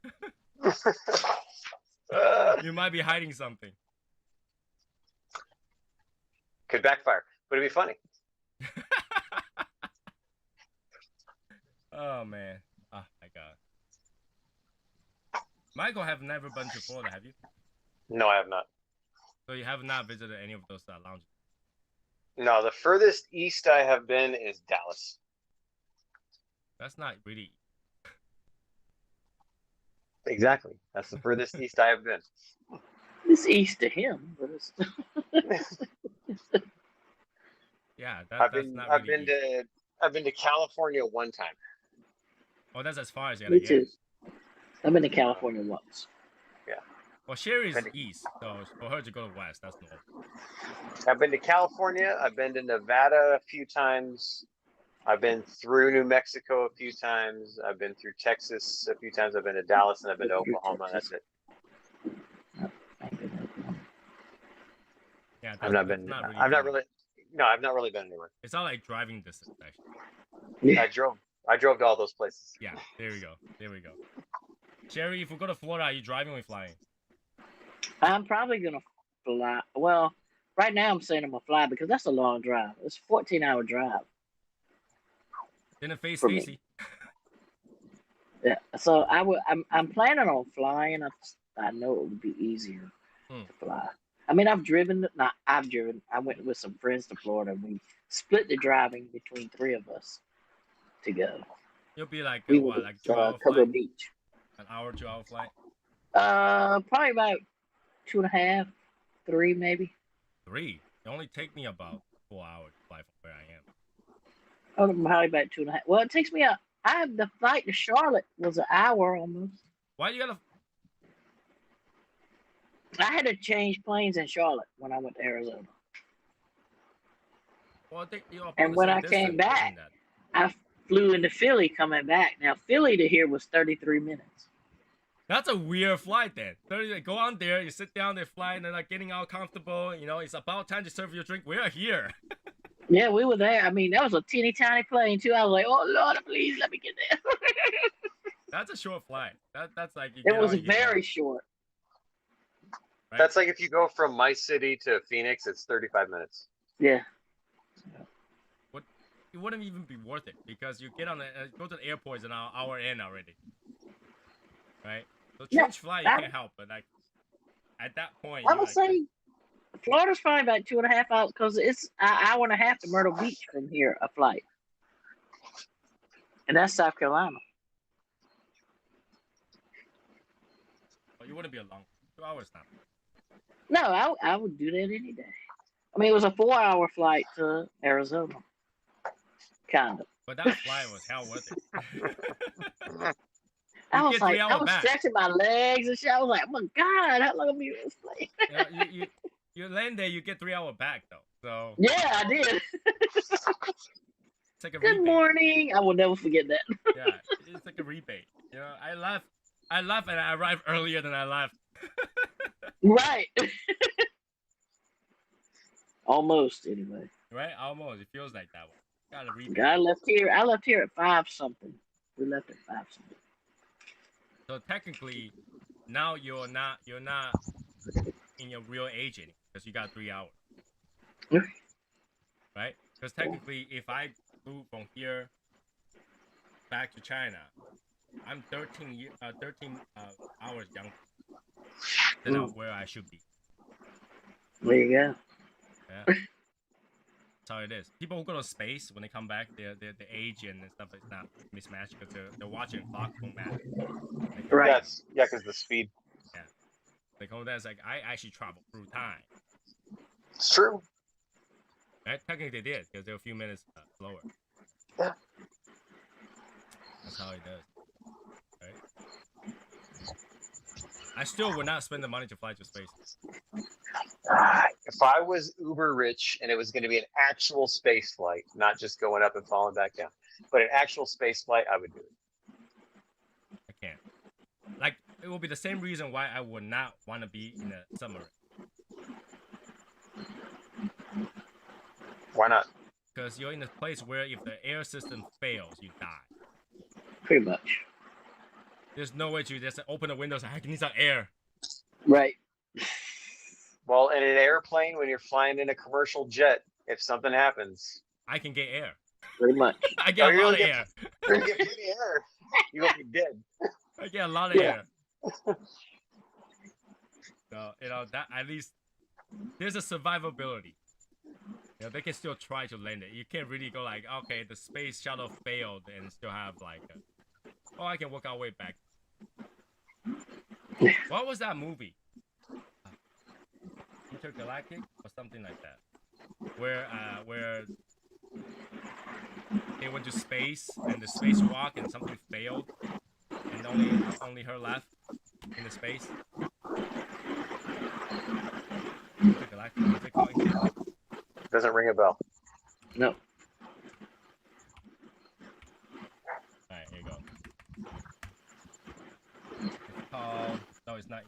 You might be hiding something. Could backfire, but it'd be funny. Oh man. Oh my god. Michael, have never been to Florida, have you? No, I have not. So you have not visited any of those lounges? No, the furthest east I have been is Dallas. That's not really. Exactly. That's the furthest east I have been. It's east to him, but it's Yeah, I've that's been to California one time. Oh, that's as far as you're me gonna get. too. I've been to California once. Well, Sherry's east, so for her to go to west, that's normal. I've been to California. I've been to Nevada a few times. I've been through New Mexico a few times. I've been through Texas a few times. I've been to Dallas and I've been to Oklahoma. That's it. Yeah, I've not been. I've not really. No, I've not really been anywhere. It's not like driving distance, actually. I drove to all those places. Yeah, there we go. There we go. Sherry, if we go to Florida, are you driving or flying? I'm probably gonna fly. Well, right now I'm saying I'm gonna fly because that's a long drive. It's a 14-hour drive. Didn't face For me. Stacy. Yeah, so I'm planning on flying. I know it would be easier to fly. I mean, I've driven. I went with some friends to Florida. We split the driving between three of us to go. You'll be like We what, went like to 2-hour Cocoa flight? Beach. An hour, 2-hour flight? Probably about 2.5, 3 maybe. 3. It only take me about 4 hours to fly from where I am. Oh, probably about 2.5. Well, it takes me the flight to Charlotte was an hour almost. Why you gotta? I had to change planes in Charlotte when I went to Arizona. Well, And when I came back, I flew into Philly coming back. Now, Philly to here was 33 minutes. That's a weird flight then. Go on there, you sit down, they fly, and they're like getting all comfortable. You know, it's about time to serve your drink. We're here. Yeah, we were there. I mean, that was a teeny tiny plane too. I was like, oh Lord, please let me get there. That's a short flight. That's like it was very short. Right? That's like if you go from my city to Phoenix, it's 35 minutes. Yeah. It wouldn't even be worth it because you get on go to the airport, it's an hour in already, right? So change flight, you can't help, but like at that point, I would say Florida's probably about 2.5 hours because it's an hour and a half to Myrtle Beach from here, a flight, and that's South Carolina. Well, you wouldn't be a long 2 hours now. No, I would do that any day. I mean, it was a 4-hour flight to Arizona, kind of. But that flight was hell worth it. I was stretching my legs and shit. I was like, oh my God, how long am I in this plane? You land there, you get 3 hours back though. So yeah, I did. It's like a Good rebate. morning. I will never forget that. Yeah, it's like a rebate. You know, I left and I arrived earlier than I left. Right. Almost anyway. Right, almost. It feels like that one. Got a rebate. I left here at 5 something. We left at 5 something. So technically, now you're not in your real age anymore because you got 3 hours. Right? Because technically, if I flew from here back to China, I'm 13 hours younger than where I should be. There you go. Yeah. That's how it is. People who go to space when they come back, their age and stuff is not mismatched because they're watching clock won't matter. Right. Yes, yeah, because the speed. Yeah. Like home dad's like I actually travel through time. It's true. Right? Technically they did because they're a few minutes slower. Yeah. That's how it does. Right? I still would not spend the money to fly to space. If I was uber rich and it was going to be an actual space flight, not just going up and falling back down, but an actual space flight, I would do it. I can't. Like it will be the same reason why I would not want to be in a submarine. Why not? Because you're in a place where if the air system fails, you die. Pretty much. There's no way to just open the windows and I need some air. Right. Well, in an airplane, when you're flying in a commercial jet, if something happens, I can get air. Pretty much. I get a lot of air. you're gonna get plenty of air. You're gonna be dead. I get a lot of air. So, that at least there's a survivability. They can still try to land it. You can't really go like, okay, the space shuttle failed and still have like, I can work our way back. What was that movie? Intergalactic or something like that, where they went to space and the spacewalk and something failed and only her left in the space. Intergalactic. What's it called? Doesn't ring a bell. No. Alright, here you go. It's called. No, it's not.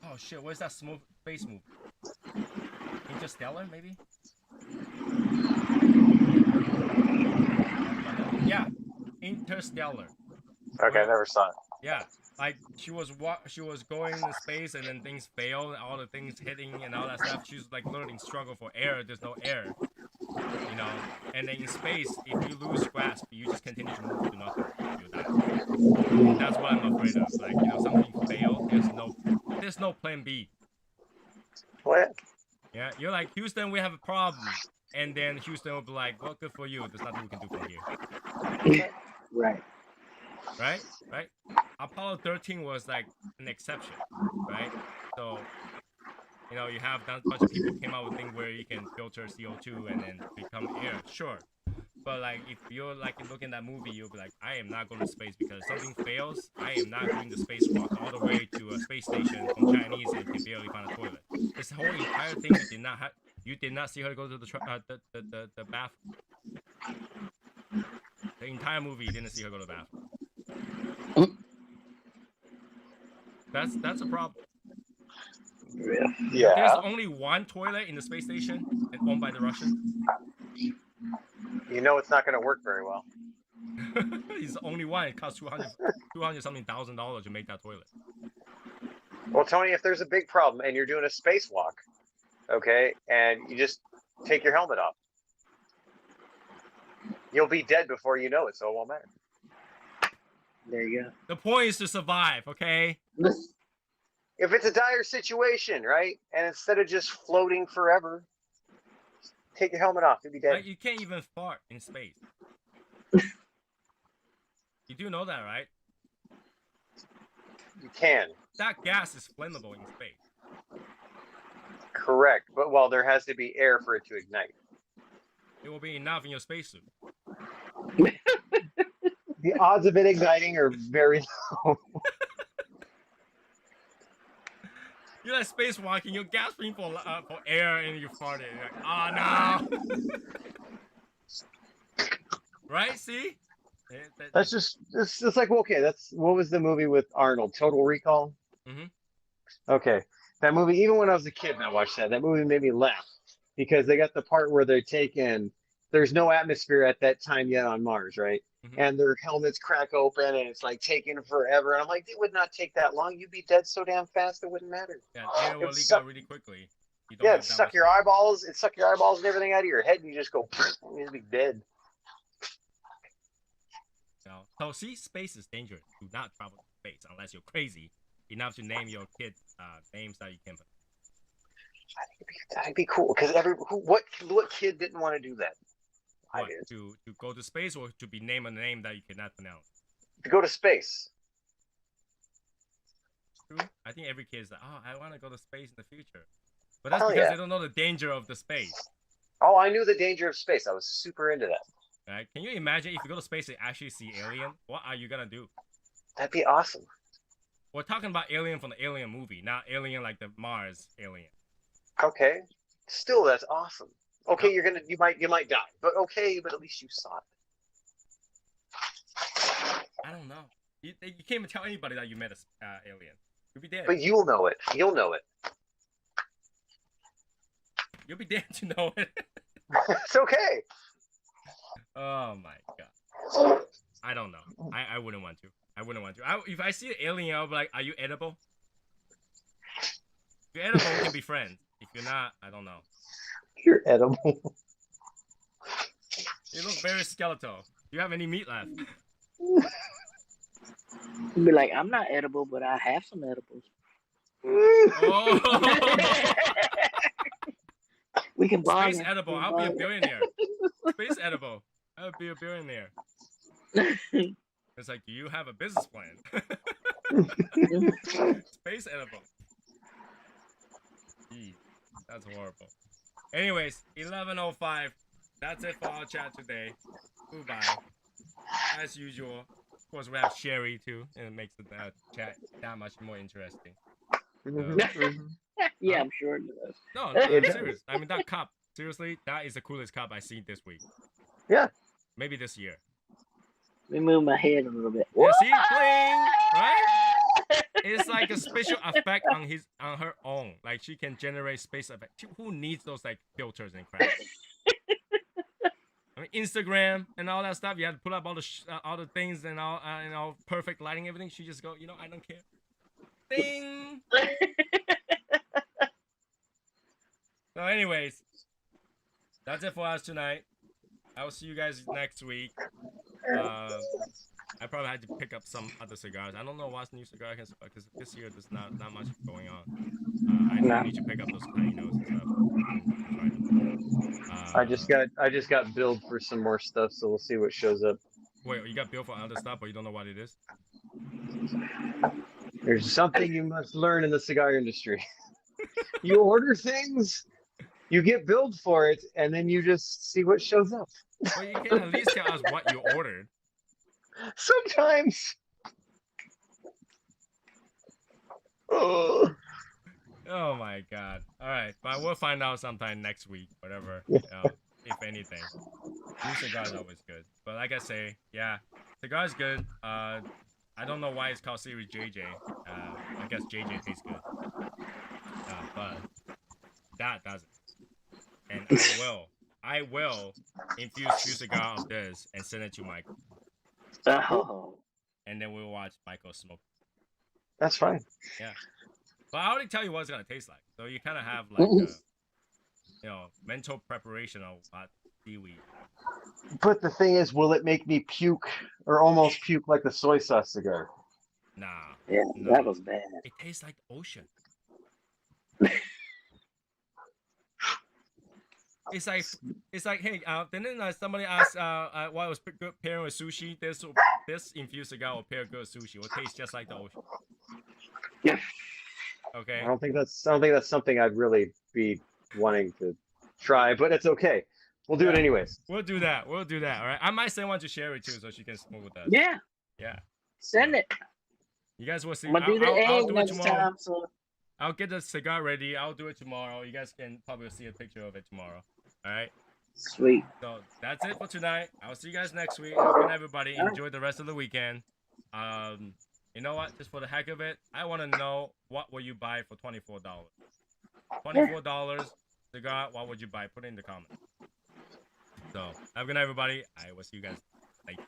Oh shit, where's that smooth space movie? Interstellar, maybe? Yeah, Interstellar. Okay, I never saw it. Yeah, like she was going into space and then things failed, all the things hitting and all that stuff. She's like literally struggle for air. There's no air, And then in space, if you lose grasp, you just continue to move to nothing. You die. That's what I'm afraid of. Like something failed. There's no plan B. What? Yeah, you're like Houston, we have a problem, and then Houston will be like, well, good for you. There's nothing we can do from here. Right. Right. Apollo 13 was like an exception, right? So, you have a bunch of people came out with things where you can filter CO2 and then become air, sure. But like if you're like looking at that movie, you'll be like, I am not going to space because something fails. I am not doing the spacewalk all the way to a space station from Chinese and can barely find a toilet. This whole entire thing you did not see her go to the bathroom. The entire movie you didn't see her go to the bathroom. That's a problem. Yeah. There's only one toilet in the space station and owned by the Russians. It's not going to work very well. He's the only one. It costs $200 something thousand to make that toilet. Well, Tony, if there's a big problem and you're doing a spacewalk, okay, and you just take your helmet off, you'll be dead before you know it, so it won't matter. There you go. The point is to survive, okay? If it's a dire situation, right, and instead of just floating forever, take your helmet off, you'll be dead. Like, you can't even fart in space. You do know that, right? You can. That gas is flammable in space. Correct, but there has to be air for it to ignite. It will be enough in your spacesuit. The odds of it igniting are very low. You're like spacewalking, you're gasping for air and you farted. You're like, oh no! Right? See? That's just, it's like, okay, what was the movie with Arnold? Total Recall? Mm-hmm. Okay. That movie, even when I was a kid and I watched that movie made me laugh because they got the part where there's no atmosphere at that time yet on Mars, right? Mm-hmm. And their helmets crack open and it's like taking forever. And I'm like, it would not take that long. You'd be dead so damn fast it wouldn't matter. Yeah, air will leak out really quickly. It'd suck your eyeballs. It'd suck your eyeballs and everything out of your head and you just go, and you'd be dead. So see, space is dangerous. Do not travel to space unless you're crazy enough to name your kid names that you can put. That'd be cool. Because what kid didn't want to do that? I What, did. to go to space or to be named a name that you cannot pronounce? To go to space. True. I think every kid is like, oh, I want to go to space in the future. But that's Hell because yeah. they don't know the danger of the space. Oh, I knew the danger of space. I was super into that. Right? Can you imagine if you go to space and actually see alien? What are you gonna do? That'd be awesome. We're talking about alien from the Alien movie, not alien like the Mars alien. Okay. Still, that's awesome. Okay, No. you might die, but okay, but at least you saw it. I don't know. You can't even tell anybody that you met a alien. You'll be dead. But you'll know it. You'll know it. You'll be dead to know it. It's okay. Oh my god. I don't know. I wouldn't want to. I wouldn't want to. If I see an alien, I'll be like, are you edible? If you're edible, we can be friends. If you're not, I don't know. You're edible. You look very skeletal. Do you have any meat left? You'd be like, I'm not edible, but I have some edibles. Oh! We can bargain. Space edible. I'll be a billionaire. Space edible. I'll be a billionaire. It's like, do you have a business plan? Space edible. Jeez, that's horrible. Anyways, 11:05. That's it for our chat today. Goodbye. As usual. Of course, we have Sherry too, and it makes the chat that much more interesting. Yeah, I'm sure it does. No, I'm serious. I mean, that cup. Seriously, that is the coolest cup I've seen this week. Yeah. Maybe this year. Let me move my head a little bit. Yeah, see, bling, right? It's like a special effect on her own. Like she can generate space effect. Who needs those like filters and crap? I mean, Instagram and all that stuff. You have to put up all the things and all perfect lighting, everything. She just go, I don't care. Ding. So, anyways, that's it for us tonight. I will see you guys next week. I probably had to pick up some other cigars. I don't know what's new cigar I can smoke because this year there's not much going on. I need to pick up those tiny notes and stuff. I just got billed for some more stuff, so we'll see what shows up. Wait, you got billed for other stuff, but you don't know what it is? There's something you must learn in the cigar industry. You order things, you get billed for it, and then you just see what shows up. Well, you can at least tell us what you ordered. Sometimes. Oh. Oh my god. Alright, but we'll find out sometime next week, whatever. If anything. New cigar is always good. But like I say, yeah, cigar is good. I don't know why it's called Series JJ. I guess JJ tastes good. But that doesn't. And I will infuse few cigar of this and send it to Michael. Oh. And then we'll watch Michael smoke. That's fine. Yeah. But I already tell you what it's gonna taste like. So you kind of have like mental preparation of what seaweed. But the thing is, will it make me puke or almost puke like the soy sauce cigar? Nah. Yeah, no. that was bad. It tastes like the ocean. It's like hey, didn't somebody ask what was good pairing with sushi? This infused cigar will pair good with sushi. It will taste just like the ocean. Yeah. Okay. I don't think that's something I'd really be wanting to try, but it's okay. We'll do it anyways. We'll do that. All right. I might send one to Sherry too, so she can smoke with us. Yeah. Yeah. Send it. You guys will see. I'm gonna do the I'll egg do it next tomorrow. time. So. I'll get the cigar ready. I'll do it tomorrow. You guys can probably see a picture of it tomorrow. All right. Sweet. So that's it for tonight. I'll see you guys next week. Have fun, everybody. Enjoy the rest of the weekend. You know what? Just for the heck of it, I want to know what will you buy for $24? $24 cigar. What would you buy? Put it in the comments. So have a good night, everybody. I will see you guys later.